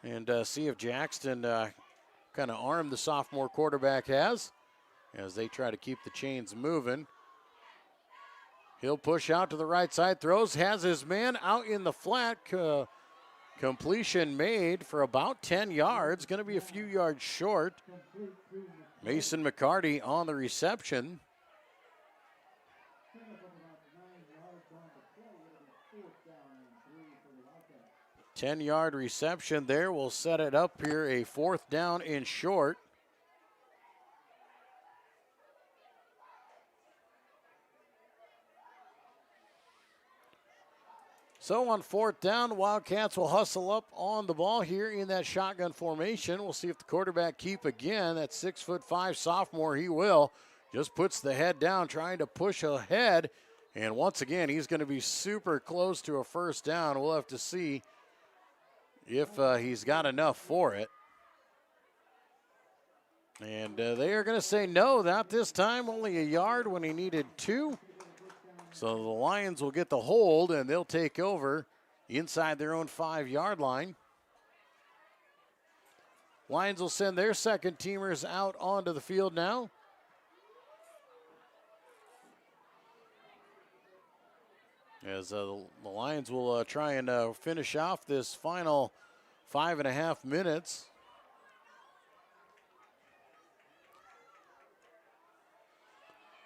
and see if Jackson kind of arm the sophomore quarterback has as they try to keep the chains moving. He'll push out to the right side, throws, has his man out in the flat. Completion made for about 10 yards, going to be a few yards short. Mason McCarty on the reception. Ten-yard reception there will set it up here, a 4th down and short. So on 4th down, Wildcats will hustle up on the ball here in that shotgun formation. We'll see if the quarterback keep again. That 6'5" sophomore, he will. Just puts the head down, trying to push ahead. And once again, he's going to be super close to a 1st down. We'll have to see if he's got enough for it. And they are going to say no, not this time. Only a yard when he needed 2. So the Lions will get the hold, and they'll take over inside their own 5-yard line. Lions will send their second teamers out onto the field now. As the Lions will try and finish off this final 5.5 minutes.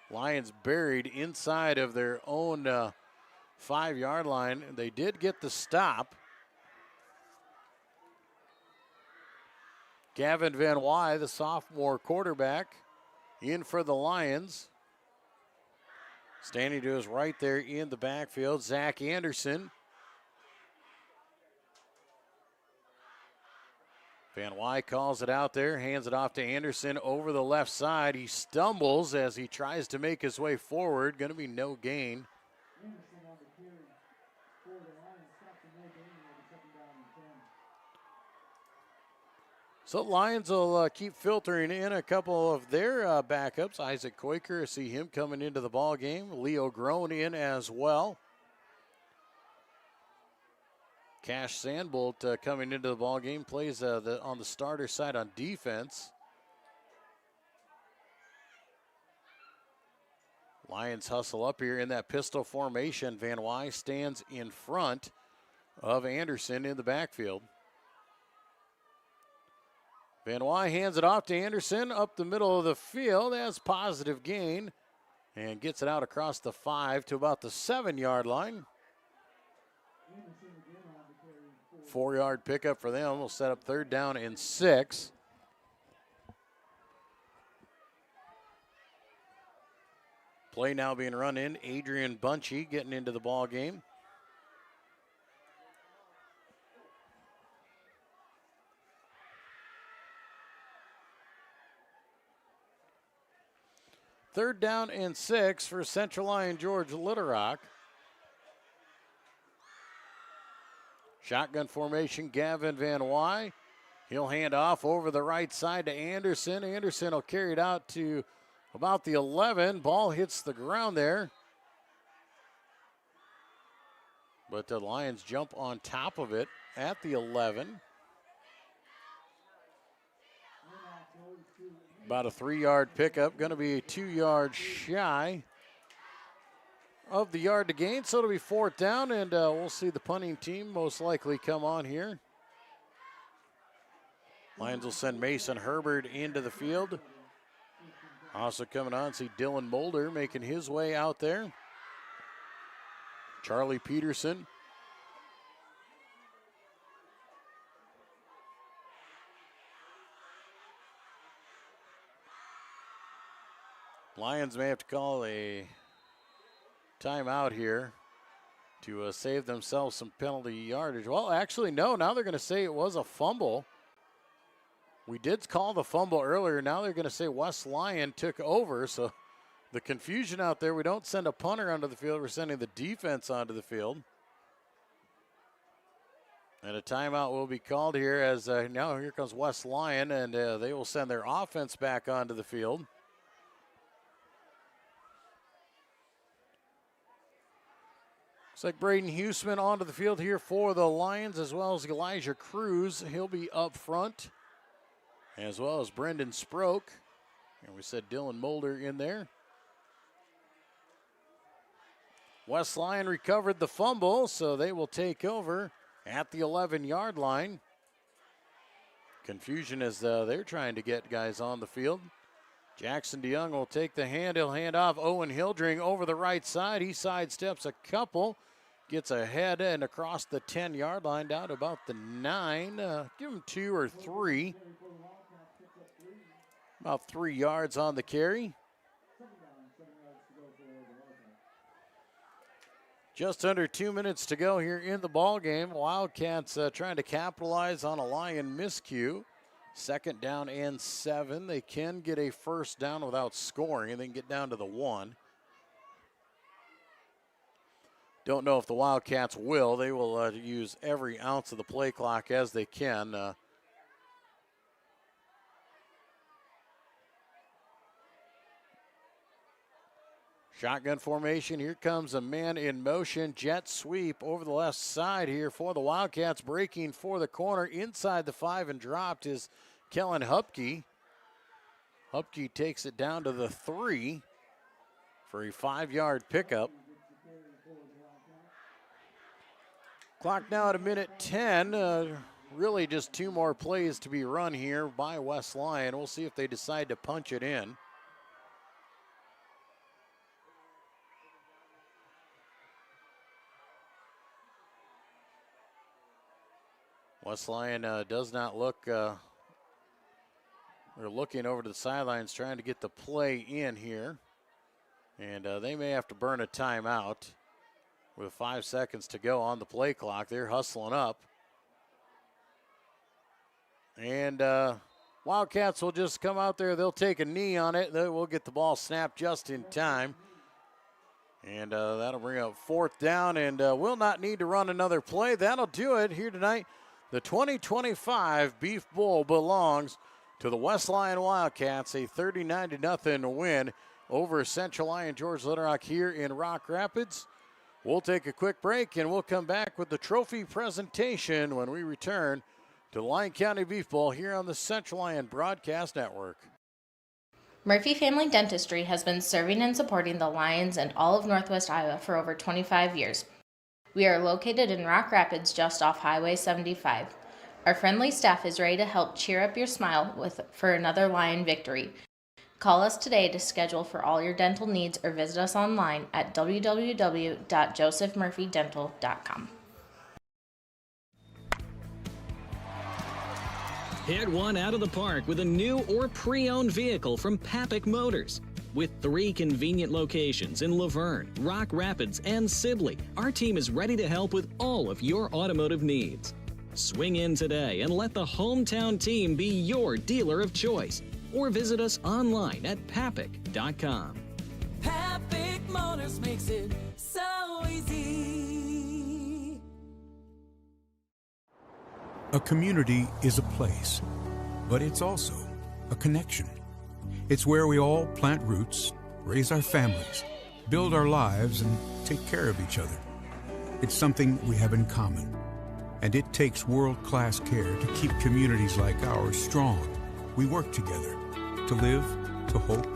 Lions buried inside of their own 5-yard line. They did get the stop. Gavin Van Wy, the sophomore quarterback, in for the Lions. Standing to his right there in the backfield, Zach Anderson. Van Wy calls it out there, hands it off to Anderson over the left side. He stumbles as he tries to make his way forward. Going to be no gain. So Lions will keep filtering in a couple of their backups. Isaac Quaker, I see him coming into the ball game. Leo Groen in as well. Cash Sandbolt coming into the ball game, plays on the starter side on defense. Lions hustle up here in that pistol formation. Van Wy stands in front of Anderson in the backfield. Van Wy hands it off to Anderson up the middle of the field. That's positive gain and gets it out across the 5 to about the 7-yard line. 4-yard pickup for them. We'll set up 3rd down and 6. Play now being run in. Adrian Bunchy getting into the ball game. Third down and 6 for Central Lyon George Little Rock. Shotgun formation, Gavin Van Wy. He'll hand off over the right side to Anderson. Anderson will carry it out to about the 11. Ball hits the ground there. But the Lions jump on top of it at the 11. About a 3-yard pickup, going to be 2 yards shy of the yard to gain, so it'll be 4th down, and we'll see the punting team most likely come on here. Lions will send Mason Herbert into the field. Also coming on, see Dylan Mulder making his way out there. Charlie Peterson. Lions may have to call a timeout here to save themselves some penalty yardage. Well, actually, no. Now they're going to say it was a fumble. We did call the fumble earlier. Now they're going to say West Lyon took over. So the confusion out there, we don't send a punter onto the field. We're sending the defense onto the field. And a timeout will be called here as now here comes West Lyon, and they will send their offense back onto the field. Looks like Braden Huseman onto the field here for the Lions, as well as Elijah Cruz. He'll be up front, as well as Brendan Sproke. And we said Dylan Mulder in there. West Lyon recovered the fumble, so they will take over at the 11-yard line. Confusion as they're trying to get guys on the field. Jackson DeYoung will take the hand. He'll hand off Owen Hildring over the right side. He sidesteps a couple. Gets ahead and across the 10-yard line down to about the 9. Give him 2 or 3. About 3 yards on the carry. Just under 2 minutes to go here in the ball game. Wildcats trying to capitalize on a Lion miscue. 2nd down and 7. They can get a 1st down without scoring, and then get down to the 1. Don't know if the Wildcats will. They will use every ounce of the play clock as they can. Shotgun formation. Here comes a man in motion. Jet sweep over the left side here for the Wildcats. Breaking for the corner inside the 5 and dropped is Kellen Hupke. Hupke takes it down to the 3 for a 5-yard pickup. Clock now at a minute 10. Really just 2 more plays to be run here by West Lyon. We'll see if they decide to punch it in. West Lyon does not look, they're looking over to the sidelines trying to get the play in here. And they may have to burn a timeout with 5 seconds to go on the play clock. They're hustling up. And Wildcats will just come out there. They'll take a knee on it. They will get the ball snapped just in time. And that'll bring up 4th down, and we'll not need to run another play. That'll do it here tonight. The 2025 Beef Bowl belongs to the West Lyon Wildcats, a 39-0 win over Central Lyon George Little Rock here in Rock Rapids. We'll take a quick break, and we'll come back with the trophy presentation when we return to the Lyon County Beef Bowl here on the Central Lyon Broadcast Network. Murphy Family Dentistry has been serving and supporting the Lions and all of Northwest Iowa for over 25 years. We are located in Rock Rapids just off Highway 75. Our friendly staff is ready to help cheer up your smile for another Lion victory. Call us today to schedule for all your dental needs or visit us online at www.josephmurphydental.com. Hit one out of the park with a new or pre-owned vehicle from Papik Motors. With 3 convenient locations in Laverne, Rock Rapids, and Sibley, our team is ready to help with all of your automotive needs. Swing in today and let the hometown team be your dealer of choice. Or visit us online at papik.com. Papik Motors makes it so easy. A community is a place, but it's also a connection. It's where we all plant roots, raise our families, build our lives, and take care of each other. It's something we have in common, and it takes world-class care to keep communities like ours strong. We work together to live, to hope,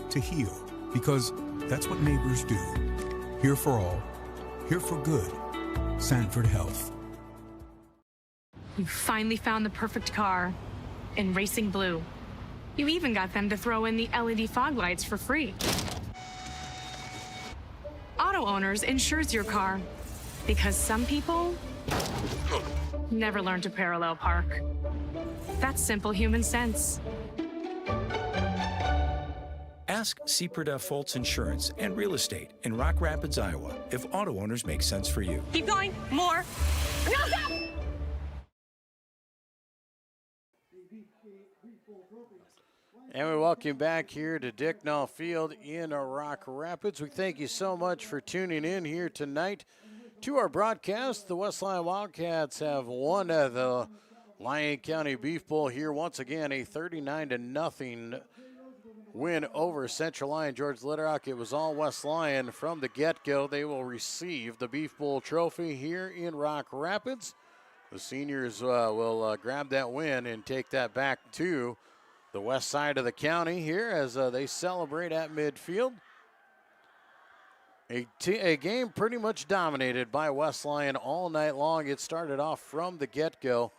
to heal, because that's what neighbors do. Here for all, here for good. Sanford Health. You finally found the perfect car in racing blue. You even got them to throw in the LED fog lights for free. Auto Owners insures your car because some people never learn to parallel park. That's simple human sense. Ask Seaperda Foltz Insurance and Real Estate in Rock Rapids, Iowa, if Auto Owners make sense for you. Keep going. More. No, stop! And we welcome you back here to Dicknall Field in Rock Rapids. We thank you so much for tuning in here tonight to our broadcast. The West Lyon Wildcats have won the Lyon County Beef Bowl here once again, a 39-0 win over Central Lyon George Little Rock. It was all West Lyon from the get-go. They will receive the Beef Bowl trophy here in Rock Rapids. The seniors will grab that win and take that back to the west side of the county here as they celebrate at midfield. A game pretty much dominated by West Lyon all night long. It started off from the get-go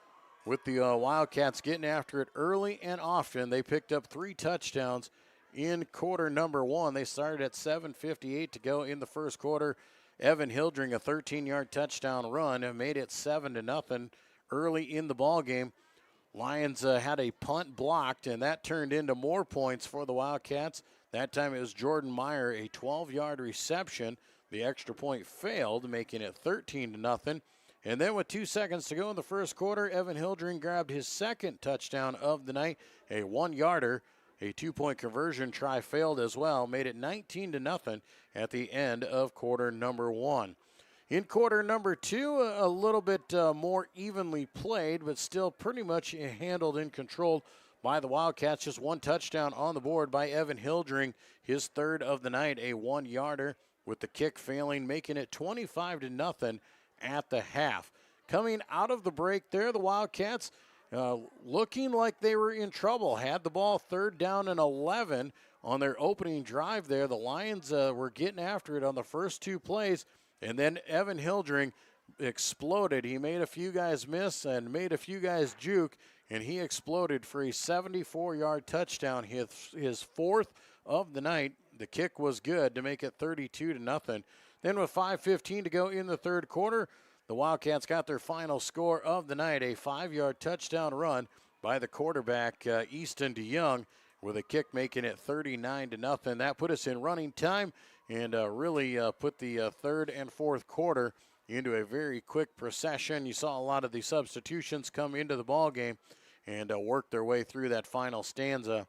with the Wildcats getting after it early and often. They picked up 3 touchdowns in quarter number 1. They started at 7:58 to go in the first quarter. Evan Hildring, a 13-yard touchdown run, and made it 7-0 early in the ball game. Lions had a punt blocked, and that turned into more points for the Wildcats. That time it was Jordan Meyer, a 12-yard reception. The extra point failed, making it 13-0. And then with 2 seconds to go in the first quarter, Evan Hildring grabbed his second touchdown of the night, a 1-yarder. A 2-point conversion try failed as well, made it 19-0 at the end of quarter number 1. In quarter number 2, a little bit more evenly played, but still pretty much handled and controlled by the Wildcats. Just 1 touchdown on the board by Evan Hildring, his third of the night, a 1-yarder with the kick failing, making it 25-0 at the half. Coming out of the break there, the Wildcats looking like they were in trouble. Had the ball 3rd down and 11 on their opening drive there. The Lions were getting after it on the first 2 plays. And then Evan Hildring exploded. He made a few guys miss and made a few guys juke, and he exploded for a 74-yard touchdown, his 4th of the night. The kick was good to make it 32-0. Then with 5:15 to go in the third quarter, The Wildcats got their final score of the night, a 5-yard touchdown run by the quarterback, Easton DeYoung, with a kick making it 39-0. That put us in running time and really put the third and fourth quarter into a very quick procession. You saw a lot of the substitutions come into the ball game and work their way through that final stanza.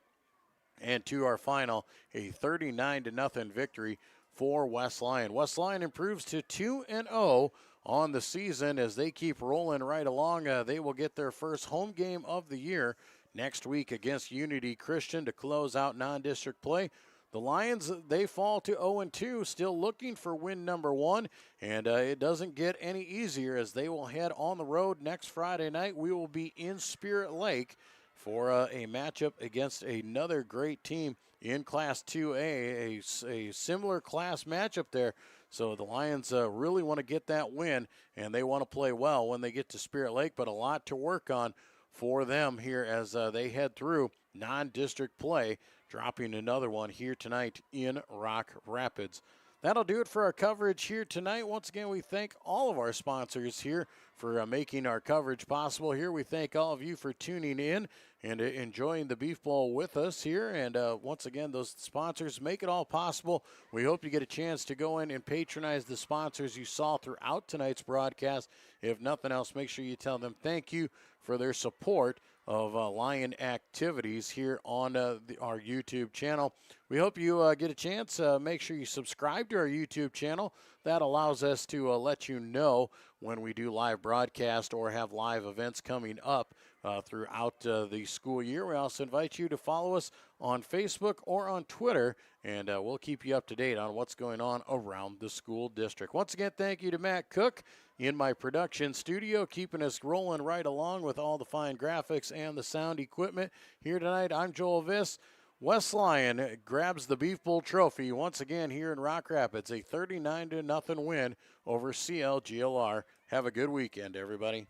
And to our final, a 39-0 victory for West Lyon. West Lyon improves to 2-0 on the season as they keep rolling right along. They will get their first home game of the year next week against Unity Christian to close out non-district play. The Lions, they fall to 0-2, still looking for win number 1, and it doesn't get any easier as they will head on the road next Friday night. We will be in Spirit Lake for a matchup against another great team in Class 2A, a similar class matchup there. So the Lions really want to get that win, and they want to play well when they get to Spirit Lake, but a lot to work on for them here as they head through non-district play, dropping another one here tonight in Rock Rapids. That'll do it for our coverage here tonight. Once again, we thank all of our sponsors here for making our coverage possible here. We thank all of you for tuning in and enjoying the Beef Bowl with us here. And once again, those sponsors make it all possible. We hope you get a chance to go in and patronize the sponsors you saw throughout tonight's broadcast. If nothing else, make sure you tell them thank you for their support of Lion activities here on our YouTube channel. We hope you get a chance. Make sure you subscribe to our YouTube channel. That allows us to let you know when we do live broadcast or have live events coming up throughout the school year. We also invite you to follow us on Facebook or on Twitter, and we'll keep you up to date on what's going on around the school district. Once again, thank you to Matt Cook in my production studio, keeping us rolling right along with all the fine graphics and the sound equipment. Here tonight, I'm Joel Viss. West Lyon grabs the Beef Bowl trophy once again here in Rock Rapids, a 39-0 win over CLGLR. Have a good weekend, everybody.